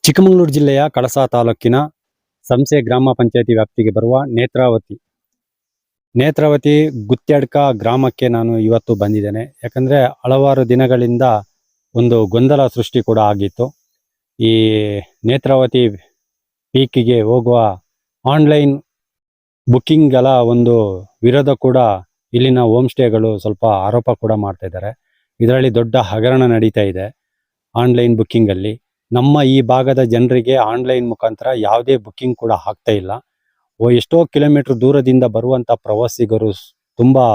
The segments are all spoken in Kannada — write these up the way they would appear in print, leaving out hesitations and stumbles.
ಚಿಕ್ಕಮಗಳೂರು ಜಿಲ್ಲೆಯ ಕಳಸಾ ತಾಲೂಕಿನ ಸಂಸೆ ಗ್ರಾಮ ಪಂಚಾಯತಿ ವ್ಯಾಪ್ತಿಗೆ ಬರುವ ನೇತ್ರಾವತಿ ಗುತ್ಯಡ್ಕ ಗ್ರಾಮಕ್ಕೆ ನಾನು ಇವತ್ತು ಬಂದಿದ್ದೇನೆ. ಯಾಕಂದ್ರೆ ಹಲವಾರು ದಿನಗಳಿಂದ ಒಂದು ಗೊಂದಲ ಸೃಷ್ಟಿ ಕೂಡ ಆಗಿತ್ತು. ಈ ನೇತ್ರಾವತಿ ಪೀಕಿಗೆ ಹೋಗುವ ಆನ್ಲೈನ್ ಬುಕ್ಕಿಂಗ್ಗಳ ಒಂದು ವಿರೋಧ ಕೂಡ ಇಲ್ಲಿನ ಹೋಮ್ ಸ್ಟೇಗಳು ಸ್ವಲ್ಪ ಆರೋಪ ಕೂಡ ಮಾಡ್ತಾ ಇದ್ದಾರೆ. ಇದರಲ್ಲಿ ದೊಡ್ಡ ಹಗರಣ ನಡೀತಾ ಇದೆ ಆನ್ಲೈನ್ ಬುಕ್ಕಿಂಗ್ ಅಲ್ಲಿ. ನಮ್ಮ ಈ ಭಾಗದ ಜನರಿಗೆ ಆನ್ಲೈನ್ ಮುಖಾಂತರ ಯಾವುದೇ ಬುಕ್ಕಿಂಗ್ ಕೂಡ ಆಗ್ತಾ ಇಲ್ಲ. ಎಷ್ಟೋ ಕಿಲೋಮೀಟರ್ ದೂರದಿಂದ ಬರುವಂತ ಪ್ರವಾಸಿಗರು ತುಂಬಾ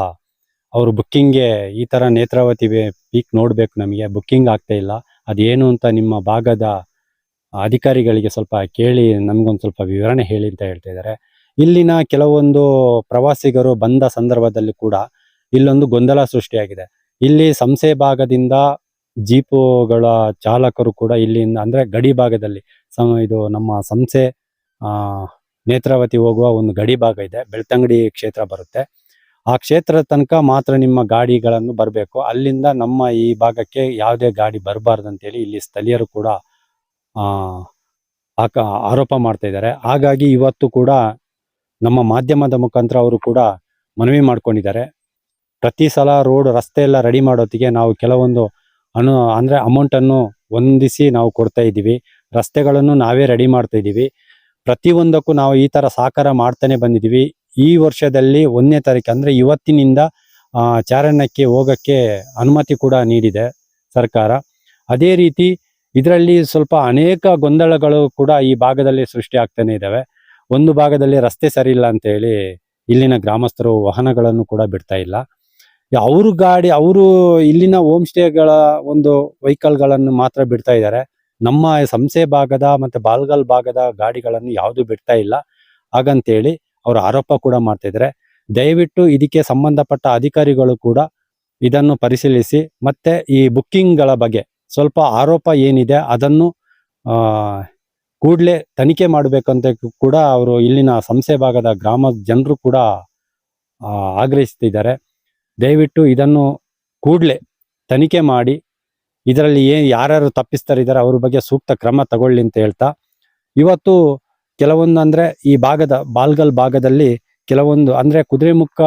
ಅವರು ಬುಕ್ಕಿಂಗ್ಗೆ ಈ ತರ ನೇತ್ರಾವತಿ ಪೀಕ್ ನೋಡ್ಬೇಕು, ನಮಗೆ ಬುಕ್ಕಿಂಗ್ ಆಗ್ತಾ ಇಲ್ಲ, ಅದೇನು ಅಂತ ನಿಮ್ಮ ಭಾಗದ ಅಧಿಕಾರಿಗಳಿಗೆ ಸ್ವಲ್ಪ ಕೇಳಿ ನಮ್ಗೊಂದು ಸ್ವಲ್ಪ ವಿವರಣೆ ಹೇಳಿ ಅಂತ ಹೇಳ್ತಾ ಇದ್ದಾರೆ. ಇಲ್ಲಿನ ಕೆಲವೊಂದು ಪ್ರವಾಸಿಗರು ಬಂದ ಸಂದರ್ಭದಲ್ಲಿ ಕೂಡ ಇಲ್ಲೊಂದು ಗೊಂದಲ ಸೃಷ್ಟಿಯಾಗಿದೆ. ಇಲ್ಲಿ ಸಂಸೆ ಭಾಗದಿಂದ ಜೀಪುಗಳ ಚಾಲಕರು ಕೂಡ ಇಲ್ಲಿಂದ ಅಂದ್ರೆ ಗಡಿ ಭಾಗದಲ್ಲಿ ಇದು ನಮ್ಮ ಸಂಸೆ ನೇತ್ರಾವತಿ ಹೋಗುವ ಒಂದು ಗಡಿ ಭಾಗ ಇದೆ, ಬೆಳ್ತಂಗಡಿ ಕ್ಷೇತ್ರ ಬರುತ್ತೆ. ಆ ಕ್ಷೇತ್ರದ ತನಕ ಮಾತ್ರ ನಿಮ್ಮ ಗಾಡಿಗಳನ್ನು ಬರಬೇಕು, ಅಲ್ಲಿಂದ ನಮ್ಮ ಈ ಭಾಗಕ್ಕೆ ಯಾವುದೇ ಗಾಡಿ ಬರಬಾರ್ದಂತೇಳಿ ಇಲ್ಲಿ ಸ್ಥಳೀಯರು ಕೂಡ ಆರೋಪ ಮಾಡ್ತಾ ಇದ್ದಾರೆ. ಹಾಗಾಗಿ ಇವತ್ತು ಕೂಡ ನಮ್ಮ ಮಾಧ್ಯಮದ ಮುಖಾಂತರ ಅವರು ಕೂಡ ಮನವಿ ಮಾಡ್ಕೊಂಡಿದ್ದಾರೆ. ಪ್ರತಿ ಸಲ ರೋಡ್ ರಸ್ತೆ ಎಲ್ಲ ರೆಡಿ ಮಾಡೋತ್ತಿಗೆ ನಾವು ಕೆಲವೊಂದು ಅಂದ್ರೆ ಅಮೌಂಟನ್ನು ಹೊಂದಿಸಿ ನಾವು ಕೊಡ್ತಾ ಇದ್ದೀವಿ, ರಸ್ತೆಗಳನ್ನು ನಾವೇ ರೆಡಿ ಮಾಡ್ತಾ ಇದ್ದೀವಿ. ಪ್ರತಿಯೊಂದಕ್ಕೂ ನಾವು ಈ ತರ ಸಹಕಾರ ಮಾಡ್ತಾನೆ ಬಂದಿದ್ದೀವಿ. ಈ ವರ್ಷದಲ್ಲಿ 1ನೇ ತಾರೀಕು ಅಂದ್ರೆ ಇವತ್ತಿನಿಂದ ಚಾರಣಕ್ಕೆ ಹೋಗಕ್ಕೆ ಅನುಮತಿ ಕೂಡ ನೀಡಿದೆ ಸರ್ಕಾರ. ಅದೇ ರೀತಿ ಇದರಲ್ಲಿ ಸ್ವಲ್ಪ ಅನೇಕ ಗೊಂದಲಗಳು ಕೂಡ ಈ ಭಾಗದಲ್ಲಿ ಸೃಷ್ಟಿ ಆಗ್ತಾನೆ ಇದ್ದಾವೆ. ಒಂದು ಭಾಗದಲ್ಲಿ ರಸ್ತೆ ಸರಿ ಇಲ್ಲ ಅಂತ ಹೇಳಿ ಇಲ್ಲಿನ ಗ್ರಾಮಸ್ಥರು ವಾಹನಗಳನ್ನು ಕೂಡ ಬಿಡ್ತಾ ಇಲ್ಲ. ಅವರು ಇಲ್ಲಿನ ಹೋಮ್ ಸ್ಟೇಗಳ ಒಂದು ವೆಹಿಕಲ್ಗಳನ್ನು ಮಾತ್ರ ಬಿಡ್ತಾ ಇದ್ದಾರೆ. ನಮ್ಮ ಸಂಸೆ ಭಾಗದ ಮತ್ತೆ ಬಾಲ್ಗಲ್ ಭಾಗದ ಗಾಡಿಗಳನ್ನು ಯಾವುದು ಬಿಡ್ತಾ ಇಲ್ಲ ಹಾಗಂತೇಳಿ ಅವರು ಆರೋಪ ಕೂಡ ಮಾಡ್ತಾ ಇದ್ದಾರೆ. ದಯವಿಟ್ಟು ಇದಕ್ಕೆ ಸಂಬಂಧಪಟ್ಟ ಅಧಿಕಾರಿಗಳು ಕೂಡ ಇದನ್ನು ಪರಿಶೀಲಿಸಿ ಮತ್ತೆ ಈ ಬುಕ್ಕಿಂಗ್ಗಳ ಬಗ್ಗೆ ಸ್ವಲ್ಪ ಆರೋಪ ಏನಿದೆ ಅದನ್ನು ಕೂಡಲೇ ತನಿಖೆ ಮಾಡಬೇಕಂತ ಕೂಡ ಅವರು ಇಲ್ಲಿನ ಸಂಸೆ ಭಾಗದ ಗ್ರಾಮದ ಜನರು ಕೂಡ ಆಗ್ರಹಿಸ್ತಿದ್ದಾರೆ. ದಯವಿಟ್ಟು ಇದನ್ನು ಕೂಡಲೇ ತನಿಖೆ ಮಾಡಿ ಇದರಲ್ಲಿ ಯಾರ್ಯಾರು ತಪ್ಪಿಸ್ತಾರಿದ್ದಾರೆ ಅವ್ರ ಬಗ್ಗೆ ಸೂಕ್ತ ಕ್ರಮ ತಗೊಳ್ಳಿ ಅಂತ ಹೇಳ್ತಾ, ಇವತ್ತು ಕೆಲವೊಂದು ಅಂದ್ರೆ ಈ ಭಾಗದ ಬಾಲ್ಗಲ್ ಭಾಗದಲ್ಲಿ ಕೆಲವೊಂದು ಅಂದ್ರೆ ಕುದುರೆಮುಖ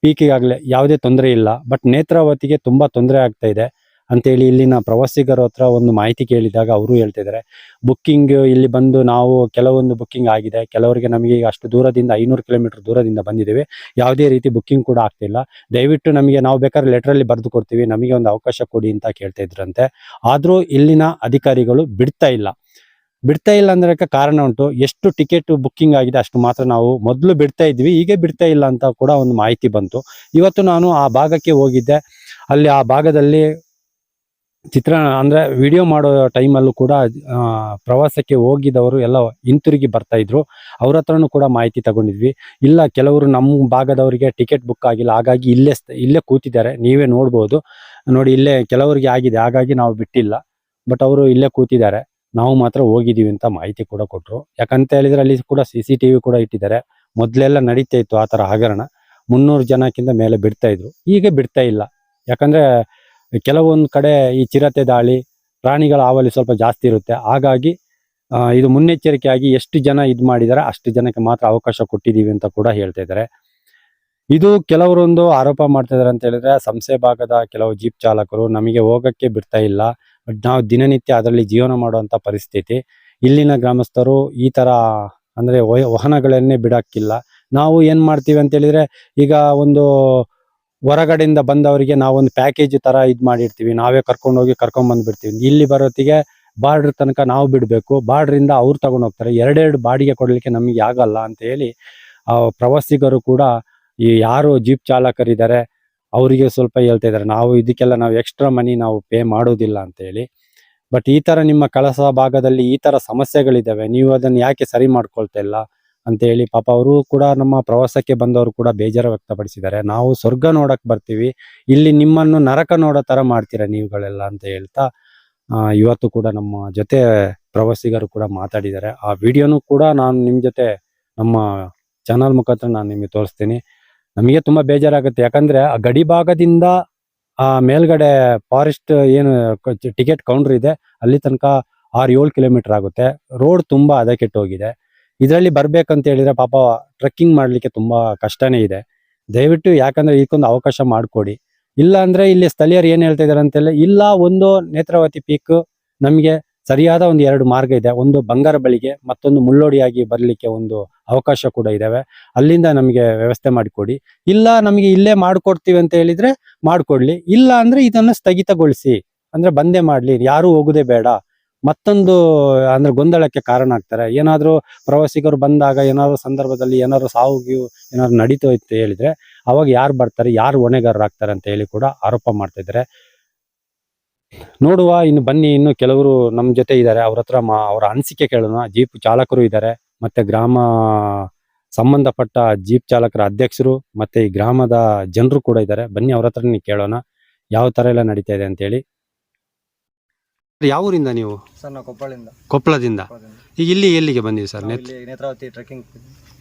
ಪೀಕಿಗಾಗಲೇ ಯಾವುದೇ ತೊಂದರೆ ಇಲ್ಲ, ಬಟ್ ನೇತ್ರಾವತಿಗೆ ತುಂಬಾ ತೊಂದರೆ ಆಗ್ತಾ ಇದೆ ಅಂತೇಳಿ ಇಲ್ಲಿನ ಪ್ರವಾಸಿಗರ ಹತ್ರ ಒಂದು ಮಾಹಿತಿ ಕೇಳಿದಾಗ ಅವರು ಹೇಳ್ತಾ ಇದ್ದಾರೆ. ಬುಕ್ಕಿಂಗ್ ಇಲ್ಲಿ ಬಂದು ನಾವು ಕೆಲವೊಂದು ಬುಕ್ಕಿಂಗ್ ಆಗಿದೆ, ಕೆಲವರಿಗೆ ನಮಗೆ ಈಗ ಅಷ್ಟು ದೂರದಿಂದ 500 ಕಿಲೋಮೀಟರ್ ದೂರದಿಂದ ಬಂದಿದ್ದೇವೆ, ಯಾವುದೇ ರೀತಿ ಬುಕ್ಕಿಂಗ್ ಕೂಡ ಆಗ್ತಿಲ್ಲ, ದಯವಿಟ್ಟು ನಮಗೆ ನಾವು ಬೇಕಾದ್ರೆ ಲೆಟರಲ್ಲಿ ಬರೆದು ಕೊಡ್ತೀವಿ, ನಮಗೆ ಒಂದು ಅವಕಾಶ ಕೊಡಿ ಅಂತ ಕೇಳ್ತಾ ಇದ್ರಂತೆ. ಆದ್ರೂ ಇಲ್ಲಿನ ಅಧಿಕಾರಿಗಳು ಬಿಡ್ತಾ ಇಲ್ಲ ಅಂದ್ರೆ ಕಾರಣ ಉಂಟು. ಎಷ್ಟು ಟಿಕೆಟ್ ಬುಕ್ಕಿಂಗ್ ಆಗಿದೆ ಅಷ್ಟು ಮಾತ್ರ ನಾವು ಮೊದಲು ಬಿಡ್ತಾ ಇದ್ವಿ, ಈಗ ಬಿಡ್ತಾ ಇಲ್ಲ ಅಂತ ಕೂಡ ಒಂದು ಮಾಹಿತಿ ಬಂತು. ಇವತ್ತು ನಾನು ಆ ಭಾಗಕ್ಕೆ ಹೋಗಿದ್ದೆ. ಅಲ್ಲಿ ಆ ಭಾಗದಲ್ಲಿ ಅಂದ್ರೆ ವಿಡಿಯೋ ಮಾಡೋ ಟೈಮಲ್ಲೂ ಕೂಡ ಪ್ರವಾಸಕ್ಕೆ ಹೋಗಿದವರು ಎಲ್ಲ ಹಿಂತಿರುಗಿ ಬರ್ತಾ ಇದ್ರು. ಅವ್ರ ಹತ್ರನೂ ಕೂಡ ಮಾಹಿತಿ ತಗೊಂಡಿದ್ವಿ. ಇಲ್ಲ ಕೆಲವರು ನಮ್ಮ ಭಾಗದವರಿಗೆ ಟಿಕೆಟ್ ಬುಕ್ ಆಗಿಲ್ಲ, ಹಾಗಾಗಿ ಇಲ್ಲೇ ಕೂತಿದ್ದಾರೆ, ನೀವೇ ನೋಡ್ಬೋದು ನೋಡಿ, ಇಲ್ಲೇ ಕೆಲವರಿಗೆ ಆಗಿದೆ ಹಾಗಾಗಿ ನಾವು ಬಿಟ್ಟಿಲ್ಲ, ಬಟ್ ಅವರು ಇಲ್ಲೇ ಕೂತಿದ್ದಾರೆ, ನಾವು ಮಾತ್ರ ಹೋಗಿದ್ದೀವಿ ಅಂತ ಮಾಹಿತಿ ಕೂಡ ಕೊಟ್ಟರು. ಯಾಕಂತ ಹೇಳಿದ್ರೆ ಅಲ್ಲಿ ಕೂಡ CCTV ಕೂಡ ಇಟ್ಟಿದ್ದಾರೆ. ಮೊದಲೆಲ್ಲ ನಡೀತಾ ಇತ್ತು ಆ ತರ ಹಗರಣ, 300 ಜನಕ್ಕಿಂತ ಮೇಲೆ ಬಿಡ್ತಾ ಇದ್ರು, ಈಗ ಬಿಡ್ತಾ ಇಲ್ಲ. ಯಾಕಂದ್ರೆ ಕೆಲವೊಂದು ಕಡೆ ಈ ಚಿರತೆ ದಾಳಿ, ಪ್ರಾಣಿಗಳ ಹಾವಳಿ ಸ್ವಲ್ಪ ಜಾಸ್ತಿ ಇರುತ್ತೆ, ಹಾಗಾಗಿ ಇದು ಮುನ್ನೆಚ್ಚರಿಕೆಯಾಗಿ ಎಷ್ಟು ಜನ ಮಾಡಿದಾರೆ ಅಷ್ಟು ಜನಕ್ಕೆ ಮಾತ್ರ ಅವಕಾಶ ಕೊಟ್ಟಿದ್ದೀವಿ ಅಂತ ಕೂಡ ಹೇಳ್ತಾ ಇದ್ದಾರೆ. ಇದು ಕೆಲವರೊಂದು ಆರೋಪ ಮಾಡ್ತಾ ಇದಾರೆ ಅಂತ ಹೇಳಿದ್ರೆ, ಸಂಸೆ ಭಾಗದ ಕೆಲವು ಜೀಪ್ ಚಾಲಕರು ನಮಗೆ ಹೋಗಕ್ಕೆ ಬಿಡ್ತಾ ಇಲ್ಲ, ಬಟ್ ನಾವು ದಿನನಿತ್ಯ ಅದರಲ್ಲಿ ಜೀವನ ಮಾಡುವಂತ ಪರಿಸ್ಥಿತಿ. ಇಲ್ಲಿನ ಗ್ರಾಮಸ್ಥರು ಈ ತರ ಅಂದ್ರೆ ವಾಹನಗಳನ್ನೇ ಬಿಡಕ್ಕಿಲ್ಲ. ನಾವು ಏನ್ ಮಾಡ್ತೀವಿ ಅಂತ ಹೇಳಿದ್ರೆ, ಈಗ ಒಂದು ಹೊರಗಡೆಯಿಂದ ಬಂದವರಿಗೆ ನಾವೊಂದು ಪ್ಯಾಕೇಜ್ ತರ ಮಾಡಿರ್ತೀವಿ, ನಾವೇ ಕರ್ಕೊಂಡ್ ಬಂದ್ಬಿಡ್ತೀವಿ. ಇಲ್ಲಿ ಬರೋತ್ತಿಗೆ ಬಾರ್ಡರ್ ತನಕ ನಾವು ಬಿಡ್ಬೇಕು, ಬಾರ್ಡ್ರಿಂದ ಅವ್ರು ತಗೊಂಡ್ ಹೋಗ್ತಾರೆ, 2 ಬಾಡಿಗೆ ಕೊಡ್ಲಿಕ್ಕೆ ನಮಗೆ ಆಗಲ್ಲ ಅಂತ ಹೇಳಿ ಪ್ರವಾಸಿಗರು ಕೂಡ ಈ ಯಾರು ಜೀಪ್ ಚಾಲಕರಿದ್ದಾರೆ ಅವರಿಗೆ ಸ್ವಲ್ಪ ಹೇಳ್ತಾ ಇದ್ದಾರೆ, ನಾವು ಇದಕ್ಕೆಲ್ಲ ನಾವು ಎಕ್ಸ್ಟ್ರಾ ಮನಿ ನಾವು ಪೇ ಮಾಡೋದಿಲ್ಲ ಅಂತ ಹೇಳಿ. ಬಟ್ ಈ ತರ ನಿಮ್ಮ ಕಳಸ ಭಾಗದಲ್ಲಿ ಈ ತರ ಸಮಸ್ಯೆಗಳಿದ್ದಾವೆ, ನೀವು ಅದನ್ನ ಯಾಕೆ ಸರಿ ಮಾಡ್ಕೊಳ್ತಾ ಇಲ್ಲ ಅಂತ ಹೇಳಿ ಪಾಪ ಅವರು ಕೂಡ ನಮ್ಮ ಪ್ರವಾಸಕ್ಕೆ ಬಂದವರು ಕೂಡ ಬೇಜಾರು ವ್ಯಕ್ತಪಡಿಸಿದ್ದಾರೆ. ನಾವು ಸ್ವರ್ಗ ನೋಡಕ್ ಬರ್ತೀವಿ, ಇಲ್ಲಿ ನಿಮ್ಮನ್ನು ನರಕ ನೋಡೋ ತರ ಮಾಡ್ತೀರಾ ನೀವುಗಳೆಲ್ಲ ಅಂತ ಹೇಳ್ತಾ ಇವತ್ತು ಕೂಡ ನಮ್ಮ ಜೊತೆ ಪ್ರವಾಸಿಗರು ಕೂಡ ಮಾತಾಡಿದ್ದಾರೆ. ಆ ವಿಡಿಯೋನು ಕೂಡ ನಾನು ನಿಮ್ ಜೊತೆ ನಮ್ಮ ಚಾನಲ್ ಮುಖಾಂತರ ನಾನು ನಿಮಗೆ ತೋರಿಸ್ತೀನಿ. ನಮಗೆ ತುಂಬಾ ಬೇಜಾರಾಗುತ್ತೆ, ಯಾಕಂದ್ರೆ ಆ ಗಡಿ ಭಾಗದಿಂದ ಆ ಮೇಲ್ಗಡೆ ಫಾರೆಸ್ಟ್ ಏನು ಟಿಕೆಟ್ ಕೌಂಟರ್ ಇದೆ ಅಲ್ಲಿ ತನಕ 6-7 ಕಿಲೋಮೀಟರ್ ಆಗುತ್ತೆ. ರೋಡ್ ತುಂಬಾ ಹದಗೆಟ್ಟೋಗಿದೆ. ಇದರಲ್ಲಿ ಬರ್ಬೇಕಂತ ಹೇಳಿದ್ರೆ ಪಾಪ ಟ್ರೆಕ್ಕಿಂಗ್ ಮಾಡ್ಲಿಕ್ಕೆ ತುಂಬಾ ಕಷ್ಟನೇ ಇದೆ. ದಯವಿಟ್ಟು ಯಾಕಂದ್ರೆ ಇದಕ್ಕೊಂದು ಅವಕಾಶ ಮಾಡಿಕೊಡಿ. ಇಲ್ಲ ಅಂದ್ರೆ ಇಲ್ಲಿ ಸ್ಥಳೀಯರು ಏನ್ ಹೇಳ್ತಾ ಇದಾರೆ ಅಂತೇಳಿ, ಇಲ್ಲ ಒಂದು ನೇತ್ರಾವತಿ ಪೀಕ್ ನಮಗೆ ಸರಿಯಾದ ಒಂದು 2 ಮಾರ್ಗ ಇದೆ. ಒಂದು ಬಂಗಾರ ಬಳಿಗೆ, ಮತ್ತೊಂದು ಮುಳ್ಳೋಡಿಯಾಗಿ ಬರ್ಲಿಕ್ಕೆ ಒಂದು ಅವಕಾಶ ಕೂಡ ಇದಾವೆ. ಅಲ್ಲಿಂದ ನಮಗೆ ವ್ಯವಸ್ಥೆ ಮಾಡಿಕೊಡಿ. ಇಲ್ಲ ನಮಗೆ ಇಲ್ಲೇ ಮಾಡ್ಕೊಡ್ತೀವಿ ಅಂತ ಹೇಳಿದ್ರೆ ಮಾಡ್ಕೊಡ್ಲಿ. ಇಲ್ಲ ಅಂದ್ರೆ ಇದನ್ನ ಸ್ಥಗಿತಗೊಳಿಸಿ, ಅಂದ್ರೆ ಬಂದೇ ಮಾಡ್ಲಿ, ಯಾರು ಹೋಗುದೇ ಬೇಡ. ಮತ್ತೊಂದು ಅಂದ್ರೆ ಗೊಂದಲಕ್ಕೆ ಕಾರಣ ಆಗ್ತಾರೆ. ಏನಾದ್ರು ಪ್ರವಾಸಿಗರು ಬಂದಾಗ ಏನಾದ್ರು ಸಂದರ್ಭದಲ್ಲಿ ಏನಾದ್ರು ಸಾವು ಏನಾದ್ರು ನಡೀತು ಅಂತ ಹೇಳಿದ್ರೆ ಅವಾಗ ಯಾರು ಬರ್ತಾರೆ, ಯಾರು ಹೊಣೆಗಾರರಾಗ್ತಾರೆ ಅಂತ ಹೇಳಿ ಕೂಡ ಆರೋಪ ಮಾಡ್ತಾ ಇದ್ದಾರೆ. ನೋಡುವ, ಇನ್ನು ಬನ್ನಿ, ಇನ್ನು ಕೆಲವರು ನಮ್ಮ ಜೊತೆ ಇದ್ದಾರೆ. ಅವ್ರ ಹತ್ರ ಅವರ ಅನಿಸಿಕೆ ಕೇಳೋಣ. ಜೀಪ್ ಚಾಲಕರು ಇದ್ದಾರೆ, ಮತ್ತೆ ಗ್ರಾಮ ಸಂಬಂಧಪಟ್ಟ ಜೀಪ್ ಚಾಲಕರ ಅಧ್ಯಕ್ಷರು ಮತ್ತೆ ಈ ಗ್ರಾಮದ ಜನರು ಕೂಡ ಇದ್ದಾರೆ. ಬನ್ನಿ ಅವ್ರ ಹತ್ರ ಕೇಳೋಣ ಯಾವ ತರ ಎಲ್ಲ ನಡೀತಾ ಇದೆ ಅಂತ ಹೇಳಿ. ಯಾವ ಊರಿಂದ ನೀವು? ಸರ್ ನಾವು ಕೊಪ್ಪಳದಿಂದ. ಈಗ ಇಲ್ಲಿ ಎಲ್ಲಿಗೆ ಬಂದಿದೆ ಸರ್? ನೇತ್ರಾವತಿ ಟ್ರೆಕ್ಕಿಂಗ್.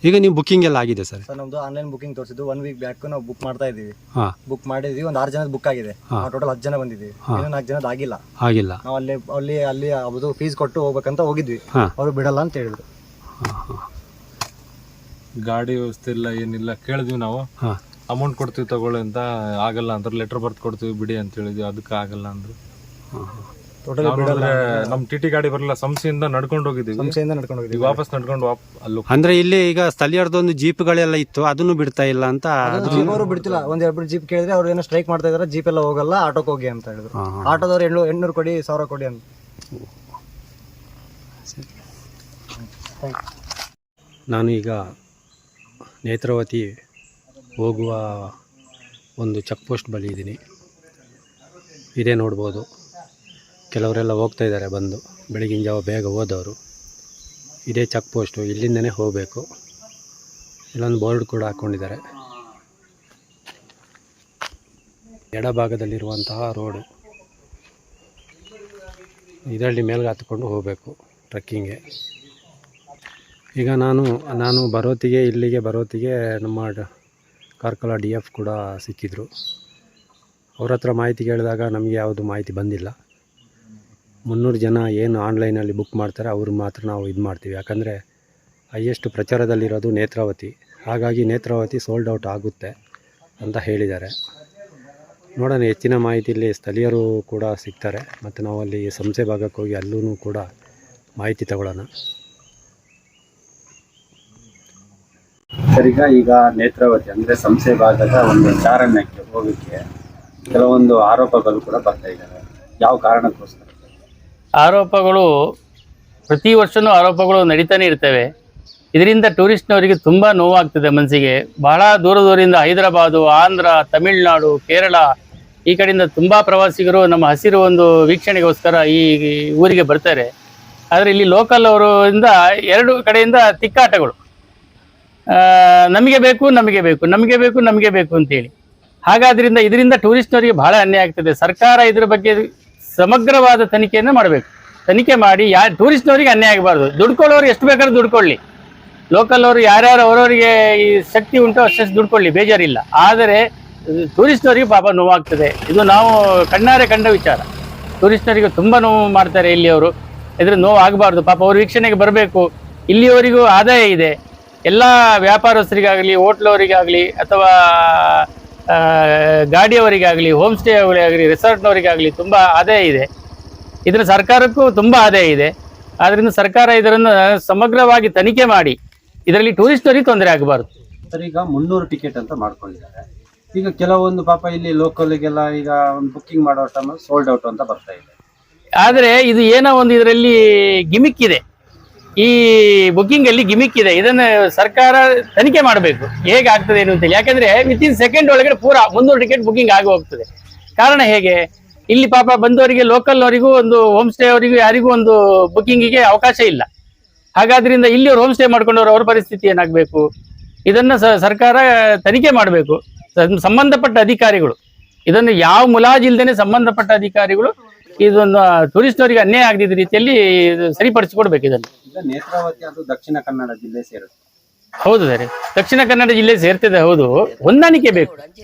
ಈಗ ನೀವು ಬುಕ್ಕಿಂಗ್ ಎಲ್ಲ ಆಗಿದೆ ಸರ್? ಸರ್ ನಮ್ದು ಆನ್ಲೈನ್ ಬುಕಿಂಗ್ ತೋರಿಸಿದ್ದು 1 ವೀಕ್ ಬ್ಯಾಕ್ ನಾವು ಬುಕ್ ಮಾಡ್ತಾ ಇದೀವಿ. ಬುಕ್ ಮಾಡಿದ್ವಿ, ಒಂದು 6 ಜನದ ಬುಕ್ ಆಗಿದೆ. ಟೋಟಲ್ 10 ಜನ ಬಂದಿದ್ದೀವಿ. ಇನ್ನೂ 4 ಜನದ ಆಗಿಲ್ಲ. ನಾವು ಅಲ್ಲಿ ಅದು ಫೀಸ್ ಕೊಟ್ಟು ಹೋಗ್ಬೇಕಂತ ಹೋಗಿದ್ವಿ. ಅವರು ಬಿಡಲ್ಲ ಅಂತ ಹೇಳಿದ್ರು. ಗಾಡಿ ವ್ಯವಸ್ಥೆ ಇಲ್ಲ, ಏನಿಲ್ಲ. ಕೇಳಿದ್ವಿ ನಾವು, ಅಮೌಂಟ್ ಕೊಡ್ತೀವಿ ತಗೊಳ್ಳಿ ಅಂತ. ಆಗಲ್ಲ ಅಂದ್ರೆ ಲೆಟರ್ ಬರ್ದು ಕೊಡ್ತೀವಿ ಬಿಡಿ ಅಂತ ಹೇಳಿದ್ವಿ. ಅದಕ್ಕೆ ಆಗಲ್ಲ ಅಂದ್ರು. ನಮ್ ಟಿಟಿ ಗಾಡಿ ಬರಲ್ಲ, ಸಂಸ್ಥೆಯಿಂದ ನಡ್ಕೊಂಡು ಹೋಗಿದ್ದೀವಿ. ವಾಪಸ್ ನಡ್ಕೊಂಡು ಅಲ್ಲೂ. ಅಂದ್ರೆ ಇಲ್ಲಿ ಈಗ ಸ್ಥಳೀಯರದೊಂದು ಜೀಪ್ಗಳೆಲ್ಲ ಇತ್ತು, ಅದನ್ನು ಬಿಡ್ತಾ ಇಲ್ಲ ಅಂತ. ಅವರು ಬಿಡ್ತಿಲ್ಲ. 1-2 ಜೀಪ್ ಕೇಳಿದ್ರೆ ಅವ್ರು ಏನೋ ಸ್ಟ್ರೈಕ್ ಮಾಡ್ತಾ ಇದಾರೆ. ಜೀಪ್ ಎಲ್ಲ ಹೋಗಲ್ಲ, ಆಟೋಕ್ ಹೋಗಿ ಅಂತ ಹೇಳಿದ್ರು. ಆಟೋದವ್ರು 800 ಕೊಡಿ, 1000 ಕೊಡಿ ಅಂತ. ನಾನು ಈಗ ನೇತ್ರಾವತಿ ಹೋಗುವ ಒಂದು ಚೆಕ್ ಪೋಸ್ಟ್ ಬಳಿ ಇದ್ದೀನಿ. ಇದೇ ನೋಡ್ಬೋದು, ಕೆಲವರೆಲ್ಲ ಹೋಗ್ತಾ ಇದ್ದಾರೆ ಬಂದು, ಬೆಳಗಿನ ಜಾವ ಬೇಗ ಹೋದವರು. ಇದೇ ಚೆಕ್ ಪೋಸ್ಟು, ಇಲ್ಲಿಂದನೇ ಹೋಗಬೇಕು. ಇಲ್ಲೊಂದು ಬೋರ್ಡ್ ಕೂಡ ಹಾಕ್ಕೊಂಡಿದ್ದಾರೆ. ಎಡಭಾಗದಲ್ಲಿರುವಂತಹ ರೋಡು, ಇದರಲ್ಲಿ ಮೇಲ್ಗೆ ಹತ್ಕೊಂಡು ಹೋಗಬೇಕು ಟ್ರೆಕ್ಕಿಂಗ್ಗೆ. ಈಗ ನಾನು ಇಲ್ಲಿಗೆ ಬರೋತ್ತಿಗೆ ನಮ್ಮ ಕಾರ್ಕಳ DF ಕೂಡ ಸಿಕ್ಕಿದ್ರು. ಅವ್ರ ಹತ್ರ ಮಾಹಿತಿ ಕೇಳಿದಾಗ ನಮಗೆ ಯಾವುದು ಮಾಹಿತಿ ಬಂದಿಲ್ಲ. 300 ಜನ ಏನು ಆನ್ಲೈನಲ್ಲಿ ಬುಕ್ ಮಾಡ್ತಾರೆ ಅವ್ರು ಮಾತ್ರ ನಾವು ಇದು ಮಾಡ್ತೀವಿ. ಯಾಕಂದರೆ ಹೈಯೆಸ್ಟ್ ಪ್ರಚಾರದಲ್ಲಿರೋದು ನೇತ್ರಾವತಿ. ಹಾಗಾಗಿ ನೇತ್ರಾವತಿ ಸೋಲ್ಡ್ ಔಟ್ ಆಗುತ್ತೆ ಅಂತ ಹೇಳಿದ್ದಾರೆ. ನೋಡೋಣ, ಹೆಚ್ಚಿನ ಮಾಹಿತಿ ಇಲ್ಲಿ ಸ್ಥಳೀಯರು ಕೂಡ ಸಿಗ್ತಾರೆ. ಮತ್ತು ನಾವು ಅಲ್ಲಿ ಸಂಸೆ ಭಾಗಕ್ಕೆ ಹೋಗಿ ಅಲ್ಲೂ ಕೂಡ ಮಾಹಿತಿ ತಗೊಳ್ಳೋಣ. ಸರಿಗ ಈಗ ನೇತ್ರಾವತಿ ಅಂದರೆ ಸಂಸೆ ಭಾಗದ ಒಂದು ಚಾರಣಕ್ಕೆ ಹೋಗೋಕ್ಕೆ ಕೆಲವೊಂದು ಆರೋಪಗಳು ಕೂಡ ಬರ್ತಾ ಇದ್ದಾವೆ. ಯಾವ ಕಾರಣಕ್ಕೋಸ್ಕರ ಆರೋಪಗಳು? ಪ್ರತಿ ವರ್ಷವೂ ಆರೋಪಗಳು ನಡೀತಾನೆ ಇರ್ತವೆ. ಇದರಿಂದ ಟೂರಿಸ್ಟ್ನವರಿಗೆ ತುಂಬ ನೋವಾಗ್ತದೆ ಮನಸ್ಸಿಗೆ. ಬಹಳ ದೂರದಿಂದ ಹೈದರಾಬಾದು, ಆಂಧ್ರ, ತಮಿಳುನಾಡು, ಕೇರಳ ಈ ಕಡೆಯಿಂದ ತುಂಬ ಪ್ರವಾಸಿಗರು ನಮ್ಮ ಹಸಿರು ಒಂದು ವೀಕ್ಷಣೆಗೋಸ್ಕರ ಈ ಊರಿಗೆ ಬರ್ತಾರೆ. ಆದರೆ ಇಲ್ಲಿ ಲೋಕಲ್ ಅವರಿಂದ 2 ಕಡೆಯಿಂದ ತಿಕ್ಕಾಟಗಳು. ನಮಗೆ ಬೇಕು ಅಂತೇಳಿ. ಹಾಗಾದ್ರಿಂದ ಇದರಿಂದ ಟೂರಿಸ್ಟ್ನವರಿಗೆ ಬಹಳ ಅನ್ಯಾಯ ಆಗ್ತದೆ. ಸರ್ಕಾರ ಇದರ ಬಗ್ಗೆ ಸಮಗ್ರವಾದ ತನಿಖೆಯನ್ನು ಮಾಡಬೇಕು. ತನಿಖೆ ಮಾಡಿ ಟೂರಿಸ್ಟ್ನವರಿಗೆ ಅನ್ಯಾಯ ಆಗಬಾರ್ದು. ದುಡ್ಕೊಳ್ಳೋರು ಎಷ್ಟು ಬೇಕಾದ್ರೂ ದುಡ್ಕೊಳ್ಳಿ. ಲೋಕಲ್ ಅವರು ಯಾರ್ಯಾರು ಅವರವರಿಗೆ ಈ ಶಕ್ತಿ ಉಂಟು ಅಷ್ಟು ದುಡ್ಕೊಳ್ಳಿ, ಬೇಜಾರಿಲ್ಲ. ಆದರೆ ಟೂರಿಸ್ಟ್ನವರಿಗೆ ಪಾಪ ನೋವಾಗ್ತದೆ. ಇದು ನಾವು ಕಣ್ಣಾರೆ ಕಂಡ ವಿಚಾರ. ಟೂರಿಸ್ಟ್ನವರಿಗೆ ತುಂಬ ನೋವು ಮಾಡ್ತಾರೆ ಇಲ್ಲಿಯವರು. ಇದ್ರ ನೋವು ಆಗಬಾರ್ದು. ಪಾಪ ಅವ್ರ ವೀಕ್ಷಣೆಗೆ ಬರಬೇಕು. ಇಲ್ಲಿಯವರಿಗೂ ಆದಾಯ ಇದೆ. ಎಲ್ಲ ವ್ಯಾಪಾರಸ್ಥರಿಗಾಗಲಿ, ಹೋಟ್ಲವರಿಗಾಗಲಿ, ಅಥವಾ ಗಾಡಿಯವರಿಗಾಗಲಿ, ಹೋಮ್ ಸ್ಟೇ ಅವರಿಗಾಗಲಿ, ರೆಸಾರ್ಟ್ನವರಿಗಾಗಲಿ ತುಂಬ ಆದಾಯ ಇದೆ. ಇದರ ಸರ್ಕಾರಕ್ಕೂ ತುಂಬ ಆದಾಯ ಇದೆ. ಆದ್ದರಿಂದ ಸರ್ಕಾರ ಇದನ್ನು ಸಮಗ್ರವಾಗಿ ತನಿಖೆ ಮಾಡಿ ಇದರಲ್ಲಿ ಟೂರಿಸ್ಟ್ನವರಿಗೆ ತೊಂದರೆ ಆಗಬಾರ್ದು. ಸರ್, ಈಗ 300 ಟಿಕೆಟ್ ಅಂತ ಮಾಡ್ಕೊಂಡಿದ್ದಾರೆ. ಈಗ ಕೆಲವೊಂದು ಪಾಪ ಇಲ್ಲಿ ಲೋಕಲ್ಗೆಲ್ಲ ಈಗ ಒಂದು ಬುಕ್ಕಿಂಗ್ ಮಾಡೋ ಟೈಮ್ ಸೋಲ್ಡ್ ಔಟ್ ಅಂತ ಬರ್ತಾ ಇದೆ. ಆದರೆ ಇದು ಏನೋ ಒಂದು ಇದರಲ್ಲಿ ಗಿಮಿಕ್ ಇದೆ. ಈ ಬುಕ್ಕಿಂಗ್ ಅಲ್ಲಿ ಗಿಮಿಕ್ ಇದೆ. ಇದನ್ನು ಸರ್ಕಾರ ತನಿಖೆ ಮಾಡಬೇಕು, ಹೇಗೆ ಆಗ್ತದೆ ಏನು ಅಂತೇಳಿ. ಯಾಕಂದ್ರೆ ವಿತಿನ್ ಸೆಕೆಂಡ್ ಒಳಗಡೆ ಪೂರಾ 300 ಟಿಕೆಟ್ ಬುಕ್ಕಿಂಗ್ ಆಗಿ ಹೋಗ್ತದೆ. ಕಾರಣ ಹೇಗೆ? ಇಲ್ಲಿ ಪಾಪ ಬಂದವರಿಗೆ, ಲೋಕಲ್ನವರಿಗೂ, ಒಂದು ಹೋಮ್ ಸ್ಟೇ ಅವರಿಗೂ ಯಾರಿಗೂ ಒಂದು ಬುಕ್ಕಿಂಗಿಗೆ ಅವಕಾಶ ಇಲ್ಲ. ಹಾಗಾದ್ರಿಂದ ಇಲ್ಲಿ ಹೋಮ್ ಸ್ಟೇ ಮಾಡ್ಕೊಂಡವ್ರು ಅವ್ರ ಪರಿಸ್ಥಿತಿ ಏನಾಗಬೇಕು? ಇದನ್ನ ಸರ್ಕಾರ ತನಿಖೆ ಮಾಡಬೇಕು. ಸಂಬಂಧಪಟ್ಟ ಅಧಿಕಾರಿಗಳು ಇದನ್ನು ಯಾವ ಮುಲಾಜಿಲ್ದೇನೆ ಸಂಬಂಧಪಟ್ಟ ಅಧಿಕಾರಿಗಳು ಇದೊಂದು ಟೂರಿಸ್ಟ್ನವರಿಗೆ ಅನ್ಯಾಯ ಆಗದಿದ್ದ ರೀತಿಯಲ್ಲಿ ಸರಿಪಡಿಸಿಕೊಡ್ಬೇಕು ಇದನ್ನು. ಈಗ ನೇತ್ರಾವತಿ ಅದು ದಕ್ಷಿಣ ಕನ್ನಡ ಜಿಲ್ಲೆ ಸೇರುತ್ತೆ. ಹೌದು ಸರ್, ದಕ್ಷಿಣ ಕನ್ನಡ ಜಿಲ್ಲೆ ಸೇರ್ತದೆ, ಹೌದು. ಹೊಂದಾಣಿಕೆ ಬೇಕು.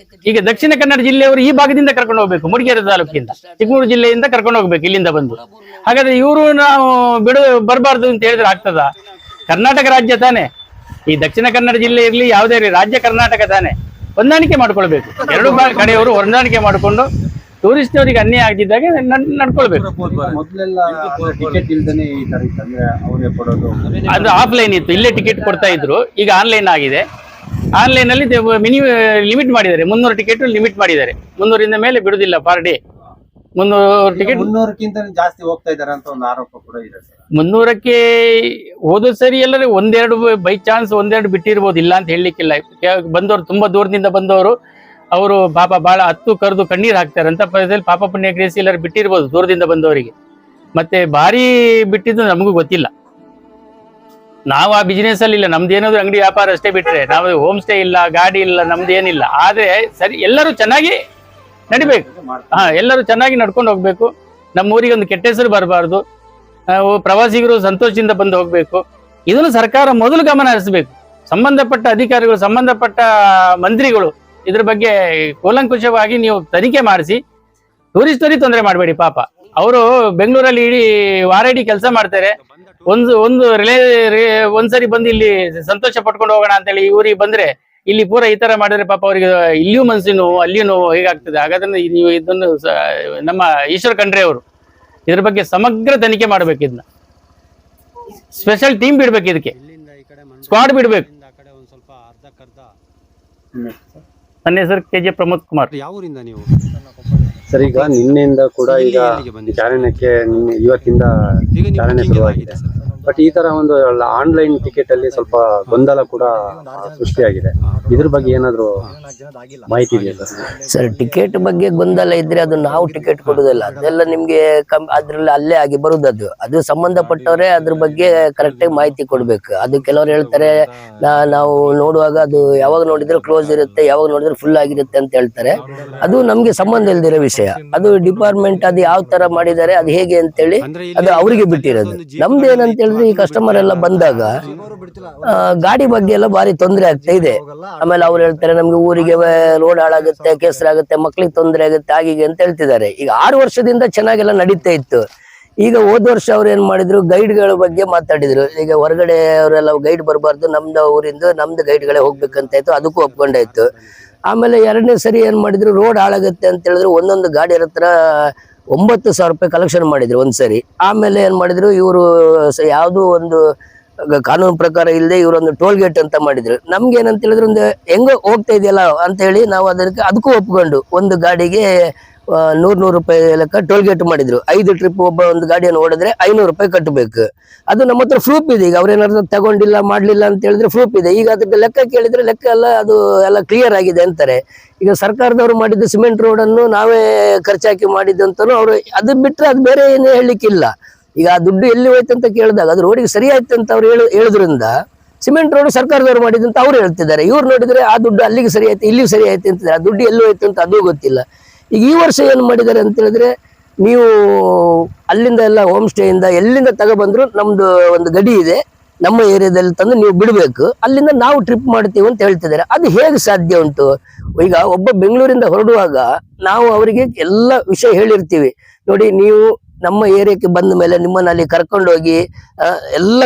ಈಗ ದಕ್ಷಿಣ ಕನ್ನಡ ಜಿಲ್ಲೆಯವರು ಈ ಭಾಗದಿಂದ ಕರ್ಕೊಂಡು ಹೋಗ್ಬೇಕು, ಮೂಡಿಗೆರೆ ತಾಲೂಕಿಂದ, ಚಿಕ್ಕಮಗಳೂರು ಜಿಲ್ಲೆಯಿಂದ ಕರ್ಕೊಂಡು ಹೋಗ್ಬೇಕು ಇಲ್ಲಿಂದ ಬಂದು. ಹಾಗಾದ್ರೆ ಇವರು ನಾವು ಬರಬಾರ್ದು ಅಂತ ಹೇಳಿದ್ರೆ ಆಗ್ತದ? ಕರ್ನಾಟಕ ರಾಜ್ಯ ತಾನೆ, ಈ ದಕ್ಷಿಣ ಕನ್ನಡ ಜಿಲ್ಲೆ ಇರ್ಲಿ ಯಾವುದೇ ಇರಲಿ, ರಾಜ್ಯ ಕರ್ನಾಟಕ ತಾನೆ. ಹೊಂದಾಣಿಕೆ ಮಾಡ್ಕೊಳ್ಬೇಕು, ಎರಡು ಕಡೆಯವರು ಹೊಂದಾಣಿಕೆ ಮಾಡಿಕೊಂಡು ಟೂರಿಸ್ಟ್ನವರಿಗೆ ಅನ್ಯಾಯ ಆಗಿದ್ದಾಗ ನಡ್ಕೊಳ್ಬೇಕು. ಮೊದಲೆಲ್ಲ ಟಿಕೆಟ್ ಇಲ್ದೇನೆ ಈ ತರ ಇತ್ತು, ಅಂದ್ರೆ ಅವರೇ ಕೊಡೋದು. ಅದು ಆಫ್ಲೈನ್ ಇತ್ತು, ಇಲ್ಲೇ ಟಿಕೆಟ್ ಕೊಡ್ತಾ ಇದ್ರು. ಈಗ ಆನ್ಲೈನ್ ಆಗಿದೆ. ಆನ್ಲೈನ್ ಅಲ್ಲಿ ಲಿಮಿಟ್ ಮಾಡಿದ್ದಾರೆ, 300 ಟಿಕೆಟ್ ಲಿಮಿಟ್ ಮಾಡಿದ್ದಾರೆ. 300 ಮೇಲೆ ಬಿಡುದಿಲ್ಲ ಪರ್ ಡೇ. 300 ಟಿಕೆಟ್ 300ಕ್ಕಿಂತ ಜಾಸ್ತಿ ಹೋಗ್ತಾ ಇದಾರೆ ಅಂತ ಒಂದು ಆರೋಪ ಕೂಡ ಇದೆ ಸರ್. 300ಕ್ಕೆ ಹೋದ ಸರಿ ಎಲ್ಲರೂ ಒಂದೆರಡು ಬೈ ಚಾನ್ಸ್ ಒಂದೆರಡು ಬಿಟ್ಟಿರ್ಬೋದು, ಇಲ್ಲ ಅಂತ ಹೇಳಲಿಕ್ಕಿಲ್ಲ. ಬಂದವರು ತುಂಬಾ ದೂರದಿಂದ ಬಂದವರು, ಅವರು ಪಾಪ ಬಹಳ ಹತ್ತು ಕರೆದು ಕಣ್ಣೀರ್ ಹಾಕ್ತಾರೆ ಅಂತ ಪರಿಸ್ಥಿತಿಯಲ್ಲಿ ಪಾಪ ಪುಣ್ಯ ಗ್ರೇಸಿ ಎಲ್ಲರೂ ಬಿಟ್ಟಿರ್ಬೋದು ದೂರದಿಂದ ಬಂದವರಿಗೆ. ಮತ್ತೆ ಭಾರಿ ಬಿಟ್ಟಿದ್ದು ನಮಗೂ ಗೊತ್ತಿಲ್ಲ. ನಾವು ಆ ಬಿಸಿನೆಸ್ ಅಲ್ಲಿ ಇಲ್ಲ, ನಮ್ದು ಏನಾದ್ರು ಅಂಗಡಿ ವ್ಯಾಪಾರ ಅಷ್ಟೇ ಬಿಟ್ರೆ, ನಾವು ಹೋಮ್ ಸ್ಟೇ ಇಲ್ಲ, ಗಾಡಿ ಇಲ್ಲ, ನಮ್ದು ಏನಿಲ್ಲ. ಆದ್ರೆ ಸರಿ, ಎಲ್ಲರೂ ಚೆನ್ನಾಗಿ ನಡಿಬೇಕು. ಎಲ್ಲರೂ ಚೆನ್ನಾಗಿ ನಡ್ಕೊಂಡು ಹೋಗ್ಬೇಕು. ನಮ್ಮ ಊರಿಗೆ ಒಂದು ಕೆಟ್ಟ ಹೆಸರು ಬರಬಾರ್ದು. ಪ್ರವಾಸಿಗರು ಸಂತೋಷದಿಂದ ಬಂದು ಹೋಗ್ಬೇಕು. ಇದನ್ನು ಸರ್ಕಾರ ಮೊದಲು ಗಮನ ಹರಿಸಬೇಕು. ಸಂಬಂಧಪಟ್ಟ ಅಧಿಕಾರಿಗಳು, ಸಂಬಂಧಪಟ್ಟ ಮಂತ್ರಿಗಳು ಇದ್ರ ಬಗ್ಗೆ ಕೂಲಂಕುಷವಾಗಿ ನೀವು ತನಿಖೆ ಮಾಡಿಸಿ ಟೂರಿಸ್ಟರಿಗೆ ತೊಂದರೆ ಮಾಡಬೇಡಿ. ಪಾಪ ಅವರು ಬೆಂಗಳೂರಲ್ಲಿ ಇಡೀ ವಾರ ಇಡೀ ಕೆಲಸ ಮಾಡ್ತಾರೆ. ಒಂದ್ಸರಿ ಬಂದು ಇಲ್ಲಿ ಸಂತೋಷ ಪಟ್ಕೊಂಡು ಹೋಗೋಣ ಅಂತೇಳಿ ಊರಿಗೆ ಬಂದ್ರೆ ಇಲ್ಲಿ ಪೂರ ಈ ತರ ಮಾಡಿದ್ರೆ ಪಾಪ ಅವರಿಗೆ ಇಲ್ಲಿಯೂ ಮನಸ್ಸಿನ ನೋವು, ಅಲ್ಲಿಯೂ ನೋವು, ಹೀಗಾಗ್ತದೆ. ಹಾಗಾದ್ರೆ ನೀವು ಇದನ್ನು ನಮ್ಮ ಈಶ್ವರ್ ಖಂಡ್ರೆ ಅವರು ಇದ್ರ ಬಗ್ಗೆ ಸಮಗ್ರ ತನಿಖೆ ಮಾಡ್ಬೇಕು. ಇದನ್ನ ಸ್ಪೆಷಲ್ ಟೀಮ್ ಬಿಡ್ಬೇಕು, ಇದಕ್ಕೆ ಸ್ಕ್ವಾಡ್ ಬಿಡ್ಬೇಕು. ನನ್ನ ಹೆಸರು KJ ಪ್ರಮೋದ್ ಕುಮಾರ್. ಯಾವ ಊರಿಂದ ನೀವು ಸರ್? ಈಗ ನಿನ್ನೆಯಿಂದ ಕೂಡ ಈಗ ಚಾಲನೆಗೆ ಇವತ್ತಿಂದ ಚಾಲನೆ ಶುರುವಾಗಿದೆ. ಬಟ್ ಈ ತರ ಒಂದು ಆನ್ಲೈನ್ ಟಿಕೆಟ್ ಅಲ್ಲಿ ಸ್ವಲ್ಪ ಗೊಂದಲ ಕೂಡ ಸೃಷ್ಟಿಯಾಗಿದೆ. ಇದ್ರ ಬಗ್ಗೆ ಏನಾದ್ರು ಮಾಹಿತಿ ಇದೆಯಾ ಸರ್? ಸರ್, ಟಿಕೆಟ್ ಬಗ್ಗೆ ಗೊಂದಲ ಇದ್ರೆ ಅದು ನಾವು ಟಿಕೆಟ್ ಕೊಡುದಿಲ್ಲ, ಅದೆಲ್ಲ ನಿಮ್ಗೆ ಅದ್ರಲ್ಲಿ ಅಲ್ಲೇ ಆಗಿ ಬರುದದು. ಅದು ಸಂಬಂಧಪಟ್ಟವರೇ ಅದ್ರ ಬಗ್ಗೆ ಕರೆಕ್ಟ್ ಆಗಿ ಮಾಹಿತಿ ಕೊಡ್ಬೇಕು. ಅದು ಕೆಲವರು ಹೇಳ್ತಾರೆ ನಾವು ನೋಡುವಾಗ ಅದು ಯಾವಾಗ ನೋಡಿದ್ರೆ ಕ್ಲೋಸ್ ಇರುತ್ತೆ, ಯಾವಾಗ ನೋಡಿದ್ರೆ ಫುಲ್ ಆಗಿರುತ್ತೆ ಅಂತ ಹೇಳ್ತಾರೆ. ಅದು ನಮ್ಗೆ ಸಂಬಂಧ ಇಲ್ದಿರೋ ವಿಷಯ. ಅದು ಡಿಪಾರ್ಟ್ಮೆಂಟ್ ಅದು ಯಾವ ತರ ಮಾಡಿದ್ದಾರೆ, ಅದು ಹೇಗೆ ಅಂತೇಳಿ ಅದು ಅವರಿಗೆ ಬಿಟ್ಟಿರೋದು. ನಮ್ದು ಏನಂತ ಹೇಳಿದ್ರೆ, ಈ ಕಸ್ಟಮರ್ ಎಲ್ಲ ಬಂದಾಗ ಗಾಡಿ ಬಗ್ಗೆ ಎಲ್ಲ ಭಾರಿ ತೊಂದರೆ ಆಗ್ತಾ ಇದೆ. ಆಮೇಲೆ ಅವ್ರು ಹೇಳ್ತಾರೆ ನಮ್ಗೆ ಊರಿಗೆ ರೋಡ್ ಹಾಳಾಗುತ್ತೆ, ಕೆಸರಾಗುತ್ತೆ, ಮಕ್ಳಿಗೆ ತೊಂದರೆ ಆಗುತ್ತೆ, ಹಾಗೆ ಅಂತ ಹೇಳ್ತಿದ್ದಾರೆ. ಈಗ 6 ವರ್ಷದಿಂದ ಚೆನ್ನಾಗೆಲ್ಲ ನಡೀತಾ ಇತ್ತು. ಈಗ ಹೋದ ವರ್ಷ ಅವ್ರು ಏನ್ ಮಾಡಿದ್ರು, ಗೈಡ್ಗಳ ಬಗ್ಗೆ ಮಾತಾಡಿದ್ರು. ಈಗ ಹೊರಗಡೆ ಅವರೆಲ್ಲ ಗೈಡ್ ಬರಬಾರ್ದು, ನಮ್ದು ಊರಿಂದ ನಮ್ದು ಗೈಡ್ಗಳೇ ಹೋಗ್ಬೇಕಂತ ಇತ್ತು, ಅದಕ್ಕೂ ಒಪ್ಕೊಂಡಾಯ್ತು. ಆಮೇಲೆ 2ನೇ ಸರಿ ಏನ್ ಮಾಡಿದ್ರು, ರೋಡ್ ಹಾಳಾಗುತ್ತೆ ಅಂತ ಹೇಳಿದ್ರು ಒಂದೊಂದು ಗಾಡಿ ಹತ್ರ 9,000 ರೂಪಾಯಿ ಕಲೆಕ್ಷನ್ ಮಾಡಿದ್ರು ಒಂದ್ಸರಿ. ಆಮೇಲೆ ಏನ್ ಮಾಡಿದ್ರು, ಇವರು ಯಾವ್ದು ಒಂದು ಕಾನೂನು ಪ್ರಕಾರ ಇಲ್ಲದೆ ಇವರೊಂದು ಟೋಲ್ ಗೇಟ್ ಅಂತ ಮಾಡಿದ್ರು. ನಮ್ಗೆ ಏನಂತ ಹೇಳಿದ್ರೆ, ಒಂದು ಹೆಂಗೋ ಹೋಗ್ತಾ ಇದೆಯಲ್ಲ ಅಂತ ಹೇಳಿ ನಾವು ಅದಕ್ಕೂ ಒಪ್ಕೊಂಡು ಒಂದು ಗಾಡಿಗೆ 100 ರೂಪಾಯಿ ಲೆಕ್ಕ ಟೋಲ್ ಗೇಟ್ ಮಾಡಿದ್ರು. 5 ಟ್ರಿಪ್ ಒಬ್ಬ ಒಂದು ಗಾಡಿಯನ್ನು ಓಡಿದ್ರೆ 500 ರೂಪಾಯಿ ಕಟ್ಟಬೇಕು. ಅದು ನಮ್ಮ ಹತ್ರ ಪ್ರೂಫ್ ಇದೆ. ಈಗ ಅವ್ರೇನಾದ್ರು ತಗೊಂಡಿಲ್ಲ ಮಾಡ್ಲಿಲ್ಲ ಅಂತ ಹೇಳಿದ್ರೆ ಪ್ರೂಫ್ ಇದೆ. ಈಗ ಅದಕ್ಕೆ ಲೆಕ್ಕ ಕೇಳಿದ್ರೆ ಲೆಕ್ಕ ಎಲ್ಲ ಅದು ಎಲ್ಲ ಕ್ಲಿಯರ್ ಆಗಿದೆ ಅಂತಾರೆ. ಈಗ ಸರ್ಕಾರದವರು ಮಾಡಿದ್ದು ಸಿಮೆಂಟ್ ರೋಡ್ ಅನ್ನು ನಾವೇ ಖರ್ಚಾಕಿ ಮಾಡಿದ್ದಂತನೂ ಅವರು ಅದು ಬಿಟ್ರೆ ಅದು ಬೇರೆ ಏನು ಹೇಳಲಿಕ್ಕಿಲ್ಲ. ಈಗ ಆ ದುಡ್ಡು ಎಲ್ಲಿ ಹೋಯ್ತು ಅಂತ ಕೇಳಿದಾಗ ಅದು ರೋಡಿಗೆ ಸರಿ ಆಯ್ತು ಅಂತ ಅವ್ರು ಹೇಳುದ್ರಿಂದ ಸಿಮೆಂಟ್ ರೋಡ್ ಸರ್ಕಾರದವರು ಮಾಡಿದಂತ ಅವ್ರು ಹೇಳ್ತಿದ್ದಾರೆ. ಇವ್ರು ನೋಡಿದ್ರೆ ಆ ದುಡ್ಡು ಅಲ್ಲಿಗೆ ಸರಿ ಆಯ್ತು, ಇಲ್ಲಿಗೆ ಸರಿ ಆಯ್ತು ಅಂತಿದ್ದಾರೆ. ಆ ದುಡ್ಡು ಎಲ್ಲಿ ಹೋಯ್ತು ಅಂತ ಅದು ಗೊತ್ತಿಲ್ಲ. ಈಗ ಈ ವರ್ಷ ಏನು ಮಾಡಿದ್ದಾರೆ ಅಂತ ಹೇಳಿದ್ರೆ, ನೀವು ಅಲ್ಲಿಂದ ಎಲ್ಲ ಹೋಮ್ ಸ್ಟೇ ಇಂದ ಎಲ್ಲಿಂದ ತಗೊಬಂದ್ರು ನಮ್ದು ಒಂದು ಗಡಿ ಇದೆ, ನಮ್ಮ ಏರಿಯಾದಲ್ಲಿ ತಂದು ನೀವು ಬಿಡಬೇಕು, ಅಲ್ಲಿಂದ ನಾವು ಟ್ರಿಪ್ ಮಾಡ್ತೀವಿ ಅಂತ ಹೇಳ್ತಿದ್ದಾರೆ. ಅದು ಹೇಗೆ ಸಾಧ್ಯ ಉಂಟು? ಈಗ ಒಬ್ಬ ಬೆಂಗಳೂರಿಂದ ಹೊರಡುವಾಗ ನಾವು ಅವರಿಗೆ ಎಲ್ಲ ವಿಷಯ ಹೇಳಿರ್ತೀವಿ. ನೋಡಿ, ನೀವು ನಮ್ಮ ಏರಿಯಾಕ್ಕೆ ಬಂದ ಮೇಲೆ ನಿಮ್ಮನ್ನ ಅಲ್ಲಿ ಕರ್ಕೊಂಡೋಗಿ ಎಲ್ಲ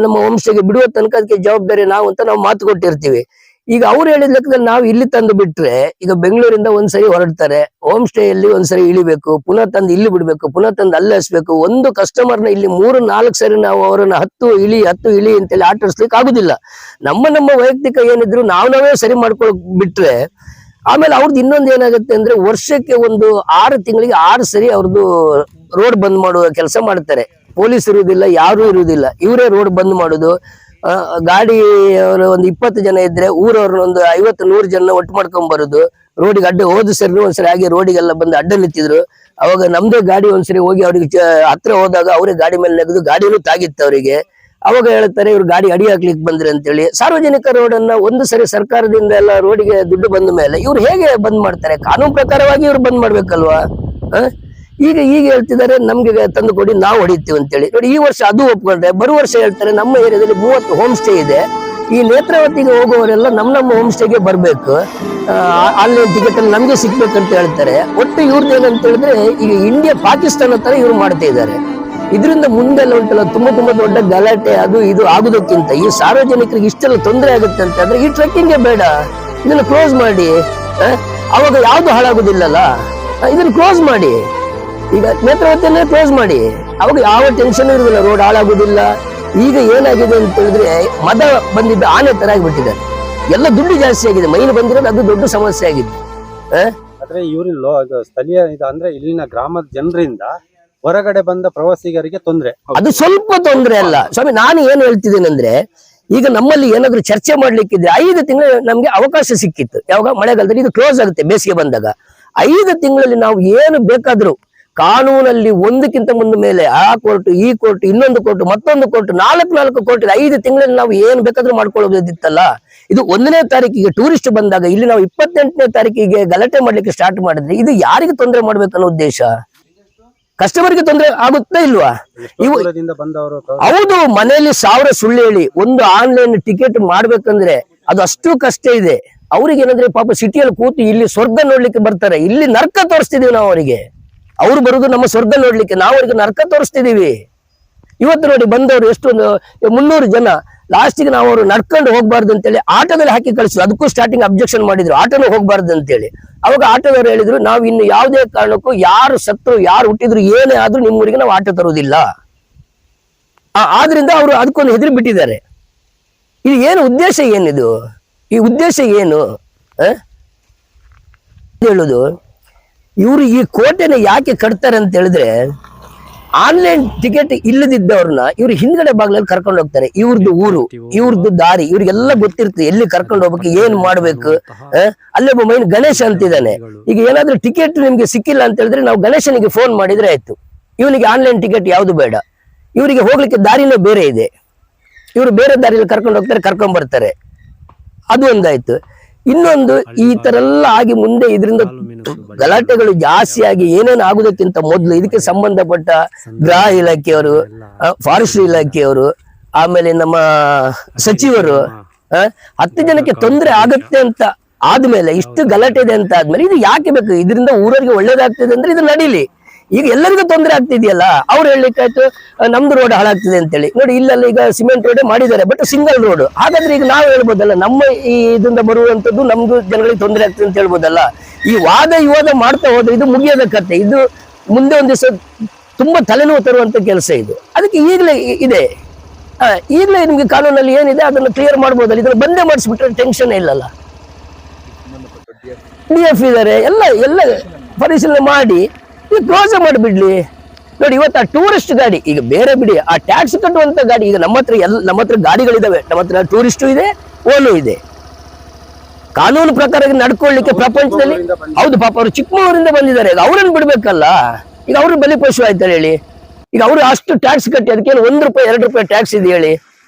ನಮ್ಮ ಹೋಮ್ ಸ್ಟೇಗೆ ಬಿಡುವ ತನಕ ಅದಕ್ಕೆ ಜವಾಬ್ದಾರಿ ನಾವು ಅಂತ ನಾವು ಮಾತು ಕೊಟ್ಟಿರ್ತೀವಿ. ಈಗ ಅವ್ರು ಹೇಳಿದ ಲೆಕ್ಕದಲ್ಲಿ ನಾವು ಇಲ್ಲಿ ತಂದು ಬಿಟ್ರೆ, ಈಗ ಬೆಂಗಳೂರಿಂದ ಒಂದ್ಸರಿ ಹೊರಡ್ತಾರೆ, ಹೋಮ್ ಸ್ಟೇಯಲ್ಲಿ ಒಂದ್ಸರಿ ಇಳಿಬೇಕು, ಪುನಃ ತಂದು ಇಲ್ಲಿ ಬಿಡ್ಬೇಕು, ಪುನಃ ತಂದು ಅಲ್ಲಿ ಹಸ್ಬೇಕು. ಒಂದು ಕಸ್ಟಮರ್ನ ಇಲ್ಲಿ 3-4 ಸರಿ ನಾವು ಅವರನ್ನ ಹತ್ತು ಇಳಿ ಅಂತೇಳಿ ಆಟಡಿಸ್ಲಿಕ್ಕೆ ಆಗುದಿಲ್ಲ. ನಮ್ಮ ವೈಯಕ್ತಿಕ ಏನಿದ್ರು ನಾವೇ ಸರಿ ಮಾಡ್ಕೊಳಕ್ ಬಿಟ್ರೆ, ಆಮೇಲೆ ಅವ್ರದ್ದು ಇನ್ನೊಂದು ಏನಾಗುತ್ತೆ ಅಂದ್ರೆ, ವರ್ಷಕ್ಕೆ ಒಂದು 6 ತಿಂಗಳಿಗೆ 6 ಸರಿ ಅವ್ರದ್ದು ರೋಡ್ ಬಂದ್ ಮಾಡುವ ಕೆಲಸ ಮಾಡ್ತಾರೆ. ಪೊಲೀಸ್ ಇರುವುದಿಲ್ಲ, ಯಾರು ಇರುವುದಿಲ್ಲ, ಇವರೇ ರೋಡ್ ಬಂದ್ ಮಾಡುದು. ಗಾಡಿ ಅವರು ಒಂದು 20 ಜನ ಇದ್ರೆ ಊರವ್ರನ್ನ ಒಂದು 50-100 ಜನ ಒಟ್ಟು ಮಾಡ್ಕೊಂಡ್ ಬರುದು. ರೋಡಿಗೆ ಅಡ್ಡ ಹೋದ ಸರಿ ಒಂದ್ಸರಿ ಹಾಗೆ ರೋಡಿಗೆಲ್ಲ ಬಂದು ಅಡ್ಡ ನಿಂತಿದ್ರು. ಅವಾಗ ನಮ್ದೇ ಗಾಡಿ ಒಂದ್ಸರಿ ಹೋಗಿ ಅವ್ರಿಗೆ ಹತ್ರ ಹೋದಾಗ ಅವರೇ ಗಾಡಿ ಮೇಲೆ ನೆಗೆದು ಗಾಡಿನೂ ತಾಗಿತ್ತು ಅವರಿಗೆ. ಅವಾಗ ಹೇಳ್ತಾರೆ ಇವ್ರು ಗಾಡಿ ಅಡಿ ಹಾಕ್ಲಿಕ್ಕೆ ಬಂದ್ರಿ ಅಂತೇಳಿ. ಸಾರ್ವಜನಿಕ ರೋಡ್ ಅನ್ನ ಒಂದು ಸರಿ ಸರ್ಕಾರದಿಂದ ಎಲ್ಲ ರೋಡಿಗೆ ದುಡ್ಡು ಬಂದ ಮೇಲೆ ಇವ್ರು ಹೇಗೆ ಬಂದ್ ಮಾಡ್ತಾರೆ? ಕಾನೂನು ಪ್ರಕಾರವಾಗಿ ಇವ್ರು ಬಂದ್ ಮಾಡ್ಬೇಕಲ್ವಾ? ಈಗ ಹೇಳ್ತಿದ್ದಾರೆ ನಮ್ಗೆ ತಂದು ಕೊಡಿ, ನಾವು ಹೊಡಿತೀವಿ ಅಂತೇಳಿ. ನೋಡಿ, ಈ ವರ್ಷ ಅದು ಒಪ್ಕೊಂಡ್ರೆ, ಬರುವ ವರ್ಷ ಹೇಳ್ತಾರೆ ನಮ್ಮ ಏರಿಯಾದಲ್ಲಿ 30 ಹೋಮ್ ಸ್ಟೇ ಇದೆ, ಈ ನೇತ್ರಾವತಿಗೆ ಹೋಗುವವರೆಲ್ಲ ನಮ್ಮ ಹೋಮ್ ಸ್ಟೇಗೆ ಬರ್ಬೇಕು, ಆನ್ಲೈನ್ ಟಿಕೆಟ್ ಅಲ್ಲಿ ನಮ್ಗೆ ಸಿಗ್ಬೇಕಂತ ಹೇಳ್ತಾರೆ. ಒಟ್ಟು ಇವ್ರದ್ದು ಏನಂತ ಹೇಳಿದ್ರೆ ಈಗ ಇಂಡಿಯಾ ಪಾಕಿಸ್ತಾನ ತರ ಇವ್ರು ಮಾಡ್ತಾ ಇದ್ದಾರೆ. ಇದರಿಂದ ಮುಂದೆಲ್ಲ ಉಂಟಲ್ಲ ತುಂಬಾ ದೊಡ್ಡ ಗಲಾಟೆ ಅದು ಇದು ಆಗುದಕ್ಕಿಂತ ಈ ಸಾರ್ವಜನಿಕರಿಗೆ ಇಷ್ಟೆಲ್ಲ ತೊಂದರೆ ಆಗುತ್ತೆ ಅಂತ ಅಂದ್ರೆ ಈ ಟ್ರೆಕ್ಕಿಂಗ್ ಬೇಡ, ಇದನ್ನ ಕ್ಲೋಸ್ ಮಾಡಿ. ಅವಾಗ ಯಾವ್ದು ಹಾಳಾಗುದಿಲ್ಲಲ್ಲ, ಇದನ್ನ ಕ್ಲೋಸ್ ಮಾಡಿ. ಈಗ ನೇತ್ರಾವತಿಯನ್ನೇ ಕ್ಲೋಸ್ ಮಾಡಿ, ಅವಾಗ ಯಾವ ಟೆನ್ಷನ್ ಇರುದಿಲ್ಲ, ರೋಡ್ ಹಾಳಾಗುದಿಲ್ಲ. ಈಗ ಏನಾಗಿದೆ ಅಂತ ಹೇಳಿದ್ರೆ ಮದ ಬಂದಿದ್ದ ಆನೆ ತರ ಆಗಿಬಿಟ್ಟಿದ್ದಾರೆ, ಎಲ್ಲ ದುಡ್ಡು ಜಾಸ್ತಿ ಆಗಿದೆ, ಮೈನ್ ಬಂದಿರೋದು ಅದು ದೊಡ್ಡ ಸಮಸ್ಯೆ ಆಗಿದೆ. ಆದ್ರೆ ಇವ್ರ ಸ್ಥಳೀಯ ಅಂದ್ರೆ ಇಲ್ಲಿನ ಗ್ರಾಮದ ಜನರಿಂದ ಹೊರಗಡೆ ಬಂದ ಪ್ರವಾಸಿಗರಿಗೆ ತೊಂದ್ರೆ, ಅದು ಸ್ವಲ್ಪ ತೊಂದ್ರೆ ಅಲ್ಲ ಸ್ವಾಮಿ. ನಾನು ಏನ್ ಹೇಳ್ತಿದ್ದೇನೆಂದ್ರೆ ಈಗ ನಮ್ಮಲ್ಲಿ ಏನಾದ್ರು ಚರ್ಚೆ ಮಾಡ್ಲಿಕ್ಕಿದ್ರೆ 5 ತಿಂಗಳು ನಮ್ಗೆ ಅವಕಾಶ ಸಿಕ್ಕಿತ್ತು. ಯಾವಾಗ ಮಳೆಗಾಲದಲ್ಲಿ ಇದು ಕ್ಲೋಸ್ ಆಗುತ್ತೆ, ಬೇಸಿಗೆ ಬಂದಾಗ 5 ತಿಂಗಳಲ್ಲಿ ನಾವು ಏನು ಬೇಕಾದ್ರೂ ಕಾನೂನಲ್ಲಿ ಒಂದಕ್ಕಿಂತ ಮುಂದೆ ಮೇಲೆ ಆ ಕೋರ್ಟ್ ಈ ಕೋರ್ಟ್ ಇನ್ನೊಂದು ಕೋರ್ಟ್ ಮತ್ತೊಂದು ಕೋರ್ಟ್ 4 ಕೋರ್ಟ್ 5 ತಿಂಗಳಲ್ಲಿ ನಾವು ಏನು ಬೇಕಾದ್ರೂ ಮಾಡ್ಕೊಳ್ಳೋದಿತ್ತಲ್ಲ. ಇದು 1ನೇ ತಾರೀಕಿಗೆ ಟೂರಿಸ್ಟ್ ಬಂದಾಗ ಇಲ್ಲಿ ನಾವು 28ನೇ ತಾರೀಕಿಗೆ ಗಲಾಟೆ ಮಾಡ್ಲಿಕ್ಕೆ ಸ್ಟಾರ್ಟ್ ಮಾಡಿದ್ರೆ ಇದು ಯಾರಿಗೆ ತೊಂದರೆ ಮಾಡ್ಬೇಕನ್ನೋ ಉದ್ದೇಶ? ಕಸ್ಟಮರ್ಗೆ ತೊಂದರೆ ಆಗುತ್ತಾ ಇಲ್ವಾ? ಹೌದು, ಮನೆಯಲ್ಲಿ 1000 ಸುಳ್ಳು ಹೇಳಿ ಒಂದು ಆನ್ಲೈನ್ ಟಿಕೆಟ್ ಮಾಡ್ಬೇಕಂದ್ರೆ ಅದು ಅಷ್ಟು ಕಷ್ಟ ಇದೆ. ಅವ್ರಿಗೆ ಏನಂದ್ರೆ ಪಾಪ ಸಿಟಿಯಲ್ಲಿ ಕೂತು ಇಲ್ಲಿ ಸ್ವರ್ಗ ನೋಡ್ಲಿಕ್ಕೆ ಬರ್ತಾರೆ, ಇಲ್ಲಿ ನರ್ಕ ತೋರಿಸ್ತಿದೀವಿ ನಾವು ಅವರಿಗೆ. ಅವ್ರು ಬರುದು ನಮ್ಮ ಸ್ವರ್ಗ ನೋಡ್ಲಿಕ್ಕೆ, ನಾವು ಅವ್ರಿಗೆ ನರ್ಕ ತೋರಿಸ್ತಿದೀವಿ. ಇವತ್ತು ನೋಡಿ ಬಂದವರು ಎಷ್ಟೊಂದು 300 ಜನ, ಲಾಸ್ಟಿಗೆ ನಾವು ಅವರು ನಡ್ಕೊಂಡು ಹೋಗ್ಬಾರ್ದು ಅಂತೇಳಿ ಆಟೋದಲ್ಲಿ ಹಾಕಿ ಕಳಿಸಿದ್ರು. ಅದಕ್ಕೂ ಸ್ಟಾರ್ಟಿಂಗ್ ಅಬ್ಜೆಕ್ಷನ್ ಮಾಡಿದ್ರು, ಆಟೋನು ಹೋಗ್ಬಾರ್ದು ಅಂತೇಳಿ. ಅವಾಗ ಆಟೋದವ್ರು ಹೇಳಿದ್ರು, ನಾವು ಇನ್ನು ಯಾವುದೇ ಕಾರಣಕ್ಕೂ ಯಾರು ಸತ್ರು ಯಾರು ಹುಟ್ಟಿದ್ರು ಏನೇ ಆದ್ರೂ ನಿಮ್ಮೂರಿಗೆ ನಾವು ಆಟೋ ತರುವುದಿಲ್ಲ. ಆದ್ರಿಂದ ಅವರು ಅದಕ್ಕೊಂದು ಹೆದರಿ ಬಿಟ್ಟಿದ್ದಾರೆ. ಇದು ಏನು ಉದ್ದೇಶ, ಏನಿದು ಈ ಉದ್ದೇಶ ಏನು ಹೇಳುದು? ಇವರು ಈ ಕೋಟೆನ ಯಾಕೆ ಕಟ್ತಾರೆ ಅಂತ ಹೇಳಿದ್ರೆ ಆನ್ಲೈನ್ ಟಿಕೆಟ್ ಇಲ್ಲದಿದ್ದವ್ರನ್ನ ಇವ್ರು ಹಿಂದ್ಗಡೆ ಬಾಗ್ಲಲ್ಲಿ ಕರ್ಕೊಂಡು ಹೋಗ್ತಾರೆ. ಇವ್ರದ್ದು ಊರು, ಇವ್ರದ್ದು ದಾರಿ ಇವ್ರಿಗೆಲ್ಲ ಗೊತ್ತಿರ್ತದೆ, ಎಲ್ಲಿ ಕರ್ಕೊಂಡು ಹೋಗ್ಬೇಕು, ಏನ್ ಮಾಡ್ಬೇಕು. ಅಲ್ಲೇ ಮೈನ್ ಗಣೇಶ ಅಂತಿದ್ದಾನೆ. ಈಗ ಏನಾದ್ರೂ ಟಿಕೆಟ್ ನಿಮ್ಗೆ ಸಿಕ್ಕಿಲ್ಲ ಅಂತ ಹೇಳಿದ್ರೆ ನಾವು ಗಣೇಶನಿಗೆ ಫೋನ್ ಮಾಡಿದ್ರೆ ಆಯ್ತು. ಇವನಿಗೆ ಆನ್ಲೈನ್ ಟಿಕೆಟ್ ಯಾವ್ದು ಬೇಡ, ಇವರಿಗೆ ಹೋಗ್ಲಿಕ್ಕೆ ದಾರಿನೇ ಬೇರೆ ಇದೆ. ಇವರು ಬೇರೆ ದಾರಿಯಲ್ಲಿ ಕರ್ಕೊಂಡು ಹೋಗ್ತಾರೆ, ಕರ್ಕೊಂಡ್ ಬರ್ತಾರೆ. ಅದು ಒಂದಾಯ್ತು. ಇನ್ನೊಂದು, ಈ ತರ ಎಲ್ಲ ಆಗಿ ಮುಂದೆ ಇದರಿಂದ ಗಲಾಟೆಗಳು ಜಾಸ್ತಿ ಆಗಿ ಏನೇನು ಆಗುದಕ್ಕಿಂತ ಮೊದಲು ಇದಕ್ಕೆ ಸಂಬಂಧಪಟ್ಟ ಗೃಹ ಇಲಾಖೆಯವರು, ಫಾರೆಸ್ಟ್ರಿ ಇಲಾಖೆಯವರು, ಆಮೇಲೆ ನಮ್ಮ ಸಚಿವರು 10 ಜನಕ್ಕೆ ತೊಂದರೆ ಆಗುತ್ತೆ ಅಂತ ಆದ್ಮೇಲೆ, ಇಷ್ಟು ಗಲಾಟೆ ಇದೆ ಅಂತ ಆದ್ಮೇಲೆ ಇದು ಯಾಕೆ ಬೇಕು? ಇದರಿಂದ ಊರವರಿಗೆ ಒಳ್ಳೇದಾಗ್ತದೆ ಅಂದ್ರೆ ಇದು ನಡೀಲಿ. ಈಗ ಎಲ್ಲರಿಗೂ ತೊಂದರೆ ಆಗ್ತಿದೆಯಲ್ಲ, ಅವ್ರು ಹೇಳಲಿಕ್ಕಾಯ್ತು ನಮ್ದು ರೋಡ್ ಹಾಳಾಗ್ತಿದೆ ಅಂತೇಳಿ. ನೋಡಿ ಇಲ್ಲೆಲ್ಲ ಈಗ ಸಿಮೆಂಟ್ ರೋಡ್ ಮಾಡಿದ್ದಾರೆ, ಬಟ್ ಸಿಂಗಲ್ ರೋಡ್. ಹಾಗಾದ್ರೆ ಈಗ ನಾವು ಹೇಳ್ಬೋದಲ್ಲ, ನಮ್ಮ ಈ ಇದರಿಂದ ಬರುವಂತದ್ದು ನಮ್ದು ಜನಗಳಿಗೆ ತೊಂದರೆ ಆಗ್ತದೆ ಅಂತ ಹೇಳ್ಬೋದಲ್ಲ. ಈ ವಾದ ವಿವಾದ ಮಾಡ್ತಾ ಹೋದ್ರೆ ಇದು ಮುಗಿಯೋದ ಕತೆ. ಇದು ಮುಂದೆ ಒಂದ್ ದಿವಸ ತುಂಬಾ ತಲೆನೋವು ತರುವಂತ ಕೆಲಸ ಇದು. ಅದಕ್ಕೆ ಈಗಲೇ ಇದೆ, ಈಗಲೇ ನಿಮ್ಗೆ ಕಾನೂನಲ್ಲಿ ಏನಿದೆ ಅದನ್ನು ಕ್ಲಿಯರ್ ಮಾಡ್ಬೋದಲ್ಲ. ಇದನ್ನ ಬಂದೇ ಮಾಡಿಸ್ಬಿಟ್ರೆ ಟೆನ್ಷನ್ ಇಲ್ಲಲ್ಲ. DF ಇದಾರೆ, ಎಲ್ಲ ಪರಿಶೀಲನೆ ಮಾಡಿ ಕ್ಲೋಸ್ ಮಾಡಿಬಿಡ್ಲಿ. ನೋಡಿ ಇವತ್ತು ಆ ಟೂರಿಸ್ಟ್ ಗಾಡಿ ಈಗ ಬೇರೆ ಬಿಡಿ, ಆ ಟ್ಯಾಕ್ಸ್ ಕಟ್ಟುವಂತ ಗಾಡಿ ಈಗ ನಮ್ಮ ಹತ್ರ ಗಾಡಿಗಳಿದಾವೆ. ನಮ್ಮ ಹತ್ರ ಟೂರಿಸ್ಟು ಇದೆ, ಓನು ಇದೆ. ಕಾನೂನು ಪ್ರಕಾರ ನಡ್ಕೊಳ್ಳಿಕ್ಕೆ ಪ್ರಪಂಚದಲ್ಲಿ ಹೌದು. ಪಾಪ ಅವರು ಚಿಕ್ಕಮಗಳೂರಿಂದ ಬಂದಿದ್ದಾರೆ, ಈಗ ಅವ್ರನ್ನ ಬಿಡ್ಬೇಕಲ್ಲ. ಈಗ ಅವ್ರ ಬಲಿಪಶು ಆಯ್ತಾರೆ ಹೇಳಿ. ಈಗ ಅವರು ಅಷ್ಟು ಟ್ಯಾಕ್ಸ್ ಕಟ್ಟಿ ಅದಕ್ಕೆ ₹1 ₹2 ಟ್ಯಾಕ್ಸ್ ಇದೆ ಹೇಳಿ.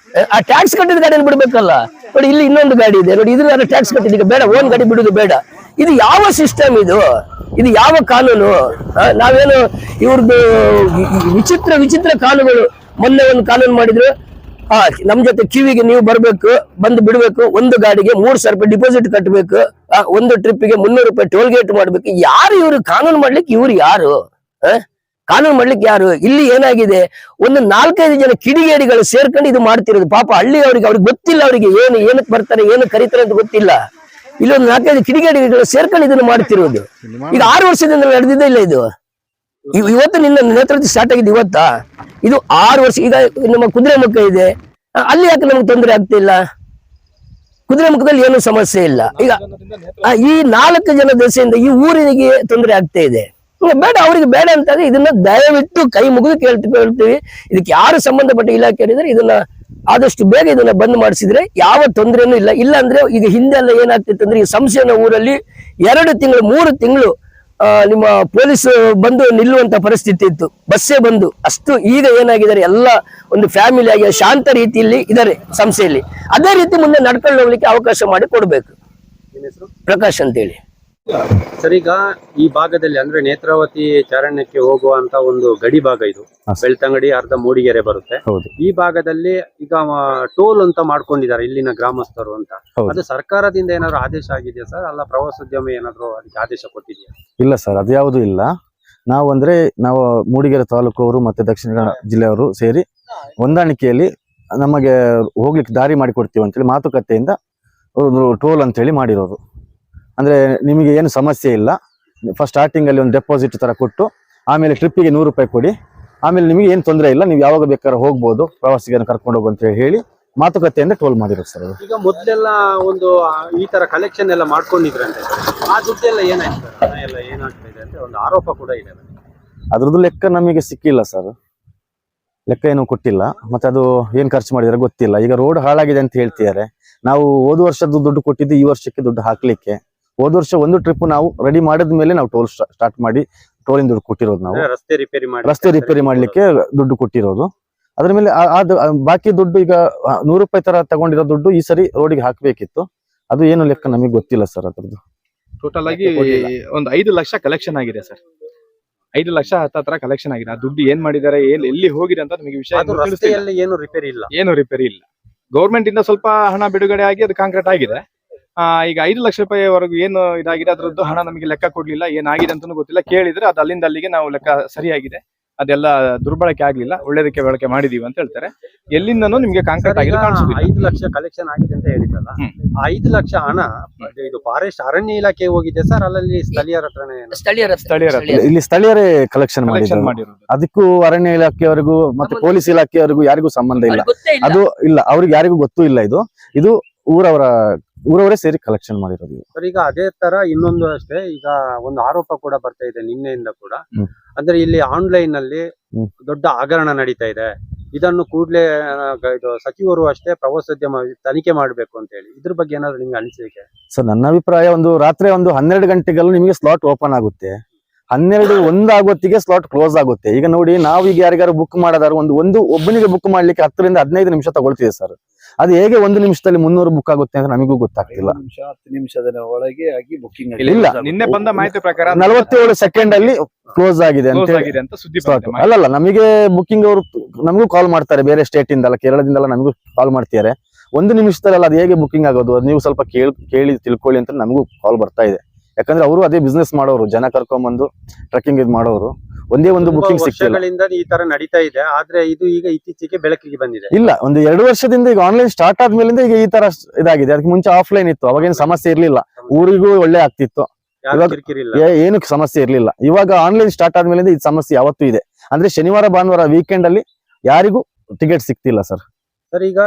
ಆ ಟ್ಯಾಕ್ಸ್ ಕಟ್ಟಿದ ಗಾಡಿಯನ್ನು ಬಿಡ್ಬೇಕಲ್ಲ. ನೋಡಿ ಇಲ್ಲಿ ಇನ್ನೊಂದು ಗಾಡಿ ಇದೆ ನೋಡಿ, ಇದ್ರ ಟ್ಯಾಕ್ಸ್ ಕಟ್ಟಿದ ಈಗ ಬೇಡ, ಓನ್ ಗಾಡಿ ಬಿಡುದು ಬೇಡ. ಇದು ಯಾವ ಸಿಸ್ಟಮ್ ಇದು ಯಾವ ಕಾನೂನು? ನಾವೇನು ಇವ್ರದ್ದು ವಿಚಿತ್ರ ಕಾನೂನುಗಳು. ಮೊನ್ನೆ ಒಂದು ಕಾನೂನು ಮಾಡಿದ್ರು, ನಮ್ ಜೊತೆ ಕಿವಿಗೆ ನೀವು ಬರ್ಬೇಕು, ಬಂದು ಬಿಡ್ಬೇಕು, ಒಂದು ಗಾಡಿಗೆ ₹3,000 ಡಿಪಾಸಿಟ್ ಕಟ್ಟಬೇಕು, ಒಂದು ಟ್ರಿಪ್ಗೆ ₹300 ಟೋಲ್ ಗೇಟ್ ಮಾಡ್ಬೇಕು. ಯಾರು ಇವ್ರು ಕಾನೂನು ಮಾಡ್ಲಿಕ್ಕೆ? ಇವ್ರು ಯಾರು ಕಾನೂನು ಮಾಡ್ಲಿಕ್ಕೆ ಯಾರು? ಇಲ್ಲಿ ಏನಾಗಿದೆ, ಒಂದು 4-5 ಜನ ಕಿಡಿಗೇಡಿಗಳು ಸೇರ್ಕೊಂಡು ಇದು ಮಾಡ್ತಿರೋದು. ಪಾಪ ಹಳ್ಳಿ ಅವ್ರಿಗೆ ಗೊತ್ತಿಲ್ಲ, ಅವ್ರಿಗೆ ಏನಕ್ಕೆ ಬರ್ತಾರೆ, ಏನು ಕರೀತಾರೆ ಅಂತ ಗೊತ್ತಿಲ್ಲ. ಇಲ್ಲೊಂದು 4-5 ಕಿಡಿಗೇಡಿಗಳು ಸೇರ್ಕೊಂಡು ಇದನ್ನು ಮಾಡ್ತಿರೋದು. ಈಗ 6 ವರ್ಷದಿಂದ ನಡೆದಿದ್ದೇ ಇಲ್ಲ ಇದು. ಇವತ್ತು ನಿನ್ನ ನೇತೃತ್ವ ಸ್ಟಾರ್ಟ್ ಆಗಿದೆ ಇವತ್ತಾ? ಇದು 6 ವರ್ಷ. ಈಗ ನಮ್ಮ ಕುದುರೆಮುಖ ಇದೆ, ಅಲ್ಲಿ ಯಾಕೆ ನಮ್ಗೆ ತೊಂದರೆ ಆಗ್ತಿಲ್ಲ? ಕುದುರೆಮುಖದಲ್ಲಿ ಏನು ಸಮಸ್ಯೆ ಇಲ್ಲ. ಈಗ ಈ 4 ಜನ ದೆಸೆಯಿಂದ ಈ ಊರಿಗೆ ತೊಂದರೆ ಆಗ್ತಾ ಇದೆ. ಬೇಡ, ಅವ್ರಿಗೆ ಬೇಡ ಅಂತಂದ್ರೆ ಇದನ್ನ ದಯವಿಟ್ಟು ಕೈ ಮುಗಿದು ಕೇಳ್ತೀವಿ. ಇದಕ್ಕೆ ಯಾರು ಸಂಬಂಧಪಟ್ಟ ಇಲಾಖೆ ಇದ್ದಾರೆ ಇದನ್ನ ಆದಷ್ಟು ಬೇಗ ಇದನ್ನ ಬಂದ್ ಮಾಡಿಸಿದ್ರೆ ಯಾವ ತೊಂದರೆನೂ ಇಲ್ಲ. ಇಲ್ಲ ಅಂದ್ರೆ ಈಗ ಹಿಂದೆ ಎಲ್ಲ ಏನಾಗ್ತಿತ್ತು ಅಂದ್ರೆ ಈ ಸಂಶಯನ ಊರಲ್ಲಿ 2 ತಿಂಗಳು 3 ತಿಂಗಳು ನಿಮ್ಮ ಪೊಲೀಸ್ ಬಂದು ನಿಲ್ಲುವಂತ ಪರಿಸ್ಥಿತಿ ಇತ್ತು, ಬಸ್ಸೇ ಬಂದು ಅಷ್ಟು. ಈಗ ಏನಾಗಿದ್ದಾರೆ, ಎಲ್ಲ ಒಂದು ಫ್ಯಾಮಿಲಿ ಆಗಿ ಶಾಂತ ರೀತಿಯಲ್ಲಿ ಇದ್ದಾರೆ ಸಂಸ್ಥೆಯಲ್ಲಿ. ಅದೇ ರೀತಿ ಮುಂದೆ ನಡ್ಕೊಂಡು ಹೋಗ್ಲಿಕ್ಕೆ ಅವಕಾಶ ಮಾಡಿ ಕೊಡ್ಬೇಕು. ಪ್ರಕಾಶ್ ಅಂತೇಳಿ. ಸರ್, ಈಗ ಈ ಭಾಗದಲ್ಲಿ ಅಂದ್ರೆ ನೇತ್ರಾವತಿ ಚಾರಣ್ಯಕ್ಕೆ ಹೋಗುವಂತ ಒಂದು ಗಡಿ ಭಾಗ ಇದು. ಬೆಳ್ತಂಗಡಿ ಅರ್ಧ ಮೂಡಿಗೆರೆ ಬರುತ್ತೆ. ಹೌದು. ಈ ಭಾಗದಲ್ಲಿ ಈಗ ಟೋಲ್ ಅಂತ ಮಾಡ್ಕೊಂಡಿದ್ದಾರೆ ಇಲ್ಲಿನ ಗ್ರಾಮಸ್ಥರು ಅಂತ. ಹೌದು. ಅದು ಸರ್ಕಾರದಿಂದ ಏನಾದ್ರು ಆದೇಶ ಆಗಿದೆಯಾ ಸರ್? ಅಲ್ಲ ಪ್ರವಾಸೋದ್ಯಮ ಏನಾದ್ರು ಅದಕ್ಕೆ ಆದೇಶ ಕೊಟ್ಟಿದೆಯಾ? ಇಲ್ಲ ಸರ್, ಅದ್ಯಾವುದು ಇಲ್ಲ. ನಾವು ಮೂಡಿಗೆರೆ ತಾಲೂಕವರು ಮತ್ತೆ ದಕ್ಷಿಣ ಕನ್ನಡ ಜಿಲ್ಲೆಯವರು ಸೇರಿ ಹೊಂದಾಣಿಕೆಯಲ್ಲಿ ನಮಗೆ ಹೋಗ್ಲಿಕ್ಕೆ ದಾರಿ ಮಾಡಿಕೊಡ್ತೀವಿ ಅಂತೇಳಿ ಮಾತುಕತೆಯಿಂದ ಒಂದು ಟೋಲ್ ಅಂತೇಳಿ ಮಾಡಿರೋದು. ಅಂದ್ರೆ ನಿಮಗೆ ಏನು ಸಮಸ್ಯೆ ಇಲ್ಲ, ಫಸ್ಟ್ ಸ್ಟಾರ್ಟಿಂಗ್ ಅಲ್ಲಿ ಒಂದು ಡೆಪಾಸಿಟ್ ತರ ಕೊಟ್ಟು ಆಮೇಲೆ ಟ್ರಿಪ್ಪಿಗೆ 100 ರೂಪಾಯಿ ಕೊಡಿ, ಆಮೇಲೆ ನಿಮಗೆ ಏನು ತೊಂದರೆ ಇಲ್ಲ, ನೀವು ಯಾವಾಗ ಬೇಕಾದ್ರೆ ಹೋಗ್ಬೋದು, ಪ್ರವಾಸಿಗರನ್ನು ಕರ್ಕೊಂಡು ಹೋಗು ಅಂತ ಹೇಳಿ ಮಾತುಕತೆಯಿಂದ ಟೋಲ್ ಮಾಡಿರೋದು ಸರ್. ಈಗ ಮೊದ್ಲೆಲ್ಲ ಒಂದು ಈ ತರ ಕಲೆಕ್ಷನ್ ಎಲ್ಲ ಮಾಡ್ಕೊಂಡಿದ್ರಂತೆ, ಆ ದುಡ್ಡೆಲ್ಲ ಏನಾಯ್ತು ಸರ್? ಹಣ ಎಲ್ಲ ಏನಾಗ್ತಾ ಇದೆ ಅಂತ ಒಂದು ಆರೋಪ ಕೂಡ ಇದೆ. ಅದ್ರದ್ದು ಲೆಕ್ಕ ನಮಗೆ ಸಿಕ್ಕಿಲ್ಲ ಸರ್, ಲೆಕ್ಕ ಏನು ಕೊಟ್ಟಿಲ್ಲ. ಮತ್ತೆ ಅದು ಏನ್ ಖರ್ಚು ಮಾಡಿದಾರೆ ಗೊತ್ತಿಲ್ಲ. ಈಗ ರೋಡ್ ಹಾಳಾಗಿದೆ ಅಂತ ಹೇಳ್ತಿದ್ದಾರೆ. ನಾವು ಹೋದ ವರ್ಷದ್ದು ದುಡ್ಡು ಕೊಟ್ಟಿದ್ದು ಈ ವರ್ಷಕ್ಕೆ ದುಡ್ಡು ಹಾಕ್ಲಿಕ್ಕೆ. ಹೋದ ವರ್ಷ ಒಂದು ಟ್ರಿಪ್ ನಾವು ರೆಡಿ ಮಾಡಿದ ಮೇಲೆ ನಾವು ಟೋಲ್ ಸ್ಟಾರ್ಟ್ ಮಾಡಿ ಟೋಲಿನ ದುಡ್ಡು ಕೊಟ್ಟಿರೋದು. ನಾವು ರಸ್ತೆ ರಿಪೇರಿ ಮಾಡ್ಲಿಕ್ಕೆ ದುಡ್ಡು ಕೊಟ್ಟಿರೋದು. ಅದ್ರ ಮೇಲೆ ಬಾಕಿ ದುಡ್ಡು ಈಗ 100 ರೂಪಾಯಿ ತರ ತಗೊಂಡಿರೋ ದುಡ್ಡು ಈ ಸರಿ ರೋಡಿಗೆ ಹಾಕ್ಬೇಕಿತ್ತು. ಅದು ಏನು ಲೆಕ್ಕ ನಮಗೆ ಗೊತ್ತಿಲ್ಲ ಸರ್. ಅದ್ರದ್ದು ಟೋಟಲ್ ಆಗಿ ಒಂದು 5 ಲಕ್ಷ ಕಲೆಕ್ಷನ್ ಆಗಿದೆ ಸರ್. 5 ಲಕ್ಷ ಹತ್ರ ಕಲೆಕ್ಷನ್ ಆಗಿದೆ. ಆ ದುಡ್ಡು ಏನ್ ಮಾಡಿದ್ದಾರೆ, ಎಲ್ಲಿ ಹೋಗಿದೆ ಅಂತ ನಮಗೆ ವಿಷಯ ಏನು ರಿಪೇರಿ ಇಲ್ಲ. ಗೌರ್ಮೆಂಟ್ ಇಂದ ಸ್ವಲ್ಪ ಹಣ ಬಿಡುಗಡೆ ಆಗಿ ಅದು ಕಾಂಕ್ರೀಟ್ ಆಗಿದೆ. ಈಗ 5 ಲಕ್ಷ ರೂಪಾಯಿವರೆಗೂ ಏನು ಇದಾಗಿದೆ ಅದರದ್ದು ಹಣ ನಮಗೆ ಲೆಕ್ಕ ಕೊಡ್ಲಿಲ್ಲ, ಏನಾಗಿದೆ ಅಂತಾನು ಗೊತ್ತಿಲ್ಲ. ಕೇಳಿದ್ರೆ ಅದು ಅಲ್ಲಿಂದ ಅಲ್ಲಿಗೆ ನಾವು ಲೆಕ್ಕ ಸರಿಯಾಗಿದೆ, ಅದೆಲ್ಲ ದುರ್ಬಳಕೆ ಆಗ್ಲಿಲ್ಲ, ಒಳ್ಳೇದಕ್ಕೆ ಬಳಕೆ ಮಾಡಿದೀವಿ ಅಂತ ಹೇಳ್ತಾರೆ. ಎಲ್ಲಿಂದನೂ ನಿಮ್ಗೆ ಕಾಂಕ್ರೀಟ್ ಆಗಿದೆ ಕಾಣಿಸುತ್ತೆ. 5 ಲಕ್ಷ ಕಲೆಕ್ಷನ್ ಆಗಿದೆ ಅಂತ ಹೇಳಿದ್ರಲ್ಲ, 5 ಲಕ್ಷ ಹಣ ಇದು ಫಾರೆಸ್ಟ್ ಅರಣ್ಯ ಇಲಾಖೆ ಹೋಗಿದೆ ಸರ್, ಅಲ್ಲಿ ಸ್ಥಳೀಯರ ಹತ್ರನೇ? ಇಲ್ಲಿ ಸ್ಥಳೀಯರೇ ಕಲೆಕ್ಷನ್ ಮಾಡಿರೋದು. ಅದಕ್ಕೂ ಅರಣ್ಯ ಇಲಾಖೆಯವರೆಗೂ ಮತ್ತೆ ಪೊಲೀಸ್ ಇಲಾಖೆಯವರೆಗೂ ಯಾರಿಗೂ ಸಂಬಂಧ ಇಲ್ಲ. ಅದು ಇಲ್ಲ, ಅವ್ರಿಗೆ ಯಾರಿಗೂ ಗೊತ್ತೂ ಇಲ್ಲ. ಇದು ಊರವರೇ ಸೇರಿ ಕಲೆಕ್ಷನ್ ಮಾಡಿರೋದು. ಸರ್, ಈಗ ಅದೇ ತರ ಇನ್ನೊಂದು ಅಷ್ಟೇ, ಈಗ ಒಂದು ಆರೋಪ ಕೂಡ ಬರ್ತಾ ಇದೆ ನಿನ್ನೆಯಿಂದ ಕೂಡ. ಅಂದ್ರೆ ಇಲ್ಲಿ ಆನ್ಲೈನ್ ಅಲ್ಲಿ ದೊಡ್ಡ ಹಗರಣ ನಡೀತಾ ಇದೆ. ಇದನ್ನು ಕೂಡಲೇ ಇದು ಸಚಿವರು ಅಷ್ಟೇ ಪ್ರವಾಸೋದ್ಯಮ ತನಿಖೆ ಮಾಡಬೇಕು ಅಂತ ಹೇಳಿ, ಇದ್ರ ಬಗ್ಗೆ ಏನಾದ್ರು ನಿಮ್ಗೆ ಅನಿಸಿಕೆ? ಸರ್, ನನ್ನ ಅಭಿಪ್ರಾಯ ರಾತ್ರಿ 12 ಗಂಟೆಗೆಲ್ಲ ನಿಮಗೆ ಸ್ಲಾಟ್ ಓಪನ್ ಆಗುತ್ತೆ, 12:01 ಆಗೋತ್ತಿಗೆ ಸ್ಲಾಟ್ ಕ್ಲೋಸ್ ಆಗುತ್ತೆ. ಈಗ ನೋಡಿ, ನಾವೀಗ ಯಾರಿಗಾರು ಬುಕ್ ಮಾಡೋದಾರು ಒಬ್ಬನಿಗೆ ಬುಕ್ ಮಾಡ್ಲಿಕ್ಕೆ 10 ರಿಂದ 15 ನಿಮಿಷ ತಗೊಳ್ತಿದೆ ಸರ್. ಅದು ಹೇಗೆ 1 ನಿಮಿಷದಲ್ಲಿ 300 ಬುಕ್ ಆಗುತ್ತೆ ಅಂತ ನಮಗೂ ಗೊತ್ತಾಗ್ತಿಲ್ಲ. 10 ನಿಮಿಷದ ಒಳಗೆ ಆಗಿ ಬುಕ್ಕಿಂಗ್ ಇಲ್ಲ, ನಿನ್ನೆ ಬಂದ ಮಾಹಿತಿ ಪ್ರಕಾರ 47 ಸೆಕೆಂಡ್ ಅಲ್ಲಿ ಕ್ಲೋಸ್ ಆಗಿದೆ ಅಂತ ಸುದ್ದಿ ಬಂದಿದೆ. ಅಲ್ಲಲ್ಲ, ನಮಗೆ ಬುಕ್ಕಿಂಗ್ ಅವರು ನಮಗೂ ಕಾಲ್ ಮಾಡ್ತಾರೆ, ಬೇರೆ ಸ್ಟೇಟ್ ಇಂದಲ್ಲ, ಕೇರಳದಿಂದಲ್ಲ ನಮಗೂ ಕಾಲ್ ಮಾಡ್ತಿದ್ದಾರೆ. 1 ನಿಮಿಷದಲ್ಲ ಅದು ಹೇಗೆ ಬುಕ್ಕಿಂಗ್ ಆಗೋದು, ಅದು ನೀವು ಸ್ವಲ್ಪ ಕೇಳಿ ತಿಳ್ಕೊಳ್ಳಿ ಅಂತ ನಮಗೂ ಕಾಲ್ ಬರ್ತಾ ಇದೆ. ಯಾಕಂದ್ರೆ ಅವರು ಅದೇ ಬಿಸ್ನೆಸ್ ಮಾಡೋರು, ಜನ ಕರ್ಕೊಂಡ್ಬಂದು ಟ್ರೆಕ್ಕಿಂಗ್ ಇದು ಮಾಡೋರು. ಒಂದೇ ಒಂದು ಬುಕ್ಕಿಂಗ್ ಸಿಗ್ತಿಲ್ಲ. ಈ ತರ ನಡೀತಾ ಇದೆ, ಆದ್ರೆ ಇದು ಈಗ ಇತ್ತೀಚೆಗೆ ಬೆಳಕಿಗೆ ಬಂದಿದೆ. ಇಲ್ಲ, ಒಂದು 2 ವರ್ಷದಿಂದ ಈಗ ಆನ್ಲೈನ್ ಸ್ಟಾರ್ಟ್ ಆದ್ಮೇಲಿಂದ ಈಗ ಈ ತರ ಇದಾಗಿದೆ. ಅದಕ್ಕೆ ಮುಂಚೆ ಆಫ್ಲೈನ್ ಇತ್ತು, ಅವಾಗೇನು ಸಮಸ್ಯೆ ಇರ್ಲಿಲ್ಲ, ಊರಿಗೂ ಒಳ್ಳೆ ಆಗ್ತಿತ್ತು, ಏನು ಸಮಸ್ಯೆ ಇರ್ಲಿಲ್ಲ. ಇವಾಗ ಆನ್ಲೈನ್ ಸ್ಟಾರ್ಟ್ ಆದ್ಮೇಲಿಂದ ಈ ಸಮಸ್ಯೆ ಯಾವತ್ತೂ ಇದೆ. ಅಂದ್ರೆ ಶನಿವಾರ ಭಾನುವಾರ ವೀಕೆಂಡ್ ಅಲ್ಲಿ ಯಾರಿಗೂ ಟಿಕೆಟ್ ಸಿಗ್ತಿಲ್ಲ ಸರ್. ಸರ್, ಈಗ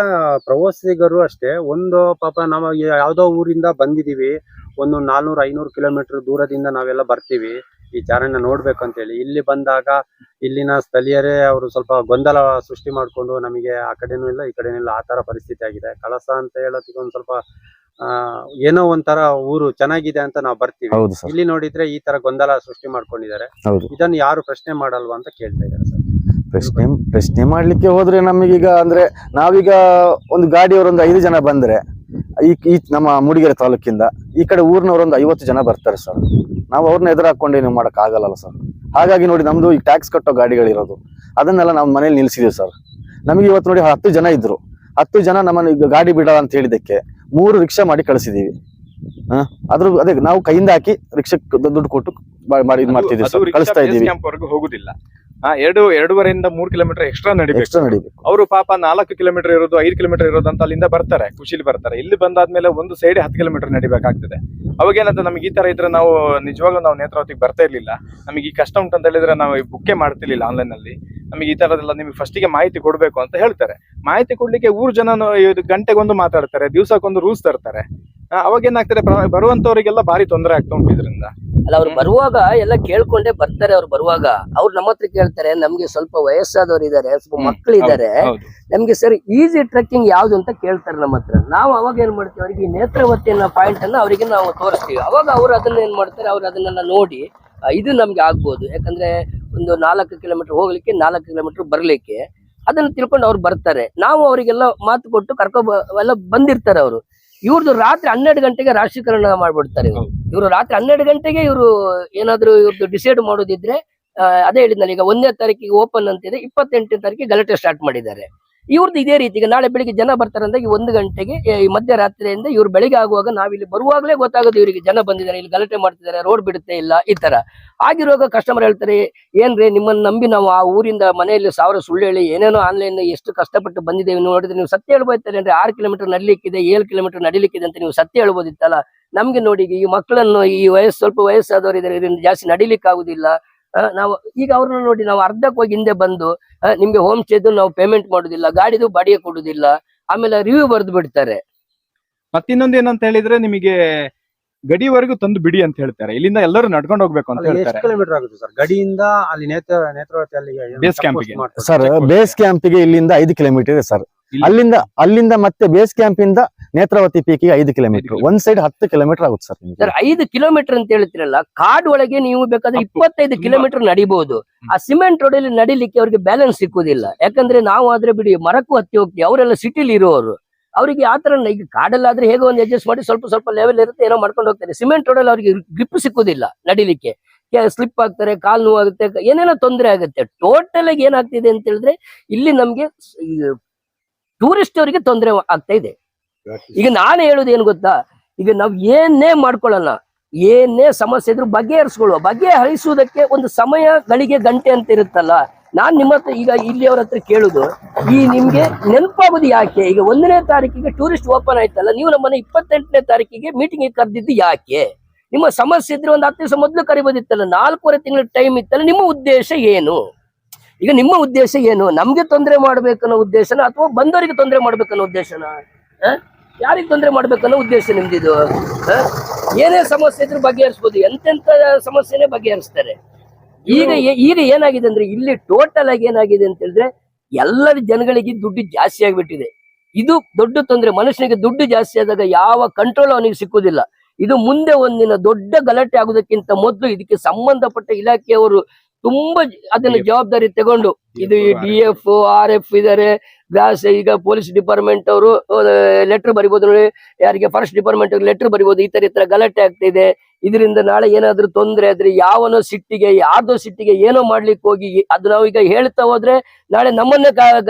ಪ್ರವಾಸಿಗರು ಅಷ್ಟೇ, ಒಂದು ಪಾಪ ನಾವು ಯಾವ್ದೋ ಊರಿಂದ ಬಂದಿದೀವಿ, ಒಂದು 400-500 ಕಿಲೋಮೀಟರ್ ದೂರದಿಂದ ನಾವೆಲ್ಲ ಬರ್ತೀವಿ ಈ ಚಾರಣ್ಯ ನೋಡ್ಬೇಕಂತ ಹೇಳಿ. ಇಲ್ಲಿ ಬಂದಾಗ ಇಲ್ಲಿನ ಸ್ಥಳೀಯರೇ ಅವರು ಸ್ವಲ್ಪ ಗೊಂದಲ ಸೃಷ್ಟಿ ಮಾಡ್ಕೊಂಡು ನಮಗೆ ಆ ಕಡೆನೂ ಇಲ್ಲ ಈ ಕಡೆನೂ ಇಲ್ಲ, ಆ ತರ ಪರಿಸ್ಥಿತಿ ಆಗಿದೆ. ಕಳಸ ಅಂತ ಹೇಳೋದಕ್ಕೆ ಒಂದ್ ಸ್ವಲ್ಪ ಏನೋ ಒಂಥರ ಊರು ಚೆನ್ನಾಗಿದೆ ಅಂತ ನಾವು ಬರ್ತೀವಿ, ಇಲ್ಲಿ ನೋಡಿದ್ರೆ ಈ ತರ ಗೊಂದಲ ಸೃಷ್ಟಿ ಮಾಡ್ಕೊಂಡಿದ್ದಾರೆ. ಇದನ್ನು ಯಾರು ಪ್ರಶ್ನೆ ಮಾಡಲ್ವಾ ಅಂತ ಕೇಳ್ತಾ ಇದ್ದಾರೆ ಸರ್. ಪ್ರಶ್ನೆ ಮಾಡ್ಲಿಕ್ಕೆ ಹೋದ್ರೆ ನಮಗೀಗ ಅಂದ್ರೆ ನಾವೀಗ ಒಂದು ಗಾಡಿಯವರೊಂದು 5 ಜನ ಬಂದ್ರೆ ಈ ನಮ್ಮ ಮೂಡಿಗೆರೆ ತಾಲೂಕಿಂದ ಈ ಕಡೆ ಊರಿನವರೊಂದು 50 ಜನ ಬರ್ತಾರೆ ಸರ್. ನಾವು ಅವ್ರನ್ನ ಎದುರು ಹಾಕೊಂಡೇನು ಮಾಡಕ್ ಆಗಲ್ಲ ಸರ್. ಹಾಗಾಗಿ ನೋಡಿ, ನಮ್ದು ಈ ಟ್ಯಾಕ್ಸ್ ಕಟ್ಟೋ ಗಾಡಿಗಳಿರೋದು, ಅದನ್ನೆಲ್ಲ ನಾವು ಮನೇಲಿ ನಿಲ್ಸಿದೀವಿ ಸರ್. ನಮಗೆ ಇವತ್ತು ನೋಡಿ 10 ಜನ ಇದ್ರು, 10 ಜನ ನಮ್ಮನ್ನ ಈಗ ಗಾಡಿ ಬಿಡಲ್ಲ ಅಂತ ಹೇಳಿದಕ್ಕೆ 3 ರಿಕ್ಷಾ ಮಾಡಿ ಕಳಿಸಿದೀವಿ. ಅದೇ ನಾವು ಕೈಯಿಂದ ಹಾಕಿ ರಿಕ್ಷಕ್ಕೆ ದುಡ್ಡು ಕೊಟ್ಟು ಮಾಡಿ ಇದು ಮಾಡ್ತಿದ್ದೀವಿ ಸರ್, ಕಳಿಸ್ತಾ ಇದೀವಿ. ಹೋಗುದಿಲ್ಲ, 2.5-3 ಕಿಲೋಮೀಟರ್ ಎಕ್ಸ್ಟ್ರಾ ನಡಿಬೇಕು. ಅವರು ಪಾಪ 4 ಕಿಲೋಮೀಟರ್ ಇರೋದು, 5 ಕಿಲೋಮೀಟರ್ ಇರೋದು ಅಂತ ಅಲ್ಲಿಂದ ಬರ್ತಾರೆ, ಖುಷಿಲಿ ಬರ್ತಾರೆ. ಇಲ್ಲಿ ಬಂದಾದ್ಮೇಲೆ ಒಂದು ಸೈಡ್ 10 ಕಿಲೋಮೀಟರ್ ನಡಿಬೇಕಾಗ್ತದೆ. ಅವಾಗೇನಂತ ನಮಗೆ ಈ ತರ ಇದ್ರೆ ನಾವು ನಿಜವಾಗ್ಲೂ ನಾವು ನೇತ್ರಾವತಿಗೆ ಬರ್ತಾ ಇರ್ಲಿಲ್ಲ. ನಮಗೆ ಈ ಕಷ್ಟ ಉಂಟು ಅಂತ ಹೇಳಿದ್ರೆ ನಾವು ಬುಕ್ಕೇ ಮಾಡ್ತಿರ್ಲಿಲ್ಲ ಆನ್ಲೈನ್ ಅಲ್ಲಿ. ನಮಗೆ ಈ ತರದೆಲ್ಲ ನಿಮಗೆ ಫಸ್ಟಿಗೆ ಮಾಹಿತಿ ಕೊಡ್ಬೇಕು ಅಂತ ಹೇಳ್ತಾರೆ. ಮಾಹಿತಿ ಕೊಡ್ಲಿಕ್ಕೆ ಊರ್ ಜನ ಗಂಟೆಗೊಂದು ಮಾತಾಡ್ತಾರೆ, ದಿವ್ಸಕ್ಕೊಂದು ರೂಲ್ಸ್ ತರ್ತಾರೆ. ಅವಾಗ ಏನಾಗ್ತದೆ, ಬರುವಂತವರಿಗೆಲ್ಲ ಭಾರಿ ತೊಂದರೆ ಆಗ್ತಾ ಉಂಟು ಇದರಿಂದ. ಅಲ್ಲ, ಅವ್ರು ಬರುವಾಗ ಎಲ್ಲ ಕೇಳ್ಕೊಂಡೇ ಬರ್ತಾರೆ. ಅವ್ರು ಬರುವಾಗ ಅವ್ರು ನಮ್ಮ ಹತ್ರ ಕೇಳ್ತಾರೆ, ನಮ್ಗೆ ಸ್ವಲ್ಪ ವಯಸ್ಸಾದವ್ರು ಇದಾರೆ, ಸ್ವಲ್ಪ ಮಕ್ಳು ಇದಾರೆ, ನಮ್ಗೆ ಸರ್ ಈಸಿ ಟ್ರೆಕ್ಕಿಂಗ್ ಯಾವ್ದು ಅಂತ ಕೇಳ್ತಾರೆ ನಮ್ಮ ಹತ್ರ. ನಾವು ಅವಾಗ ಏನ್ ಮಾಡ್ತೀವಿ, ಅವ್ರಿಗೆ ಈ ನೇತ್ರಾವತಿ ಅನ್ನೋ ಪಾಯಿಂಟ್ ಅನ್ನ ಅವರಿಗೆ ನಾವು ತೋರಿಸ್ತೀವಿ. ಅವಾಗ ಅವ್ರು ಅದನ್ನ ಏನ್ ಮಾಡ್ತಾರೆ, ಅವ್ರು ಅದನ್ನೆಲ್ಲ ನೋಡಿ ಇದು ನಮ್ಗೆ ಆಗ್ಬೋದು. ಯಾಕಂದ್ರೆ ಒಂದು 4 ಕಿಲೋಮೀಟರ್ ಹೋಗ್ಲಿಕ್ಕೆ, 4 ಕಿಲೋಮೀಟರ್ ಬರ್ಲಿಕ್ಕೆ, ಅದನ್ನ ತಿಳ್ಕೊಂಡು ಅವ್ರು ಬರ್ತಾರೆ. ನಾವು ಅವರಿಗೆಲ್ಲ ಮಾತು ಕೊಟ್ಟು ಎಲ್ಲ ಬಂದಿರ್ತಾರೆ ಅವರು. ಇವ್ರದ್ದು ರಾತ್ರಿ 12 ಗಂಟೆಗೆ ರಾಶೀಕರಣ ಮಾಡ್ಬಿಡ್ತಾರೆ. ಇವರು ರಾತ್ರಿ 12 ಗಂಟೆಗೆ ಇವರು ಏನಾದ್ರು ಇವ್ರದ್ದು ಡಿಸೈಡ್ ಮಾಡೋದಿದ್ರೆ ಅದೇ ಹೇಳಿದ್ನಲ್ಲ, ಈಗ 1ನೇ ತಾರೀಕಿಗೆ ಓಪನ್ ಅಂತಿದೆ, 28ನೇ ತಾರೀಕಿಗೆ ಗಲಾಟೆ ಸ್ಟಾರ್ಟ್ ಮಾಡಿದ್ದಾರೆ. ಇವ್ರದ್ದು ಇದೇ ರೀತಿ, ಈಗ ನಾಳೆ ಬೆಳಿಗ್ಗೆ ಜನ ಬರ್ತಾರೆ ಅಂದಾಗ 1 ಗಂಟೆಗೆ ಈ ಮಧ್ಯರಾತ್ರಿಯಿಂದ ಇವ್ರು ಬೆಳಿಗ್ಗೆ ಆಗುವಾಗ ನಾವಿಲ್ಲಿ ಬರುವಾಗಲೇ ಗೊತ್ತಾಗೋದು ಇವರಿಗೆ ಜನ ಬಂದಿದ್ದಾರೆ, ಇಲ್ಲಿ ಗಲಾಟೆ ಮಾಡ್ತಿದ್ದಾರೆ, ರೋಡ್ ಬಿಡುತ್ತೆ ಇಲ್ಲ, ಈ ತರ ಆಗಿರುವಾಗ ಕಸ್ಟಮರ್ ಹೇಳ್ತಾರೆ, ಏನ್ರಿ ನಿಮ್ಮನ್ನ ನಂಬಿ ನಾವು ಆ ಊರಿಂದ ಮನೆಯಲ್ಲಿ 1000 ಸುಳ್ಳು ಹೇಳಿ ಏನೇನೋ ಆನ್ಲೈನ್ ಎಷ್ಟು ಕಷ್ಟಪಟ್ಟು ಬಂದಿದ್ದೇವೆ, ನೋಡಿದ್ರೆ ನೀವು ಸತ್ಯ ಹೇಳ್ಬೋದಿತ್ತಲ್ಲ ಅಂದ್ರೆ 6 ಕಿಲೋಮೀಟರ್ ನಡಿಲಿಕ್ಕಿದೆ, 7 ಕಿಲೋಮೀಟರ್ ನಡಿಲಿಕ್ಕಿದೆ ಅಂತ ನೀವು ಸತ್ಯ ಹೇಳ್ಬೋದಿತ್ತಲ್ಲ. ನಮ್ಗೆ ನೋಡಿ ಈ ಮಕ್ಕಳನ್ನು, ಈ ಸ್ವಲ್ಪ ವಯಸ್ಸಾದವರು ಇದ್ದಾರೆ, ಇದರಿಂದ ಜಾಸ್ತಿ ನಡಿಲಿಕ್ಕೆ ಆಗುದಿಲ್ಲ. ನಾವು ಈಗ ಅವ್ರನ್ನ ನೋಡಿ, ನಾವು ಅರ್ಧಕ್ಕೆ ಹೋಗಿ ಹಿಂದೆ ಬಂದು ನಿಮ್ಗೆ ಹೋಮ್ ಸ್ಟೇದು ನಾವು ಪೇಮೆಂಟ್ ಮಾಡುದಿಲ್ಲ, ಗಾಡಿದು ಬಾಡಿಗೆ ಕೊಡುದಿಲ್ಲ, ಆಮೇಲೆ ರಿವ್ಯೂ ಬರೆದು ಬಿಡ್ತಾರೆ. ಮತ್ತಿನ್ನೊಂದು ಏನಂತ ಹೇಳಿದ್ರೆ ನಿಮಗೆ ಗಡಿವರೆಗೂ ತಂದು ಬಿಡಿ ಅಂತ ಹೇಳ್ತಾರೆ. ಇಲ್ಲಿಂದ ಎಲ್ಲರೂ ನಡ್ಕೊಂಡು ಹೋಗ್ಬೇಕು ಅಂತ ಹೇಳ್ತಾರೆ. ಕಿಲೋಮೀಟರ್ ಆಗುತ್ತೆ ಸರ್ ಗಡಿಯಿಂದ ಅಲ್ಲಿ ನೇತ್ರಾವತಿ ಅಲ್ಲಿ Base camp ಗೆ. ಸರ್ ಬೇಸ್ ಕ್ಯಾಂಪಿಗೆ ಇಲ್ಲಿಂದ 5 ಕಿಲೋಮೀಟರ್ ಇದೆ ಸರ್. ಅಲ್ಲಿಂದ ಮತ್ತೆ ಬೇಸ್ ಕ್ಯಾಂಪ್ ಇಂದ ನೇತ್ರಾವತಿ ಪೀಕಿಗೆ 5 ಕಿಲೋಮೀಟರ್, ಒಂದ್ ಸೈಡ್ 10 ಕಿಲೋಮೀಟರ್ ಆಗುತ್ತೆ ಸರ್. ಸರ್ 5 ಕಿಲೋಮೀಟರ್ ಅಂತ ಹೇಳ್ತಿರಲ್ಲ, ಕಾಡ್ ಒಳಗೆ ನೀವು ಬೇಕಾದ್ರೆ 25 ಕಿಲೋಮೀಟರ್ ನಡಿಬಹುದು. ಆ ಸಿಮೆಂಟ್ ರೋಡ್ ಅಲ್ಲಿ ನಡಿಲಿಕ್ಕೆ ಅವ್ರಿಗೆ ಬ್ಯಾಲೆನ್ಸ್ ಸಿಕ್ಕುದಿಲ್ಲ. ಯಾಕಂದ್ರೆ ನಾವು ಆದ್ರೆ ಬಿಡಿ ಮರಕ್ಕೂ ಹತ್ತಿ ಹೋಗ್ತೀವಿ, ಅವರೆಲ್ಲ ಸಿಟಿಲಿ ಇರುವವರು, ಅವರಿಗೆ ಆತರ ಈಗ ಕಾಡಲ್ಲಾದ್ರೆ ಹೇಗೋ ಒಂದು ಅಡ್ಜಸ್ಟ್ ಮಾಡಿ ಸ್ವಲ್ಪ ಲೆವೆಲ್ ಇರುತ್ತೆ, ಏನೋ ಮಾಡ್ಕೊಂಡು ಹೋಗ್ತಾರೆ. ಸಿಮೆಂಟ್ ರೋಡ್ ಅಲ್ಲಿ ಅವ್ರಿಗೆ ಗ್ರಿಪ್ ಸಿಕ್ಕುದಿಲ್ಲ ನಡಿಲಿಕ್ಕೆ, ಸ್ಲಿಪ್ ಆಗ್ತಾರೆ, ಕಾಲ್ ನೋವಾಗುತ್ತೆ, ಏನೇನೋ ತೊಂದರೆ ಆಗುತ್ತೆ. ಟೋಟಲ್ ಆಗಿ ಏನಾಗ್ತಿದೆ ಅಂತ ಹೇಳಿದ್ರೆ ಇಲ್ಲಿ ನಮ್ಗೆ ಟೂರಿಸ್ಟ್ ಅವರಿಗೆ ತೊಂದರೆ ಆಗ್ತಾ ಇದೆ. ಈಗ ನಾನು ಹೇಳುದು ಏನ್ ಗೊತ್ತಾ, ಈಗ ನಾವ್ ಏನೇ ಮಾಡ್ಕೊಳ್ಳೋಣ, ಏನೇ ಸಮಸ್ಯೆ ಇದ್ರು ಬಗೆಹರಿಸುವುದಕ್ಕೆ ಒಂದು ಸಮಯ, ಗಳಿಗೆ, ಗಂಟೆ ಅಂತ ಇರುತ್ತಲ್ಲ. ನಾನ್ ನಿಮ್ಮ ಹತ್ರ ಈಗ ಇಲ್ಲಿಯವ್ರ ಹತ್ರ ಕೇಳುದು, ಈ ನಿಮ್ಗೆ ನೆನಪಾಗೋದು ಯಾಕೆ? ಈಗ 1ನೇ ತಾರೀಕಿಗೆ ಟೂರಿಸ್ಟ್ ಓಪನ್ ಆಯ್ತಲ್ಲ, ನೀವು ನಮ್ಮನ್ನ 28ನೇ ತಾರೀಕಿಗೆ ಮೀಟಿಂಗ್ ಕರೆದಿದ್ದು ಯಾಕೆ? ನಿಮ್ಮ ಸಮಸ್ಯೆ ಇದ್ರೆ ಒಂದು 10 ದಿವಸ ಮೊದಲು ಕರಿಬೋದಿತ್ತಲ್ಲ, 4.5 ತಿಂಗಳ ಟೈಮ್ ಇತ್ತಲ್ಲ. ನಿಮ್ಮ ಉದ್ದೇಶ ಏನು? ಈಗ ನಿಮ್ಮ ಉದ್ದೇಶ ಏನು? ನಮ್ಗೆ ತೊಂದರೆ ಮಾಡ್ಬೇಕನ್ನೋ ಉದ್ದೇಶನ ಅಥವಾ ಬಂದವರಿಗೆ ತೊಂದರೆ ಮಾಡ್ಬೇಕನ್ನೋ ಉದ್ದೇಶನ? ಯಾರಿಗೆ ತೊಂದರೆ ಮಾಡ್ಬೇಕನ್ನೋ ಉದ್ದೇಶ ನಿಮ್ದಿದು? ಏನೇ ಸಮಸ್ಯೆ ಇದ್ರೂ ಬಗೆಹರಿಸಬಹುದು, ಎಂತೆಂತ ಸಮಸ್ಯೆನೇ ಬಗೆಹರಿಸ್ತಾರೆ. ಈಗ ಏನಾಗಿದೆ ಅಂದ್ರೆ ಇಲ್ಲಿ ಟೋಟಲ್ ಆಗಿ ಏನಾಗಿದೆ ಅಂತ ಹೇಳಿದ್ರೆ ಎಲ್ಲರ ಜನಗಳಿಗೆ ದುಡ್ಡು ಜಾಸ್ತಿ ಆಗ್ಬಿಟ್ಟಿದೆ. ಇದು ದೊಡ್ಡ ತೊಂದರೆ. ಮನುಷ್ಯನಿಗೆ ದುಡ್ಡು ಜಾಸ್ತಿ ಆದಾಗ ಯಾವ ಕಂಟ್ರೋಲ್ ಅವನಿಗೆ ಸಿಕ್ಕುದಿಲ್ಲ. ಇದು ಮುಂದೆ ಒಂದಿನ ದೊಡ್ಡ ಗಲಾಟೆ ಆಗುವುದಕ್ಕಿಂತ ಮೊದಲು ಇದಕ್ಕೆ ಸಂಬಂಧಪಟ್ಟ ಇಲಾಖೆಯವರು ತುಂಬಾ ಅದನ್ನ ಜವಾಬ್ದಾರಿ ತಗೊಂಡು, ಇದು DF RF ಇದಾರೆ, ಗ್ರಾಸ್, ಈಗ ಪೊಲೀಸ್ ಡಿಪಾರ್ಟ್ಮೆಂಟ್ ಅವರು ಲೆಟರ್ ಬರಿಬೋದು, ಯಾರಿಗೆ ಫಾರೆಸ್ಟ್ ಡಿಪಾರ್ಟ್ಮೆಂಟ್ ಲೆಟರ್ ಬರಿಬೋದು, ಈ ತರ ಗಲಾಟೆ ಆಗ್ತಿದೆ. ಇದರಿಂದ ನಾಳೆ ಏನಾದ್ರೂ ತೊಂದರೆ ಆದ್ರೆ ಯಾವನೋ ಸಿಟ್ಟಿಗೆ, ಯಾರ್ದೋ ಸಿಟ್ಟಿಗೆ ಏನೋ ಮಾಡ್ಲಿಕ್ಕೆ ಹೋಗಿ ಅದು ನಾವು ಈಗ ಹೇಳ್ತಾ ಹೋದ್ರೆ ನಾಳೆ ನಮ್ಮನ್ನೇ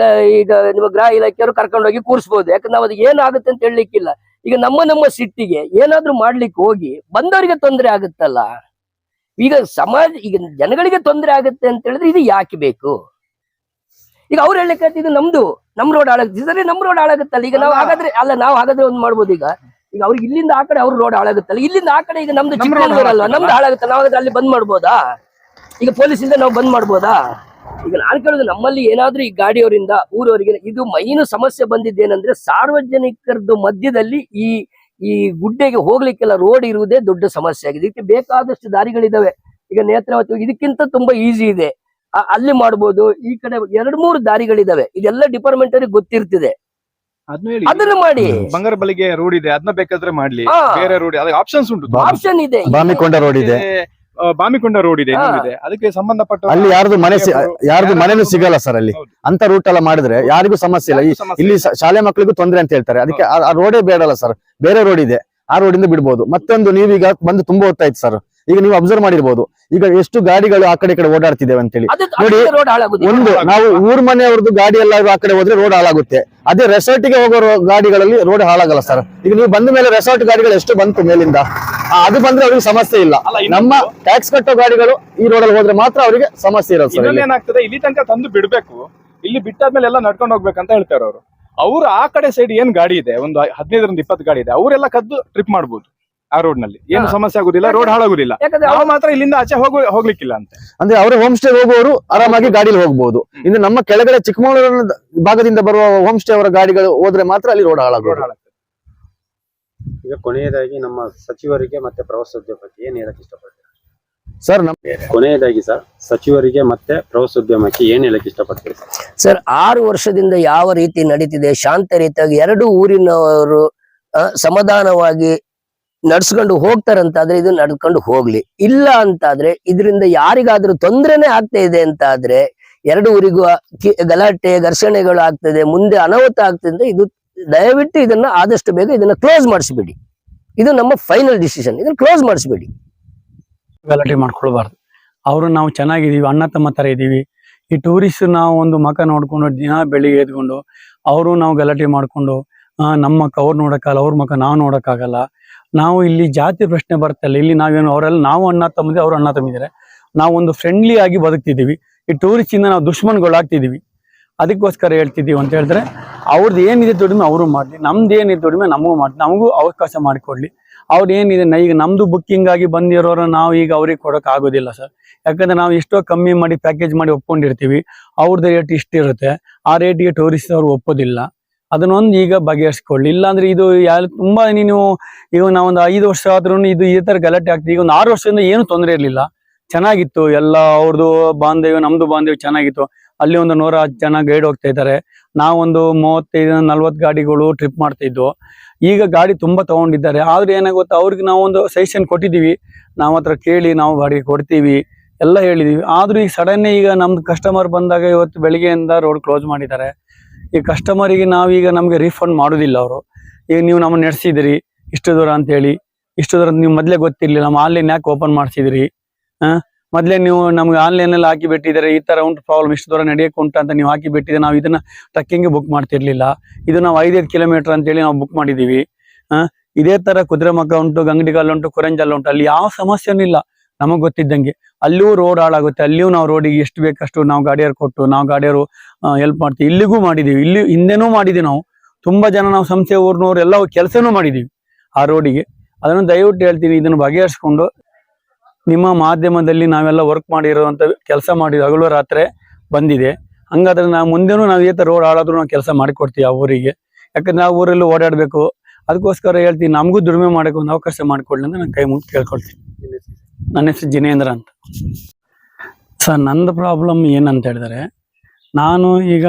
ಈಗ ನಿಮ್ಮ ಗೃಹ ಇಲಾಖೆಯವರು ಕರ್ಕೊಂಡೋಗಿ ಕೂರಿಸ್ಬೋದು. ಯಾಕಂದ್ರೆ ನಾವು ಅದು ಏನಾಗುತ್ತೆ ಅಂತ ಹೇಳಲಿಕ್ಕಿಲ್ಲ. ಈಗ ನಮ್ಮ ಸಿಟ್ಟಿಗೆ ಏನಾದ್ರೂ ಮಾಡ್ಲಿಕ್ಕೆ ಹೋಗಿ ಬಂದವರಿಗೆ ತೊಂದರೆ ಆಗುತ್ತಲ್ಲ. ಈಗ ಈಗ ಜನಗಳಿಗೆ ತೊಂದರೆ ಆಗುತ್ತೆ ಅಂತ ಹೇಳಿದ್ರೆ ಇದು ಯಾಕೆ ಬೇಕು? ಈಗ ಅವ್ರು ಹೇಳಲಿಕ್ಕೆ ಇದು ನಮ್ ರೋಡ್ ಹಾಳಾಗುತ್ತೆ, ಸರಿ ನಮ್ ರೋಡ್ ಹಾಳಾಗುತ್ತಲ್ಲ. ಈಗ ನಾವು ಹಾಗಾದ್ರೆ ಒಂದ್ ಮಾಡ್ಬೋದು. ಈಗ ಅವ್ರಿಗೆ ಇಲ್ಲಿಂದ ಆ ಕಡೆ ಅವ್ರ ರೋಡ್ ಹಾಳಾಗುತ್ತಲ್ಲ, ಇಲ್ಲಿಂದ ಆ ಕಡೆ ಈಗ ನಮ್ದು ಚಿಕ್ಕಮಗಳೂರು ಅಲ್ವಾ, ನಮ್ದು ಹಾಳಾಗುತ್ತಲ್ಲ. ನಾವು ಅಲ್ಲಿ ಬಂದ್ ಮಾಡ್ಬೋದಾ? ಈಗ ಪೊಲೀಸಿಂದ ನಾವು ಬಂದ್ ಮಾಡ್ಬೋದಾ? ಈಗ ನಾನು ಕೇಳುದು, ನಮ್ಮಲ್ಲಿ ಏನಾದ್ರೂ ಈ ಗಾಡಿಯವರಿಂದ ಊರವರಿಗೆ ಇದು ಮೈನು ಸಮಸ್ಯೆ ಬಂದಿದ್ದೇನೆಂದ್ರೆ, ಸಾರ್ವಜನಿಕರದ್ದು ಮಧ್ಯದಲ್ಲಿ ಈ ಗುಡ್ಡೆಗೆ ಹೋಗ್ಲಿಕ್ಕೆಲ್ಲ ರೋಡ್ ಇರುವುದೇ ದೊಡ್ಡ ಸಮಸ್ಯೆ ಆಗಿದೆ. ಇದಕ್ಕೆ ಬೇಕಾದಷ್ಟು ದಾರಿಗಳಿದಾವೆ. ಈಗ ನೇತ್ರಾವತಿ ಇದಕ್ಕಿಂತ ತುಂಬಾ ಈಸಿ ಇದೆ, ಅಲ್ಲಿ ಮಾಡ್ಬೋದು. ಈ ಕಡೆ 2-3 ದಾರಿಗಳಿದಾವೆ. ಇದೆಲ್ಲ ಡಿಪಾರ್ಟ್ಮೆಂಟ್ ಅವ್ರಿಗೆ ಗೊತ್ತಿರ್ತಿದೆ, ಅದನ್ನ ಮಾಡಿ. ಬಂಗಾರಬಳಿಗೆ ರೋಡ್ ಇದೆ, ಅದನ್ನ ಬೇಕಾದ್ರೆ ಮಾಡ್ಲಿ. ಬೇರೆ ರೋಡ್ ಆಪ್ಷನ್ಸ್ ಉಂಟು, ಆಪ್ಷನ್ ಇದೆ. ಬಾಮಿಕೊಂಡ ರೋಡ್ ಇದೆ, ಬಾಮಿಕೊಂಡ ರೋಡ್ ಇದೆ, ಅದಕ್ಕೆ ಸಂಬಂಧಪಟ್ಟ ಅಲ್ಲಿ ಯಾರ್ದು ಮನೆನೂ ಸಿಗಲ್ಲ ಸರ್. ಅಲ್ಲಿ ಅಂತ ರೂಟ್ ಎಲ್ಲ ಮಾಡಿದ್ರೆ ಯಾರಿಗೂ ಸಮಸ್ಯೆ ಇಲ್ಲ. ಇಲ್ಲಿ ಶಾಲೆ ಮಕ್ಕಳಿಗೂ ತೊಂದ್ರೆ ಅಂತ ಹೇಳ್ತಾರೆ. ಅದಕ್ಕೆ ಆ ರೋಡೇ ಬೇಡಲ್ಲ ಸರ್, ಬೇರೆ ರೋಡ್ ಇದೆ, ಆ ರೋಡಿಂದ ಬಿಡ್ಬೋದು. ಮತ್ತೊಂದು, ನೀವೀಗ ಬಂದು ತುಂಬಾ ಹೊತ್ತಾಯ್ತು ಸರ್, ಈಗ ನೀವು ಅಬ್ಸರ್ವ್ ಮಾಡಿರ್ಬೋದು, ಈಗ ಎಷ್ಟು ಗಾಡಿಗಳು ಆ ಕಡೆ ಓಡಾಡ್ತಿದ್ದೇವೆ ಅಂತೇಳಿ ನೋಡಿ. ಒಂದು ನಾವು ಊರ್ ಮನೆಯವ್ರದ್ದು ಗಾಡಿ ಎಲ್ಲ ಆ ಕಡೆ ಹೋದ್ರೆ ರೋಡ್ ಹಾಳಾಗುತ್ತೆ. ಅದೇ ರೆಸಾರ್ಟ್ ಗೆ ಹೋಗೋ ಗಾಡಿಗಳಲ್ಲಿ ರೋಡ್ ಹಾಳಾಗಲ್ಲ ಸರ್. ಈಗ ನೀವು ಬಂದ ಮೇಲೆ ರೆಸಾರ್ಟ್ ಗಾಡಿಗಳು ಎಷ್ಟು ಬಂತು ಮೇಲಿಂದ, ಅದು ಬಂದ್ರೆ ಅವ್ರಿಗೆ ಸಮಸ್ಯೆ ಇಲ್ಲ. ನಮ್ಮ ಟ್ಯಾಕ್ಸ್ ಕಟ್ಟೋ ಗಾಡಿಗಳು ಈ ರೋಡಲ್ಲಿ ಹೋದ್ರೆ ಮಾತ್ರ ಅವರಿಗೆ ಸಮಸ್ಯೆ ಇರೋದು ಸರ್. ಏನಾಗ್ತದೆ, ಇಲ್ಲಿ ತನಕ ತಂದು ಬಿಡ್ಬೇಕು, ಇಲ್ಲಿ ಬಿಟ್ಟಾದ್ಮೇಲೆ ಎಲ್ಲ ನಡ್ಕೊಂಡು ಹೋಗ್ಬೇಕಂತ ಹೇಳ್ತಾರೆ ಅವರು. ಅವ್ರು ಆ ಕಡೆ ಸೈಡ್ ಏನ್ ಗಾಡಿ ಇದೆ, ಒಂದು 15ರಿಂದ 20 ಗಾಡಿ ಇದೆ, ಅವರೆಲ್ಲ ಕದ್ದು ಟ್ರಿಪ್ ಮಾಡ್ಬೋದು. ಆ ರೋಡ್ ನಲ್ಲಿ ಏನು ಸಮಸ್ಯೆ ಆಗುದಿಲ್ಲ, ರೋಡ್ ಹಾಳಾಗುದಿಲ್ಲ. ನಾವು ಮಾತ್ರ ಇಲ್ಲಿಂದ ಆಚೆ ಹೋಗ್ಲಿಕ್ಕಿಲ್ಲ ಅಂತ ಅಂದ್ರೆ ಅವರೇ ಹೋಮ್ ಸ್ಟೇ ಹೋಗುವವರು ಆರಾಮಾಗಿ ಗಾಡಿಲಿ ಹೋಗ್ಬಹುದು. ಇನ್ನು ನಮ್ಮ ಕೆಳಗಡೆ ಚಿಕ್ಕಮಗಳೂರು ಭಾಗದಿಂದ ಬರುವ ಹೋಮ್ ಸ್ಟೇ ಅವರ ಗಾಡಿಗಳು ಹೋದ್ರೆ ಮಾತ್ರ ಅಲ್ಲಿ ರೋಡ್ ಹಾಳಾಗುತ್ತೆ. ಈಗ ಕೊನೆಯದಾಗಿ ನಮ್ಮ ಸಚಿವರಿಗೆ ಮತ್ತೆ ಪ್ರವಾಸೋದ್ಯಮಕ್ಕೆ ಏನ್ ಹೇಳಕ್ ಇಷ್ಟಪಡ್ತೀರಾ ಸರ್? ಕೊನೆಯದಾಗಿ ಸರ್, ಸಚಿವರಿಗೆ ಮತ್ತೆ ಪ್ರವಾಸೋದ್ಯಮಕ್ಕೆ ಏನ್ ಹೇಳಕ್ ಇಷ್ಟಪಡ್ತೀರಿ ಸರ್? 6 ವರ್ಷದಿಂದ ಯಾವ ರೀತಿ ನಡೀತಿದೆ, ಶಾಂತ ರೀತಿಯಾಗಿ 2 ಊರಿನವರು ಸಮಾಧಾನವಾಗಿ ನಡ್ಸ್ಕೊಂಡು ಹೋಗ್ತಾರಂತಾದ್ರೆ ಇದು ನಡ್ಕೊಂಡು ಹೋಗ್ಲಿ. ಇಲ್ಲ ಅಂತಾದ್ರೆ ಇದರಿಂದ ಯಾರಿಗಾದ್ರೂ ತೊಂದರೆನೆ ಆಗ್ತಾ ಇದೆ ಅಂತ ಆದ್ರೆ 2 ಊರಿಗೂ ಗಲಾಟೆ ಘರ್ಷಣೆಗಳು ಆಗ್ತದೆ, ಮುಂದೆ ಅನಾಹುತ ಆಗ್ತದೆ. ಇದು ದಯವಿಟ್ಟು ಇದನ್ನ ಆದಷ್ಟು ಬೇಗ ಇದನ್ನ ಕ್ಲೋಸ್ ಮಾಡಿಸ್ಬಿಡಿ. ಇದು ನಮ್ಮ ಫೈನಲ್ ಡಿಸಿಷನ್. ಇದನ್ನ ಕ್ಲೋಸ್ ಮಾಡಿಸ್ಬೇಡಿ. ಗಲಾಟೆ ಮಾಡ್ಕೊಳ್ಬಾರ್ದು. ಅವರು ನಾವು ಚೆನ್ನಾಗಿದ್ದೀವಿ, ಅಣ್ಣ ತಮ್ಮ ತರ ಇದ್ದೀವಿ. ಈ ಟೂರಿಸ್ಟ್ ನಾವು ಒಂದು ಮಕ ನೋಡ್ಕೊಂಡು ದಿನ ಬೆಳಿಗ್ಗೆ ಎದ್ಕೊಂಡು ಅವರು ನಾವು ಗಲಾಟೆ ಮಾಡ್ಕೊಂಡು ನಮ್ಮ ಮಕ್ಕ ಅವ್ರು ನೋಡಕ್ಕಾಗಲ್ಲ, ಅವ್ರ ಮಕ್ಕ ನಾವು ನೋಡಕ್ಕಾಗಲ್ಲ. ನಾವು ಇಲ್ಲಿ ಜಾತಿ ಪ್ರಶ್ನೆ ಬರ್ತಲ್ಲ. ಇಲ್ಲಿ ನಾವೇನು ಅವರೆಲ್ಲ ನಾವು ಅಣ್ಣ ತಮ್ಮದಿದ್ರೆ ಅವ್ರು ಅಣ್ಣ ತಮ್ಮಿದ್ದಾರೆ. ನಾವು ಒಂದು ಫ್ರೆಂಡ್ಲಿ ಆಗಿ ಬದುಕ್ತಿದ್ದೀವಿ. ಈ ಟೂರಿಸ್ಟ್ ಇಂದ ನಾವು ದುಶ್ಮನ್ಗಳಾಗ್ತಿದ್ದೀವಿ. ಅದಕ್ಕೋಸ್ಕರ ಹೇಳ್ತಿದ್ದೀವಿ ಅಂತ ಹೇಳಿದ್ರೆ ಅವ್ರದ್ದು ಏನಿದೆ ದುಡಿಮೆ ಅವರು ಮಾಡಲಿ, ನಮ್ದು ಏನಿದೆ ದುಡಿಮೆ ನಮಗೂ ಮಾಡಿ, ನಮಗೂ ಅವಕಾಶ ಮಾಡಿಕೊಡ್ಲಿ. ಅವ್ರು ಏನಿದೆ ಈಗ ನಮ್ದು ಬುಕ್ಕಿಂಗ್ ಆಗಿ ಬಂದಿರೋರು ನಾವು ಈಗ ಅವ್ರಿಗೆ ಕೊಡೋಕೆ ಆಗೋದಿಲ್ಲ ಸರ್. ಯಾಕಂದ್ರೆ ನಾವು ಎಷ್ಟೋ ಕಮ್ಮಿ ಮಾಡಿ ಪ್ಯಾಕೇಜ್ ಮಾಡಿ ಒಪ್ಕೊಂಡಿರ್ತೀವಿ. ಅವ್ರದ್ದು ರೇಟ್ ಇಷ್ಟಿರುತ್ತೆ, ಆ ರೇಟಿಗೆ ಟೂರಿಸ್ಟ್ ಅವರು ಒಪ್ಪೋದಿಲ್ಲ. ಅದನ್ನೊಂದು ಈಗ ಬಗೆಹರಿಸ್ಕೊಳ್ಳಿ. ಇಲ್ಲಾಂದ್ರೆ ಇದು ತುಂಬಾ ನೀನು ಈಗ ನಾವೊಂದು 5 ವರ್ಷ ಆದ್ರೂ ಇದು ಈ ತರ ಗಲಾಟೆ ಆಗ್ತದೆ. ಈಗ ಒಂದು 6 ವರ್ಷದಿಂದ ಏನು ತೊಂದರೆ ಇರಲಿಲ್ಲ, ಚೆನ್ನಾಗಿತ್ತು ಎಲ್ಲ. ಅವ್ರದ್ದು ಬಾಂಧವ್ಯ ನಮ್ದು ಬಾಂಧವ್ಯ ಚೆನ್ನಾಗಿತ್ತು. ಅಲ್ಲಿ ಒಂದು 110 ಜನ ಗೈಡ್ ಹೋಗ್ತಾ ಇದ್ದಾರೆ. ನಾವೊಂದು 35-40 ಗಾಡಿಗಳು ಟ್ರಿಪ್ ಮಾಡ್ತಾ ಇದ್ವು. ಈಗ ಗಾಡಿ ತುಂಬಾ ತಗೊಂಡಿದ್ದಾರೆ. ಆದ್ರೆ ಏನಾಗುತ್ತೆ, ಅವ್ರಿಗೆ ನಾವೊಂದು ಸಜೆಷನ್ ಕೊಟ್ಟಿದ್ದೀವಿ, ನಾವು ಹತ್ರ ಕೇಳಿ ನಾವು ಬಾಡಿಗೆ ಕೊಡ್ತೀವಿ ಎಲ್ಲ ಹೇಳಿದೀವಿ. ಆದ್ರೂ ಈಗ ಸಡನ್ ಈಗ ನಮ್ದು ಕಸ್ಟಮರ್ ಬಂದಾಗ ಇವತ್ತು ಬೆಳಿಗ್ಗೆಯಿಂದ ರೋಡ್ ಕ್ಲೋಸ್ ಮಾಡಿದ್ದಾರೆ. ಈ ಕಸ್ಟಮರಿಗೆ ನಾವೀಗ ನಮ್ಗೆ ರೀಫಂಡ್ ಮಾಡೋದಿಲ್ಲ ಅವರು. ಈಗ ನೀವು ನಮ್ಮನ್ನ ನಡೆಸಿದಿರಿ ಇಷ್ಟು ದೂರ ಅಂತ ಹೇಳಿ, ಇಷ್ಟು ದೂರ ನೀವು ಮೊದಲೇ ಗೊತ್ತಿರ್ಲಿಲ್ಲ, ನಮ್ಮ ಆನ್ಲೈನ್ ಯಾಕೆ ಓಪನ್ ಮಾಡಿಸಿದಿರಿ, ಮೊದಲೇ ನೀವು ನಮ್ಗೆ ಆನ್ಲೈನ್ ಅಲ್ಲಿ ಹಾಕಿ ಬಿಟ್ಟಿದ್ದಾರೆ, ಈ ತರ ಉಂಟು ಪ್ರಾಬ್ಲಮ್, ಇಷ್ಟು ದೂರ ನಡೆಯಕ್ಕೆ ಉಂಟು ಅಂತ ನೀವು ಹಾಕಿ ಬಿಟ್ಟಿದ್ರೆ ನಾವು ಇದನ್ನ ಟ್ರಕ್ಕಿಂಗ್ ಬುಕ್ ಮಾಡ್ತಿರ್ಲಿಲ್ಲ. ಇದು ನಾವು 5 ಕಿಲೋಮೀಟರ್ ಅಂತೇಳಿ ನಾವು ಬುಕ್ ಮಾಡಿದೀವಿ. ಇದೇ ತರ ಕುದುರೆಮುಖ ಉಂಟು, ಗಂಗಡಿಕಲ್ ಉಂಟು, ಕುರಂಜಲ್ ಉಂಟು, ಅಲ್ಲಿ ಯಾವ ಸಮಸ್ಯೆನೂ ಇಲ್ಲ ನಮಗ್ ಗೊತ್ತಿದ್ದಂಗೆ. ಅಲ್ಲಿಯೂ ರೋಡ್ ಹಾಳಾಗುತ್ತೆ, ಅಲ್ಲಿಯೂ ನಾವು ರೋಡಿಗೆ ಎಷ್ಟು ಬೇಕಷ್ಟು ನಾವು ಗಾಡಿಯರು ಕೊಟ್ಟು ನಾವು ಗಾಡಿಯರು ಹೆಲ್ಪ್ ಮಾಡ್ತೀವಿ. ಇಲ್ಲಿಗೂ ಮಾಡಿದೀವಿ, ಇಲ್ಲಿ ಹಿಂದೆನೂ ಮಾಡಿದೀವಿ. ನಾವು ತುಂಬಾ ಜನ ನಾವು ಸಂಸ್ಥೆ ಊರ್ನವ್ರು ಎಲ್ಲ ಕೆಲಸನೂ ಮಾಡಿದೀವಿ ಆ ರೋಡಿಗೆ. ಅದನ್ನು ದಯವಿಟ್ಟು ಹೇಳ್ತೀನಿ, ಇದನ್ನು ಬಗೆಹರಿಸ್ಕೊಂಡು ನಿಮ್ಮ ಮಾಧ್ಯಮದಲ್ಲಿ ನಾವೆಲ್ಲ ವರ್ಕ್ ಮಾಡಿರುವಂತ ಕೆಲಸ ಮಾಡಿದ ಹಗಲು ರಾತ್ರಿ ಬಂದಿದೆ. ಹಂಗಾದ್ರೆ ನಾವು ಮುಂದೆನೂ ನಾವು ಈ ತರ ರೋಡ್ ಹಾಳಾದ್ರೂ ನಾವು ಕೆಲಸ ಮಾಡಿಕೊಡ್ತೀವಿ ಆ ಊರಿಗೆ. ಯಾಕಂದ್ರೆ ನಾವು ಊರಲ್ಲಿ ಓಡಾಡ್ಬೇಕು. ಅದಕ್ಕೋಸ್ಕರ ಹೇಳ್ತೀನಿ, ನಮಗೂ ದುಡಿಮೆ ಮಾಡಕ್ಕೆ ಒಂದು ಅವಕಾಶ ಮಾಡಿಕೊಡ್ಲಿ ಅಂತ ನಾನು ಕೈ ಮುಗಿದು ಕೇಳ್ಕೊಳ್ತೀನಿ. ನನ್ನ ಹೆಸರು ಜಿನೇಂದ್ರ ಅಂತ ಸರ್. ನಂದು ಪ್ರಾಬ್ಲಮ್ ಏನಂತ ಹೇಳಿದರೆ, ನಾನು ಈಗ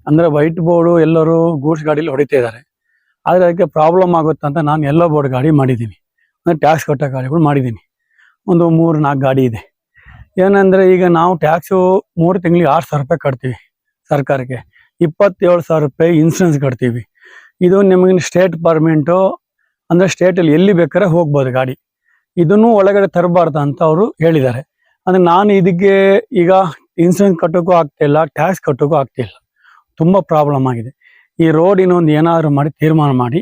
ಅಂದ್ರೆ ವೈಟ್ ಬೋರ್ಡು ಎಲ್ಲರೂ ಗೂಡ್ಸ್ ಗಾಡಿಲಿ ಹೊಡಿತಾ ಇದ್ದಾರೆ. ಆದರೆ ಅದಕ್ಕೆ ಪ್ರಾಬ್ಲಮ್ ಆಗುತ್ತೆ ಅಂತ ನಾನು ಎಲ್ಲೋ ಬೋರ್ಡ್ ಗಾಡಿ ಮಾಡಿದ್ದೀನಿ, ಅಂದರೆ ಟ್ಯಾಕ್ಸ್ ಕಟ್ಟೋ ಗಾಡಿಗಳು ಮಾಡಿದ್ದೀನಿ. ಒಂದು 3-4 ಗಾಡಿ ಇದೆ. ಏನಂದರೆ ಈಗ ನಾವು ಟ್ಯಾಕ್ಸು 3 ತಿಂಗಳಿಗೆ 6,000 ರೂಪಾಯಿ ಕಟ್ತೀವಿ ಸರ್ಕಾರಕ್ಕೆ, 27,000 ರೂಪಾಯಿ ಇನ್ಸೂರೆನ್ಸ್ ಕಟ್ತೀವಿ. ಇದು ನಿಮಗೆ ಸ್ಟೇಟ್ ಪರ್ಮಿಟು, ಅಂದರೆ ಸ್ಟೇಟಲ್ಲಿ ಎಲ್ಲಿ ಬೇಕಾದ್ರೆ ಹೋಗ್ಬೋದು ಗಾಡಿ. ಇದನ್ನು ಒಳಗಡೆ ತರಬಾರ್ದು ಅಂತ ಅವರು ಹೇಳಿದ್ದಾರೆ. ಅಂದರೆ ನಾನು ಇದಕ್ಕೆ ಈಗ ಇನ್ಸೂರೆನ್ಸ್ ಕಟ್ಟೋಕ್ಕೂ ಆಗ್ತಿಲ್ಲ, ಟ್ಯಾಕ್ಸ್ ಕಟ್ಟೋಕ್ಕೂ ಆಗ್ತಿಲ್ಲ. ತುಂಬ ಪ್ರಾಬ್ಲಮ್ ಆಗಿದೆ. ಈ ರೋಡಿನ ಒಂದು ಏನಾದರೂ ಮಾಡಿ ತೀರ್ಮಾನ ಮಾಡಿ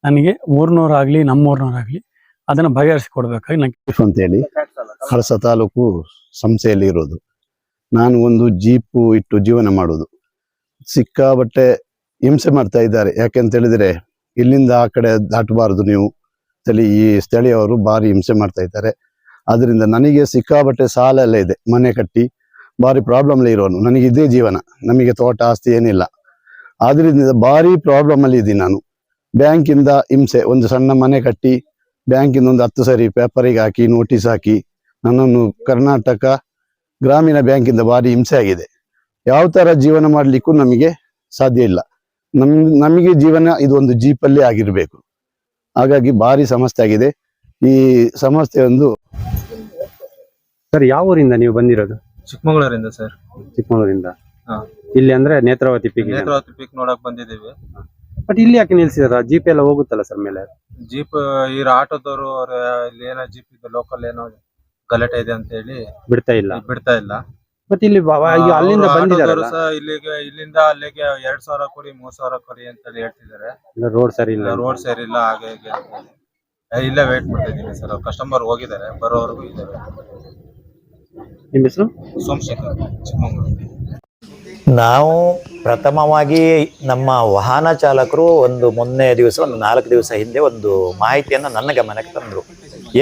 ನನಗೆ ಊರ್ನೂರಾಗಲಿ ನಮ್ಮೂರ್ನೂರಾಗಲಿ ಅದನ್ನು ಬಗೆಹರಿಸಿಕೊಡ್ಬೇಕಾಗಿ ನನಗೆ ಅಂತೇಳಿ ಕಳಸ ತಾಲೂಕು ಸಂಸ್ಥೆಯಲ್ಲಿ ಇರೋದು. ನಾನು ಒಂದು ಜೀಪು ಇಟ್ಟು ಜೀವನ ಮಾಡೋದು. ಸಿಕ್ಕಾಬಟ್ಟೆ ಹಿಂಸೆ ಮಾಡ್ತಾ ಇದ್ದಾರೆ. ಯಾಕೆಂತ ಹೇಳಿದ್ರೆ ಇಲ್ಲಿಂದ ಆ ಕಡೆ ದಾಟಬಾರದು ನೀವು ಅಂತೇಳಿ ಈ ಸ್ಥಳೀಯವರು ಭಾರಿ ಹಿಂಸೆ ಮಾಡ್ತಾ ಇದ್ದಾರೆ. ಅದರಿಂದ ನನಗೆ ಸಿಕ್ಕಾಬಟ್ಟೆ ಸಾಲ ಎಲ್ಲ ಇದೆ, ಮನೆ ಕಟ್ಟಿ ಭಾರಿ ಪ್ರಾಬ್ಲಮ್ ಅಲ್ಲಿ ಇರೋನು. ನನಗೆ ಇದೇ ಜೀವನ, ನಮಗೆ ತೋಟ ಆಸ್ತಿ ಏನಿಲ್ಲ. ಆದ್ರಿಂದ ಭಾರಿ ಪ್ರಾಬ್ಲಮ್ ಅಲ್ಲಿ ಇದ್ದೀನಿ ನಾನು. ಬ್ಯಾಂಕಿಂದ ಹಿಂಸೆ, ಒಂದು ಸಣ್ಣ ಮನೆ ಕಟ್ಟಿ ಬ್ಯಾಂಕಿಂದ ಒಂದು 10 ಸರಿ ಪೇಪರಿಗೆ ಹಾಕಿ ನೋಟಿಸ್ ಹಾಕಿ ನನ್ನನ್ನು ಕರ್ನಾಟಕ ಗ್ರಾಮೀಣ ಬ್ಯಾಂಕಿಂದ ಭಾರಿ ಹಿಂಸೆ ಆಗಿದೆ. ಯಾವ ತರ ಜೀವನ ಮಾಡ್ಲಿಕ್ಕೂ ನಮಗೆ ಸಾಧ್ಯ ಇಲ್ಲ. ನಮಗೆ ಜೀವನ ಇದು ಒಂದು ಜೀಪಲ್ಲಿ ಆಗಿರ್ಬೇಕು. ಹಾಗಾಗಿ ಭಾರಿ ಸಮಸ್ಯೆ ಆಗಿದೆ. ಈ ಸಮಸ್ಯೆ ಒಂದು ಸರ್. ಯಾವ ಊರಿಂದ ನೀವು ಬಂದಿರೋದು? ಚಿಕ್ಕಮಗಳೂರಿಂದ ಸರ್. ಚಿಕ್ಕಮಗಳೂರಿಂದ. ಹಾ. ಇಲ್ಲಿ ಅಂದ್ರೆ ನೇತ್ರಾವತಿ ಪೀಕ್. ನೇತ್ರಾವತಿ ಪೀಕ್ ನೋಡಕ್ ಬಂದಿದ್ದೀವಿ. ಬಟ್ ಇಲ್ಲಿ ಯಾಕೆ ನಿಲ್ಸಿದಾರ? ಜೀಪ್ ಎಲ್ಲ ಹೋಗುತ್ತಲ್ಲ ಸರ್ ಮೇಲೆ. ಜೀಪ್ ಈ ಆಟೋದವರು ಇಲ್ಲಿ ಏನೋ ಜೀಪ್ ಇದೆ, ಲೋಕಲ್ ಏನೋ ಗಲಾಟೆ ಇದೆ ಅಂತ ಹೇಳಿ ಬಿಡ್ತಾ ಇಲ್ಲ. ಮತ್ತೆ ಇಲ್ಲಿ ಅಲ್ಲಿಂದ ಬಂದಿದಾರಲ್ಲ, ಇಲ್ಲಿಂದ ಅಲ್ಲಿಗೆ 2,000 ಕೊಡಿ 3,000 ಕೊಡಿ ಅಂತ ಹೇಳ್ತಿದ್ದಾರೆ. ರೋಡ್ ಸರಿ ಇಲ್ಲ, ಹಾಗೆ ಹೀಗೆ ಅಂತ ಹೇಳಿ ಇಲ್ಲೇ ವೇಟ್ ಮಾಡ್ತಾ ಇದ್ದೀವಿ ಸರ್. ಕಸ್ಟಮರ್ ಹೋಗಿದ್ದಾರೆ, ಬರೋವರೆಗೂ ಇದ್ದೇವೆ. ನಿಮ್ಮ ಹೆಸರು? ಸೋಮಶೇಖರ್, ಚಿಕ್ಕಮಗಳೂರು. ನಾವು ಪ್ರಥಮವಾಗಿ ನಮ್ಮ ವಾಹನ ಚಾಲಕರು ಮೊನ್ನೆ ದಿವಸ ಒಂದು 4 ದಿವಸ ಹಿಂದೆ ಒಂದು ಮಾಹಿತಿಯನ್ನು ನನ್ನ ಗಮನಕ್ಕೆ ತಂದರು.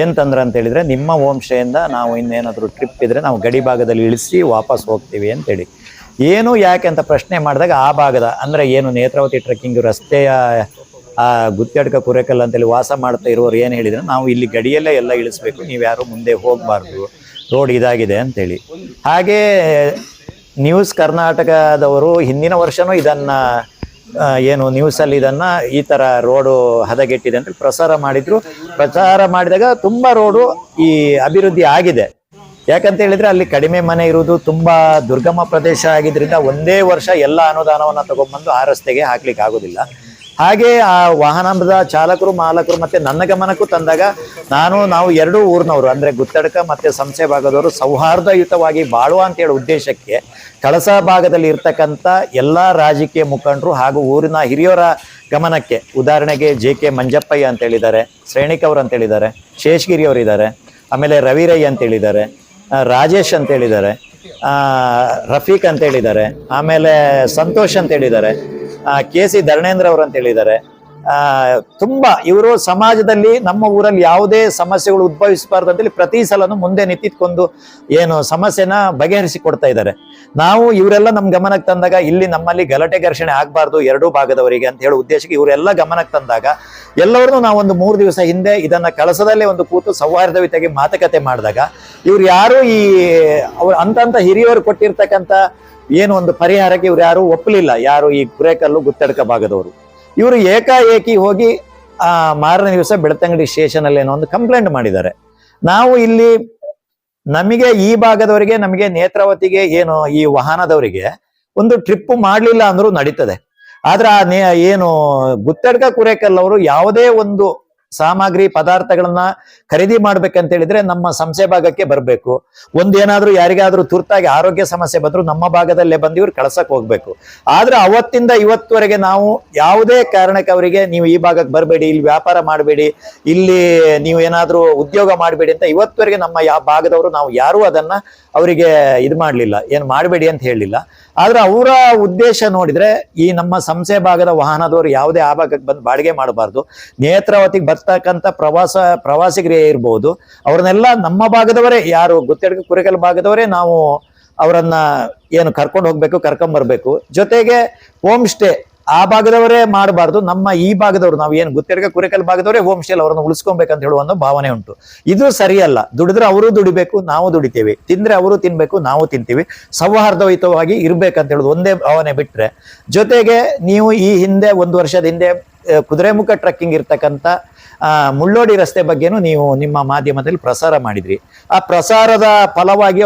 ಏನು ತಂದ್ರು ಅಂತ ಹೇಳಿದರೆ, ನಿಮ್ಮ ಹೋಮ್ ಸ್ಟೇಯಿಂದ ನಾವು ಇನ್ನೇನಾದರೂ ಟ್ರಿಪ್ ಇದ್ದರೆ ನಾವು ಗಡಿ ಭಾಗದಲ್ಲಿ ಇಳಿಸಿ ವಾಪಸ್ ಹೋಗ್ತೀವಿ ಅಂತೇಳಿ. ಏನು ಯಾಕೆ ಅಂತ ಪ್ರಶ್ನೆ ಮಾಡಿದಾಗ ಆ ಭಾಗದ ಅಂದರೆ ಏನು ನೇತ್ರಾವತಿ ಟ್ರೆಕ್ಕಿಂಗ್ ರಸ್ತೆಯ ಗುತ್ತಡ್ಕ ಕುರೆಕಲ್ ಅಂತೇಳಿ ವಾಸ ಮಾಡ್ತಾ ಇರೋರು ಏನು ಹೇಳಿದರೆ, ನಾವು ಇಲ್ಲಿ ಗಡಿಯಲ್ಲೇ ಎಲ್ಲ ಇಳಿಸ್ಬೇಕು, ನೀವು ಯಾರು ಮುಂದೆ ಹೋಗಬಾರ್ದು, ರೋಡ್ ಇದಾಗಿದೆ ಅಂತೇಳಿ. ಹಾಗೇ ನ್ಯೂಸ್ ಕರ್ನಾಟಕದವರು ಹಿಂದಿನ ವರ್ಷನೂ ಇದನ್ನು ಏನು ನ್ಯೂಸಲ್ಲಿ ಇದನ್ನು ಈ ಥರ ರೋಡು ಹದಗೆಟ್ಟಿದೆ ಅಂತ ಪ್ರಸಾರ ಮಾಡಿದ್ರು. ಪ್ರಚಾರ ಮಾಡಿದಾಗ ತುಂಬ ರೋಡು ಈ ಅಭಿವೃದ್ಧಿ ಆಗಿದೆ. ಯಾಕಂತ ಹೇಳಿದ್ರೆ ಅಲ್ಲಿ ಕಡಿಮೆ ಮನೆ ಇರುವುದು, ತುಂಬ ದುರ್ಗಮ ಪ್ರದೇಶ ಆಗಿದ್ರಿಂದ ಒಂದೇ ವರ್ಷ ಎಲ್ಲ ಅನುದಾನವನ್ನು ತಗೊಂಡ್ಬಂದು ಆ ರಸ್ತೆಗೆ ಹಾಕ್ಲಿಕ್ಕೆ ಆಗೋದಿಲ್ಲ. ಹಾಗೆ ಆ ವಾಹನದ ಚಾಲಕರು ಮಾಲಕರು ಮತ್ತೆ ನನ್ನ ಗಮನಕ್ಕೂ ತಂದಾಗ ನಾವು ಎರಡೂ ಊರಿನವರು ಅಂದ್ರೆ ಗುತ್ತಡ್ಕ ಮತ್ತೆ ಸಂಸೆ ಭಾಗದವರು ಸೌಹಾರ್ದಯುತವಾಗಿ ಬಾಳುವ ಅಂತ ಹೇಳೋ ಉದ್ದೇಶಕ್ಕೆ ಕಳಸ ಭಾಗದಲ್ಲಿ ಇರ್ತಕ್ಕಂಥ ಎಲ್ಲಾ ರಾಜಕೀಯ ಮುಖಂಡರು ಹಾಗೂ ಊರಿನ ಹಿರಿಯರ ಗಮನಕ್ಕೆ, ಉದಾಹರಣೆಗೆ JK ಮಂಜಪ್ಪಯ್ಯ ಅಂತ ಹೇಳಿದ್ದಾರೆ, ಶ್ರೇಣಿಕ್ ಅವರು ಅಂತ ಹೇಳಿದ್ದಾರೆ, ಶೇಷಗಿರಿ ಅವರು ಇದ್ದಾರೆ, ಆಮೇಲೆ ರವಿರೈ ಅಂತ ಹೇಳಿದ್ದಾರೆ, ರಾಜೇಶ್ ಅಂತ ಹೇಳಿದ್ದಾರೆ, ರಫೀಕ್ ಅಂತ ಹೇಳಿದ್ದಾರೆ, ಆಮೇಲೆ ಸಂತೋಷ್ ಅಂತ ಹೇಳಿದ್ದಾರೆ, KC ಧರ್ಣೇಂದ್ರ ಅವರು ಅಂತ ಹೇಳಿದ್ದಾರೆ. ತುಂಬಾ ಇವರು ಸಮಾಜದಲ್ಲಿ ನಮ್ಮ ಊರಲ್ಲಿ ಯಾವುದೇ ಸಮಸ್ಯೆಗಳು ಉದ್ಭವಿಸಬಾರ್ದು ಅಂತೇಳಿ ಪ್ರತಿ ಸಲನು ಮುಂದೆ ನಿಂತಿದ್ಕೊಂಡು ಏನು ಸಮಸ್ಯೆನ ಬಗೆಹರಿಸಿ ಕೊಡ್ತಾ ಇದ್ದಾರೆ. ನಾವು ಇವರೆಲ್ಲ ನಮ್ ಗಮನಕ್ಕೆ ತಂದಾಗ ಇಲ್ಲಿ ನಮ್ಮಲ್ಲಿ ಗಲಾಟೆ ಘರ್ಷಣೆ ಆಗ್ಬಾರ್ದು ಎರಡೂ ಭಾಗದವರಿಗೆ ಅಂತ ಹೇಳೋ ಉದ್ದೇಶಕ್ಕೆ ಇವರೆಲ್ಲ ಗಮನಕ್ಕೆ ತಂದಾಗ ಎಲ್ಲವನ್ನೂ ನಾವು ಒಂದು 3 ದಿವಸ ಹಿಂದೆ ಇದನ್ನ ಕಳಸದಲ್ಲೇ ಒಂದು ಕೂತು ಸೌಹಾರ್ದಯುತವಾಗಿ ಮಾತುಕತೆ ಮಾಡಿದಾಗ ಇವ್ರು ಯಾರು ಈ ಅವ್ರು ಅಂತ ಹಿರಿಯವರು ಕೊಟ್ಟಿರ್ತಕ್ಕಂಥ ಏನು ಒಂದು ಪರಿಹಾರಕ್ಕೆ ಇವ್ರು ಯಾರು ಒಪ್ಪಲಿಲ್ಲ. ಯಾರು ಈ ಕುರೇಕಲ್ಲು ಗುತ್ತಡ್ಕ ಭಾಗದವರು ಇವರು ಏಕಾಏಕಿ ಹೋಗಿ ಮಾರನೇ ದಿವಸ ಬೆಳ್ತಂಗಡಿ ಸ್ಟೇಷನ್ ಅಲ್ಲಿ ಏನೋ ಒಂದು ಕಂಪ್ಲೇಂಟ್ ಮಾಡಿದ್ದಾರೆ. ನಾವು ಇಲ್ಲಿ ನಮಗೆ ಈ ಭಾಗದವರಿಗೆ, ನಮಗೆ ನೇತ್ರಾವತಿಗೆ ಏನು ಈ ವಾಹನದವರಿಗೆ ಒಂದು ಟ್ರಿಪ್ ಮಾಡ್ಲಿಲ್ಲ ಅಂದ್ರೂ ನಡೀತದೆ. ಆದ್ರೆ ಏನು ಗುತ್ತಡ್ಕ ಕುರೇಕಲ್ ಅವರು ಯಾವುದೇ ಒಂದು ಸಾಮಗ್ರಿ ಪದಾರ್ಥಗಳನ್ನ ಖರೀದಿ ಮಾಡ್ಬೇಕಂತ ಹೇಳಿದ್ರೆ ನಮ್ಮ ಸಂಸೆ ಭಾಗಕ್ಕೆ ಬರಬೇಕು. ಒಂದೇನಾದ್ರೂ ಯಾರಿಗಾದ್ರೂ ತುರ್ತಾಗಿ ಆರೋಗ್ಯ ಸಮಸ್ಯೆ ಬಂದ್ರು ನಮ್ಮ ಭಾಗದಲ್ಲೇ ಬಂದು ಇವ್ರು ಕಳ್ಸಕ್ ಹೋಗ್ಬೇಕು. ಆದ್ರೆ ಅವತ್ತಿಂದ ಇವತ್ತುವರೆಗೆ ನಾವು ಯಾವುದೇ ಕಾರಣಕ್ಕೆ ಅವರಿಗೆ ನೀವು ಈ ಭಾಗಕ್ಕೆ ಬರಬೇಡಿ, ಇಲ್ಲಿ ವ್ಯಾಪಾರ ಮಾಡಬೇಡಿ, ಇಲ್ಲಿ ನೀವು ಏನಾದ್ರೂ ಉದ್ಯೋಗ ಮಾಡಬೇಡಿ ಅಂತ ಇವತ್ತುವರೆಗೆ ನಮ್ಮ ಭಾಗದವರು ನಾವು ಯಾರೂ ಅದನ್ನ ಅವರಿಗೆ ಇದು ಮಾಡ್ಲಿಲ್ಲ, ಏನು ಮಾಡಬೇಡಿ ಅಂತ ಹೇಳಿಲ್ಲ. ಆದ್ರೆ ಅವರ ಉದ್ದೇಶ ನೋಡಿದ್ರೆ ಈ ನಮ್ಮ ಸಂಸೆ ಭಾಗದ ವಾಹನದವರು ಯಾವುದೇ ಆ ಭಾಗಕ್ಕೆ ಬಂದು ಬಾಡಿಗೆ ಮಾಡಬಾರ್ದು, ನೇತ್ರಾವತಿಗೆ ಬರ್ತಕ್ಕಂಥ ಪ್ರವಾಸಿಗರೇ ಇರ್ಬೋದು ಅವ್ರನ್ನೆಲ್ಲ ನಮ್ಮ ಭಾಗದವರೇ, ಯಾರು ಗುತ್ತಡ್ಕ ಕುರೇಕಲ್ ಭಾಗದವರೇ ನಾವು ಅವರನ್ನ ಏನು ಕರ್ಕೊಂಡು ಹೋಗ್ಬೇಕು, ಕರ್ಕೊಂಡ್ ಬರ್ಬೇಕು. ಜೊತೆಗೆ ಹೋಮ್ ಸ್ಟೇ ಆ ಭಾಗದವರೇ ಮಾಡಬಾರ್ದು, ನಮ್ಮ ಈ ಭಾಗದವರು ನಾವು ಏನು ಗುತ್ತಡ್ಕ ಕುರೇಕಲ್ ಭಾಗದವರೇ ಹೋಮ್ ಸ್ಟೇ ಅವರನ್ನು ಉಳಿಸ್ಕೊಬೇಕಂತ ಹೇಳುವ ಒಂದು ಭಾವನೆ ಉಂಟು. ಇದು ಸರಿಯಲ್ಲ. ದುಡಿದ್ರೆ ಅವರು ದುಡಿಬೇಕು, ನಾವು ದುಡಿತೇವೆ, ತಿಂದ್ರೆ ಅವರು ತಿನ್ಬೇಕು, ನಾವು ತಿಂತೀವಿ, ಸೌಹಾರ್ದಯುತವಾಗಿ ಇರ್ಬೇಕಂತ ಹೇಳುದು ಒಂದೇ ಭಾವನೆ ಬಿಟ್ರೆ. ಜೊತೆಗೆ ನೀವು ಈ ಹಿಂದೆ 1 ವರ್ಷದ ಹಿಂದೆ ಕುದುರೆಮುಖ ಟ್ರಕ್ಕಿಂಗ್ ಇರ್ತಕ್ಕಂಥ ಮುಳ್ಳೋಡಿ ರಸ್ತೆ ಬಗ್ಗೆನೂ ನೀವು ನಿಮ್ಮ ಮಾಧ್ಯಮದಲ್ಲಿ ಪ್ರಸಾರ ಮಾಡಿದ್ರಿ. ಆ ಪ್ರಸಾರದ ಫಲವಾಗಿ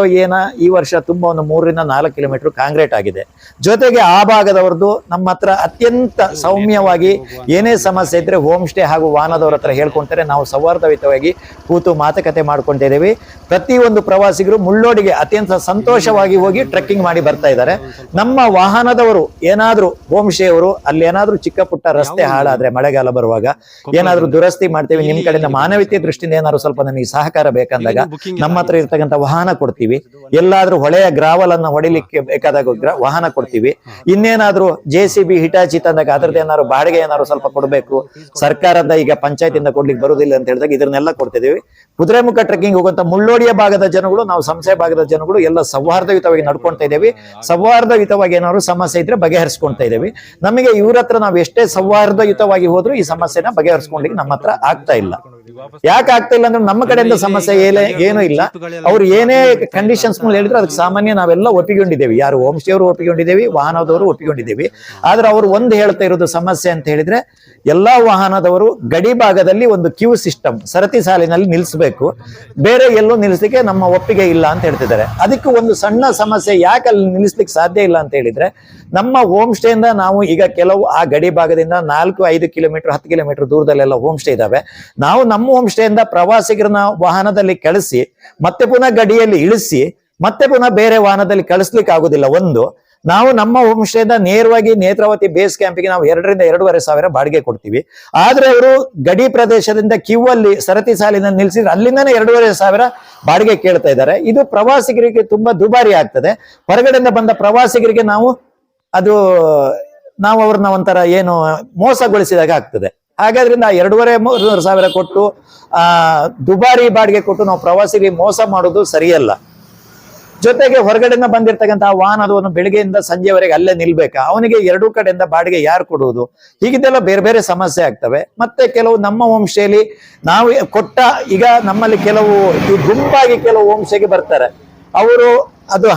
ಈ ವರ್ಷ ತುಂಬಾ ಒಂದು 3 ರಿಂದ 4 ಕಿಲೋಮೀಟರ್ ಕಾಂಕ್ರೀಟ್ ಆಗಿದೆ. ಜೊತೆಗೆ ಆ ಭಾಗದವರದ್ದು ನಮ್ಮ ಹತ್ರ ಅತ್ಯಂತ ಸೌಮ್ಯವಾಗಿ ಏನೇ ಸಮಸ್ಯೆ ಇದ್ರೆ ಹೋಮ್ ಸ್ಟೇ ಹಾಗೂ ವಾಹನದವರ ಹತ್ರ ಹೇಳ್ಕೊಂತಾರೆ. ನಾವು ಸೌಹಾರ್ದಯುತವಾಗಿ ಕೂತು ಮಾತುಕತೆ ಮಾಡ್ಕೊಂತ ಇದ್ದೇವೆ. ಪ್ರತಿಯೊಂದು ಪ್ರವಾಸಿಗರು ಮುಳ್ಳೋಡಿಗೆ ಅತ್ಯಂತ ಸಂತೋಷವಾಗಿ ಹೋಗಿ ಟ್ರೆಕ್ಕಿಂಗ್ ಮಾಡಿ ಬರ್ತಾ ಇದ್ದಾರೆ. ನಮ್ಮ ವಾಹನದವರು ಏನಾದ್ರೂ ಹೋಮ್ ಸ್ಟೇ ಅವರು ಅಲ್ಲಿ ಏನಾದ್ರೂ ಚಿಕ್ಕ ಪುಟ್ಟ ರಸ್ತೆ ಹಾಳಾದ್ರೆ ಮಳೆಗಾಲ ಬರುವಾಗ ಏನಾದ್ರೂ ದುರಸ್ತಿ ಮಾಡ್ತೇವೆ, ನಿಮ್ ಕಡೆಯಿಂದ ಮಾನವೀಯತೆ ದೃಷ್ಟಿಯಿಂದ ಏನಾದ್ರು ಸ್ವಲ್ಪ ನಮಗೆ ಸಹಕಾರ ಬೇಕಂದಾಗ ನಮ್ಮ ಹತ್ರ ಇರ್ತಕ್ಕಂಥ ವಾಹನ ಕೊಡ್ತೀವಿ. ಎಲ್ಲಾದ್ರೂ ಹೊಳೆಯ ಗ್ರಾವಲ್ ಅನ್ನ ಹೊಡಿಲಿಕ್ಕೆ ಬೇಕಾದಾಗ ವಾಹನ ಕೊಡ್ತೀವಿ. ಇನ್ನೇನಾದ್ರೂ JCB ಹಿಟಾಚಿ ತಂದಾಗ ಅದ್ರದ್ದು ಏನಾದ್ರು ಬಾಡಿಗೆ ಏನಾದ್ರು ಸ್ವಲ್ಪ ಕೊಡ್ಬೇಕು, ಸರ್ಕಾರದ ಈಗ ಪಂಚಾಯತಿಂದ ಕೊಡ್ಲಿಕ್ಕೆ ಬರುದಿಲ್ಲ ಅಂತ ಹೇಳಿದಾಗ ಇದನ್ನೆಲ್ಲ ಕೊಡ್ತಿದೀವಿ. ಕುದುರೆಮುಖ ಟ್ರೆಕ್ಕಿಂಗ್ ಹೋಗುವಂತ ಮುಳ್ಳೋಡಿಯ ಭಾಗದ ಜನಗಳು, ನಾವು ಸಂಸೆ ಭಾಗದ ಜನಗಳು ಎಲ್ಲ ಸೌಹಾರ್ದಯುತವಾಗಿ ನಡ್ಕೊಂತ ಇದ್ದೇವೆ. ಸೌಹಾರ್ದಯುತವಾಗಿ ಏನಾದ್ರು ಸಮಸ್ಯೆ ಇದ್ರೆ ಬಗೆಹರಿಸ್ಕೊಂತ ಇದ್ದೇವೆ. ನಮಗೆ ಇವ್ರ ಹತ್ರ ನಾವು ಎಷ್ಟೇ ಸೌಹಾರ್ದಯುತವಾಗಿ ಹೋದ್ರು ಈ ಸಮಸ್ಯೆನ ಬಗೆಹರಿಸ್ಕೊಂಡ್ಲಿಕ್ಕೆ ನಮ್ಮ ಹತ್ರ ಆಗ್ತಾ ಇಲ್ಲ. ಯಾಕೆ ಆಗ್ತಾ ಇಲ್ಲ ಅಂದ್ರೆ ನಮ್ಮ ಕಡೆಯಿಂದ ಸಮಸ್ಯೆ ಏನೂ ಇಲ್ಲ. ಅವ್ರು ಏನೇ ಕಂಡೀಷನ್ಸ್ ಹೇಳಿದ್ರು ಅದಕ್ಕೆ ಸಾಮಾನ್ಯ ನಾವೆಲ್ಲ ಒಪ್ಪಿಕೊಂಡಿದ್ದೇವೆ. ಯಾರು ಹೋಮ್ ಸ್ಟೇ ಅವರು ಒಪ್ಪಿಕೊಂಡಿದ್ದೇವೆ, ವಾಹನದವರು ಒಪ್ಪಿಕೊಂಡಿದ್ದೇವೆ. ಆದ್ರೆ ಅವ್ರು ಒಂದು ಹೇಳ್ತಾ ಇರೋದು ಸಮಸ್ಯೆ ಅಂತ ಹೇಳಿದ್ರೆ ಎಲ್ಲಾ ವಾಹನದವರು ಗಡಿ ಭಾಗದಲ್ಲಿ ಒಂದು ಕ್ಯೂ ಸಿಸ್ಟಮ್ ಸರತಿ ಸಾಲಿನಲ್ಲಿ ನಿಲ್ಲಿಸಬೇಕು, ಬೇರೆ ಎಲ್ಲೂ ನಿಲ್ಲಿಸ್ಲಿಕ್ಕೆ ನಮ್ಮ ಒಪ್ಪಿಗೆ ಇಲ್ಲ ಅಂತ ಹೇಳ್ತಿದ್ದಾರೆ. ಅದಕ್ಕೆ ಒಂದು ಸಣ್ಣ ಸಮಸ್ಯೆ, ಯಾಕೆ ಅಲ್ಲಿ ನಿಲ್ಲಿಸ್ಲಿಕ್ಕೆ ಸಾಧ್ಯ ಇಲ್ಲ ಅಂತ ಹೇಳಿದ್ರೆ ನಮ್ಮ ಹೋಮ್ ಸ್ಟೇ ಇಂದ ನಾವು ಈಗ ಕೆಲವು ಆ ಗಡಿ ಭಾಗದಿಂದ 4-5 ಕಿಲೋಮೀಟರ್ 10 ಕಿಲೋಮೀಟರ್ ದೂರದಲ್ಲೆಲ್ಲ ಹೋಮ್ ಸ್ಟೇ ಇದಾವೆ. ನಾವು ನಮ್ಮ ಹೋಮ್ ಸ್ಟೇ ಇಂದ ಪ್ರವಾಸಿಗರನ್ನ ವಾಹನದಲ್ಲಿ ಕಳಿಸಿ ಮತ್ತೆ ಪುನಃ ಗಡಿಯಲ್ಲಿ ಇಳಿಸಿ ಮತ್ತೆ ಪುನಃ ಬೇರೆ ವಾಹನದಲ್ಲಿ ಕಳಿಸ್ಲಿಕ್ಕೆ ಆಗುದಿಲ್ಲ. ನಾವು ನಮ್ಮ ಹೋಮ್ ಸ್ಟೇ ಇಂದ ನೇರವಾಗಿ ನೇತ್ರಾವತಿ ಬೇಸ್ ಕ್ಯಾಂಪಿಗೆ ನಾವು 2 ರಿಂದ 2.5 ಸಾವಿರ ಬಾಡಿಗೆ ಕೊಡ್ತೀವಿ. ಆದ್ರೆ ಅವರು ಗಡಿ ಪ್ರದೇಶದಿಂದ ಕ್ಯೂ ಅಲ್ಲಿ ಸರತಿ ಸಾಲಿನಲ್ಲಿ ನಿಲ್ಸಿದ್ರೆ ಅಲ್ಲಿಂದನೇ 2.5 ಸಾವಿರ ಬಾಡಿಗೆ ಕೇಳ್ತಾ ಇದ್ದಾರೆ. ಇದು ಪ್ರವಾಸಿಗರಿಗೆ ತುಂಬಾ ದುಬಾರಿ ಆಗ್ತದೆ. ಹೊರಗಡೆಯಿಂದ ಬಂದ ಪ್ರವಾಸಿಗರಿಗೆ ನಾವು ಅವ್ರನ್ನ ಒಂಥರ ಏನು ಮೋಸಗೊಳಿಸಿದಾಗ ಆಗ್ತದೆ. ಹಾಗಾದ್ರಿಂದ 2.5-3 ಸಾವಿರ ಕೊಟ್ಟು ದುಬಾರಿ ಬಾಡಿಗೆ ಕೊಟ್ಟು ನಾವು ಪ್ರವಾಸಿಗರಿಗೆ ಮೋಸ ಮಾಡೋದು ಸರಿಯಲ್ಲ. ಜೊತೆಗೆ ಹೊರಗಡೆಯಿಂದ ಬಂದಿರ್ತಕ್ಕಂಥ ವಾಹನದವನು ಬೆಳಿಗ್ಗೆಯಿಂದ ಸಂಜೆವರೆಗೆ ಅಲ್ಲೇ ನಿಲ್ಬೇಕಾ, ಅವನಿಗೆ 2 ಕಡೆಯಿಂದ ಬಾಡಿಗೆ ಯಾರು ಕೊಡುವುದು? ಹೀಗಿದ್ದೆಲ್ಲ ಬೇರೆ ಬೇರೆ ಸಮಸ್ಯೆ ಆಗ್ತವೆ. ಮತ್ತೆ ಕೆಲವು ನಮ್ಮ ಹೋಮ್ ಸ್ಟೇಲಿ ನಾವು ಈಗ ನಮ್ಮಲ್ಲಿ ಕೆಲವು ಗುಂಪಾಗಿ ಕೆಲವು ಹೋಮ್ ಸ್ಟೇಗೆ ಬರ್ತಾರೆ. ಅವರು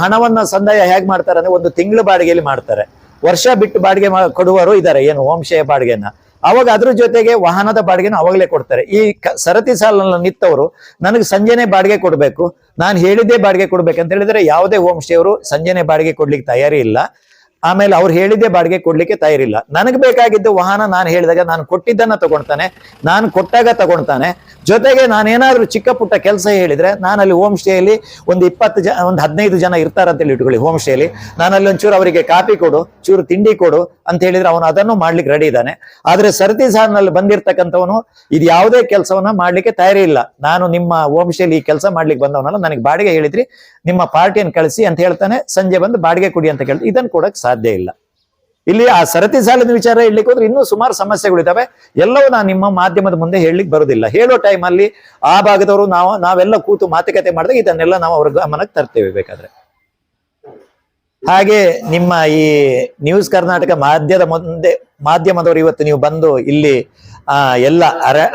ಹಣವನ್ನ ಸಂದಾಯ ಹೇಗೆ ಮಾಡ್ತಾರೆ ಅಂದ್ರೆ 1 ತಿಂಗಳ ಬಾಡಿಗೆಯಲ್ಲಿ ಮಾಡ್ತಾರೆ. ವರ್ಷ ಬಿಟ್ಟು ಬಾಡಿಗೆ ಕೊಡುವರು ಇದ್ದಾರೆ, ಏನು ಹೋಮ್ ಸ್ಟೇ ಬಾಡಿಗೆನ. ಅವಾಗ ಅದ್ರ ಜೊತೆಗೆ ವಾಹನದ ಬಾಡಿಗೆನ ಅವಾಗಲೇ ಕೊಡ್ತಾರೆ. ಈ ಸರತಿ ಸಾಲಲ್ಲಿ ನಿಂತವರು ನನಗೆ ಸಂಜೆನೆ ಬಾಡಿಗೆ ಕೊಡ್ಬೇಕು, ನಾನು ಹೇಳಿದ್ದೇ ಬಾಡಿಗೆ ಕೊಡ್ಬೇಕಂತ ಹೇಳಿದ್ರೆ ಯಾವುದೇ ಹೋಮ್ ಸ್ಟೇ ಅವರು ಸಂಜೆನೆ ಬಾಡಿಗೆ ಕೊಡ್ಲಿಕ್ಕೆ ತಯಾರಿ ಇಲ್ಲ. ಆಮೇಲೆ ಅವ್ರು ಹೇಳಿದ್ದೆ ಬಾಡಿಗೆ ಕೊಡ್ಲಿಕ್ಕೆ ತಯಾರಿಲ್ಲ. ನನಗೆ ಬೇಕಾಗಿದ್ದು ವಾಹನ ನಾನು ಹೇಳಿದಾಗ ನಾನು ಕೊಟ್ಟಿದ್ದನ್ನ ತಗೊಳ್ತಾನೆ, ನಾನು ಕೊಟ್ಟಾಗ ತಗೊಳ್ತಾನೆ. ಜೊತೆಗೆ ನಾನೇನಾದ್ರೂ ಚಿಕ್ಕ ಪುಟ್ಟ ಕೆಲಸ ಹೇಳಿದ್ರೆ ನಾನಲ್ಲಿ ಹೋಮ್ ಸ್ಟೇಯಲ್ಲಿ ಒಂದು 20 ಜನ, ಒಂದು 15 ಜನ ಇರ್ತಾರಂತೇಳಿ ಇಟ್ಕೊಳ್ಳಿ ಹೋಮ್ ಸ್ಟೇಯಲ್ಲಿ, ನಾನಲ್ಲಿ ಒಂಚೂರು ಅವರಿಗೆ ಕಾಫಿ ಕೊಡು, ಚೂರು ತಿಂಡಿ ಕೊಡು ಅಂತ ಹೇಳಿದ್ರೆ ಅವನು ಅದನ್ನು ಮಾಡ್ಲಿಕ್ಕೆ ರೆಡಿ ಇದ್ದಾನೆ. ಆದ್ರೆ ಸರತಿ ಸಾಲಿನಲ್ಲಿ ಬಂದಿರ್ತಕ್ಕಂಥವನು ಇದು ಯಾವುದೇ ಕೆಲಸವನ್ನ ಮಾಡ್ಲಿಕ್ಕೆ ತಯಾರಿ ಇಲ್ಲ. ನಾನು ನಿಮ್ಮ ಹೋಮ್ ಸ್ಟೇಲಿ ಈ ಕೆಲಸ ಮಾಡ್ಲಿಕ್ಕೆ ಬಂದವನಲ್ಲ, ನನಗೆ ಬಾಡಿಗೆ ಹೇಳಿದ್ರಿ, ನಿಮ್ಮ ಪಾರ್ಟಿಯನ್ನು ಕಳಿಸಿ ಅಂತ ಹೇಳ್ತಾನೆ. ಸಂಜೆ ಬಂದು ಬಾಡಿಗೆ ಕೊಡಿ ಅಂತ ಕೇಳ್ತಾರೆ. ಇದನ್ನು ಕೊಡಕ್ ಸಾಧ್ಯ ಇಲ್ಲ. ಇಲ್ಲಿ ಆ ಸರತಿ ಸಾಲಿನ ವಿಚಾರ ಹೇಳಲಿಕ್ಕೆ ಹೋದ್ರೆ ಇನ್ನೂ ಸುಮಾರು ಸಮಸ್ಯೆಗಳಿದ್ದಾವೆ. ಎಲ್ಲವೂ ನಾನು ನಿಮ್ಮ ಮಾಧ್ಯಮದ ಮುಂದೆ ಹೇಳಲಿಕ್ಕೆ ಬರೋದಿಲ್ಲ. ಹೇಳೋ ಟೈಮಲ್ಲಿ ಆ ಭಾಗದವರು ನಾವೆಲ್ಲ ಕೂತು ಮಾತುಕತೆ ಮಾಡಿದಾಗ ಇದನ್ನೆಲ್ಲ ನಾವು ಅವ್ರ ಗಮನಕ್ಕೆ ತರ್ತೇವೆ ಬೇಕಾದ್ರೆ. ಹಾಗೆ ನಿಮ್ಮ ಈ ನ್ಯೂಸ್ ಕರ್ನಾಟಕ ಮಾಧ್ಯಮದವರು ಇವತ್ತು ನೀವು ಬಂದು ಇಲ್ಲಿ ಎಲ್ಲ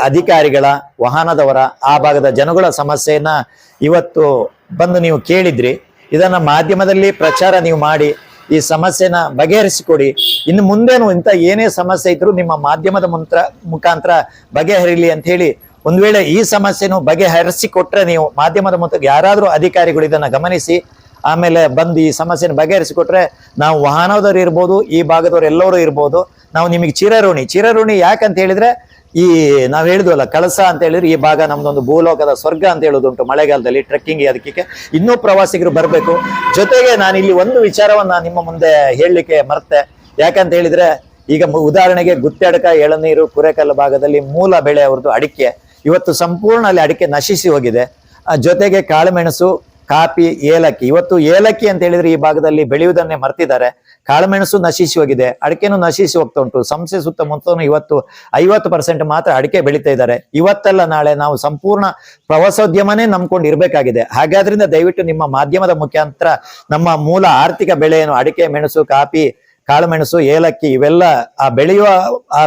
ಅಧಿಕಾರಿಗಳ, ವಾಹನದವರ, ಆ ಭಾಗದ ಜನಗಳ ಸಮಸ್ಯೆಯನ್ನ ಇವತ್ತು ಬಂದು ನೀವು ಕೇಳಿದ್ರಿ. ಇದನ್ನ ಮಾಧ್ಯಮದಲ್ಲಿ ಪ್ರಚಾರ ನೀವು ಮಾಡಿ ಈ ಸಮಸ್ಯೆನ ಬಗೆಹರಿಸಿಕೊಡಿ. ಇನ್ನು ಮುಂದೇನು ಇಂಥ ಏನೇ ಸಮಸ್ಯೆ ಇದ್ರು ನಿಮ್ಮ ಮಾಧ್ಯಮದ ಮುಖಾಂತರ ಬಗೆಹರಿಲಿ ಅಂತ ಹೇಳಿ, ಒಂದ್ ವೇಳೆ ಈ ಸಮಸ್ಯೆನು ಬಗೆಹರಿಸಿಕೊಟ್ರೆ ನೀವು ಮಾಧ್ಯಮದ ಮೂಲಕ ಯಾರಾದ್ರೂ ಅಧಿಕಾರಿಗಳು ಇದನ್ನ ಗಮನಿಸಿ ಆಮೇಲೆ ಬಂದು ಈ ಸಮಸ್ಯೆನ ಬಗೆಹರಿಸಿಕೊಟ್ರೆ ನಾವು ವಾಹನದವರು ಇರ್ಬೋದು, ಈ ಭಾಗದವರು ಎಲ್ಲರೂ ಇರ್ಬೋದು, ನಾವು ನಿಮಗೆ ಚಿರಋಣಿ. ಯಾಕಂತ ಹೇಳಿದ್ರೆ ಈ ನಾವ್ ಹೇಳಿದ್ವಲ್ಲ ಕಳಸ ಅಂತ ಹೇಳಿದ್ರೆ ಈ ಭಾಗ ನಮ್ದೊಂದು ಭೂಲೋಕದ ಸ್ವರ್ಗ ಅಂತ ಹೇಳೋದುಂಟು. ಮಳೆಗಾಲದಲ್ಲಿ ಟ್ರೆಕ್ಕಿಂಗ್ ಅದಕ್ಕೆ ಇನ್ನೂ ಪ್ರವಾಸಿಗರು ಬರಬೇಕು. ಜೊತೆಗೆ ನಾನು ಇಲ್ಲಿ ಒಂದು ವಿಚಾರವನ್ನ ನಿಮ್ಮ ಮುಂದೆ ಹೇಳಲಿಕ್ಕೆ ಮರ್ತೆ. ಯಾಕಂತ ಹೇಳಿದ್ರೆ ಈಗ ಉದಾಹರಣೆಗೆ ಗುತ್ತೆಡಕ, ಎಳನೀರು, ಕುರೆಕಲ್ಲು ಭಾಗದಲ್ಲಿ ಮೂಲ ಬೆಳೆ ಅವ್ರದ್ದು ಅಡಿಕೆ. ಇವತ್ತು ಸಂಪೂರ್ಣ ಅಲ್ಲಿ ಅಡಿಕೆ ನಶಿಸಿ ಹೋಗಿದೆ. ಜೊತೆಗೆ ಕಾಳುಮೆಣಸು, ಕಾಫಿ, ಏಲಕ್ಕಿ. ಇವತ್ತು ಏಲಕ್ಕಿ ಅಂತ ಹೇಳಿದ್ರೆ ಈ ಭಾಗದಲ್ಲಿ ಬೆಳೆಯುವುದನ್ನೇ ಮರ್ತಿದ್ದಾರೆ. ಕಾಳುಮೆಣಸು ನಶಿಸಿ ಹೋಗಿದೆ, ಅಡಿಕೆನೂ ನಶಿಸಿ ಹೋಗ್ತಾ ಉಂಟು. ಸಂಸ್ಥೆ ಸುತ್ತಮುತ್ತನು ಇವತ್ತು 50% ಮಾತ್ರ ಅಡಿಕೆ ಬೆಳೀತಾ ಇದ್ದಾರೆ. ಇವತ್ತೆಲ್ಲ ನಾಳೆ ನಾವು ಸಂಪೂರ್ಣ ಪ್ರವಾಸೋದ್ಯಮನೇ ನಂಬ್ಕೊಂಡು ಇರ್ಬೇಕಾಗಿದೆ. ಹಾಗಾದ್ರಿಂದ ದಯವಿಟ್ಟು ನಿಮ್ಮ ಮಾಧ್ಯಮದ ಮುಖಾಂತರ ನಮ್ಮ ಮೂಲ ಆರ್ಥಿಕ ಬೆಳೆ ಏನು ಅಡಿಕೆ, ಮೆಣಸು, ಕಾಫಿ, ಕಾಳುಮೆಣಸು, ಏಲಕ್ಕಿ ಇವೆಲ್ಲ ಆ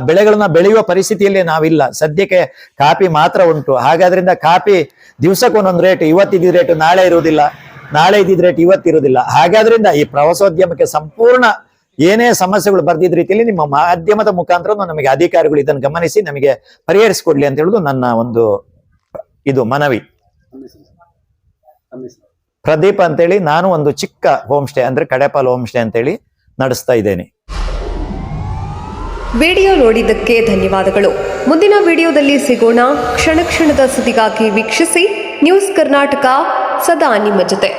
ಬೆಳೆಗಳನ್ನ ಬೆಳೆಯುವ ಪರಿಸ್ಥಿತಿಯಲ್ಲಿ ನಾವಿಲ್ಲ. ಸದ್ಯಕ್ಕೆ ಕಾಫಿ ಮಾತ್ರ ಉಂಟು. ಹಾಗಾದ್ರಿಂದ ಕಾಫಿ ದಿವಸಕ್ಕೊಂದೊಂದು ರೇಟ್, ಇವತ್ತಿದ್ದ ರೇಟ್ ನಾಳೆ ಇರುವುದಿಲ್ಲ, ನಾಳೆ ಇದ್ದಿದ್ದ ರೇಟ್ ಇವತ್ತಿರುವುದಿಲ್ಲ. ಹಾಗಾದ್ರಿಂದ ಈ ಪ್ರವಾಸೋದ್ಯಮಕ್ಕೆ ಸಂಪೂರ್ಣ ಏನೇ ಸಮಸ್ಯೆಗಳು ಬರ್ದಿದ್ದ ರೀತಿಯಲ್ಲಿ ನಿಮ್ಮ ಮಾಧ್ಯಮದ ಮುಖಾಂತರ ನಮಗೆ ಅಧಿಕಾರಿಗಳು ಇದನ್ನು ಗಮನಿಸಿ ನಮಗೆ ಪರಿಹರಿಸಿಕೊಡ್ಲಿ ಅಂತ ಹೇಳುದು ನನ್ನ ಒಂದು ಇದು ಮನವಿ. ಪ್ರದೀಪ್ ಅಂತೇಳಿ ನಾನು ಒಂದು ಚಿಕ್ಕ ಹೋಮ್ ಸ್ಟೇ ಅಂದ್ರೆ ಕಡೆಪಾಲ್ ಹೋಮ್ ಸ್ಟೇ ಅಂತೇಳಿ ನಡೆಸ್ತಾ ಇದ್ದೇನೆ. ವಿಡಿಯೋ ನೋಡಿದ್ದಕ್ಕೆ ಧನ್ಯವಾದಗಳು. ಮುಂದಿನ ವಿಡಿಯೋದಲ್ಲಿ ಸಿಗೋಣ. ಕ್ಷಣ ಕ್ಷಣದ ಸುದ್ದಿಗಾಗಿ ವೀಕ್ಷಿಸಿ ನ್ಯೂಸ್ ಕರ್ನಾಟಕ, ಸದಾ ನಿಮ್ಮ ಜೊತೆ.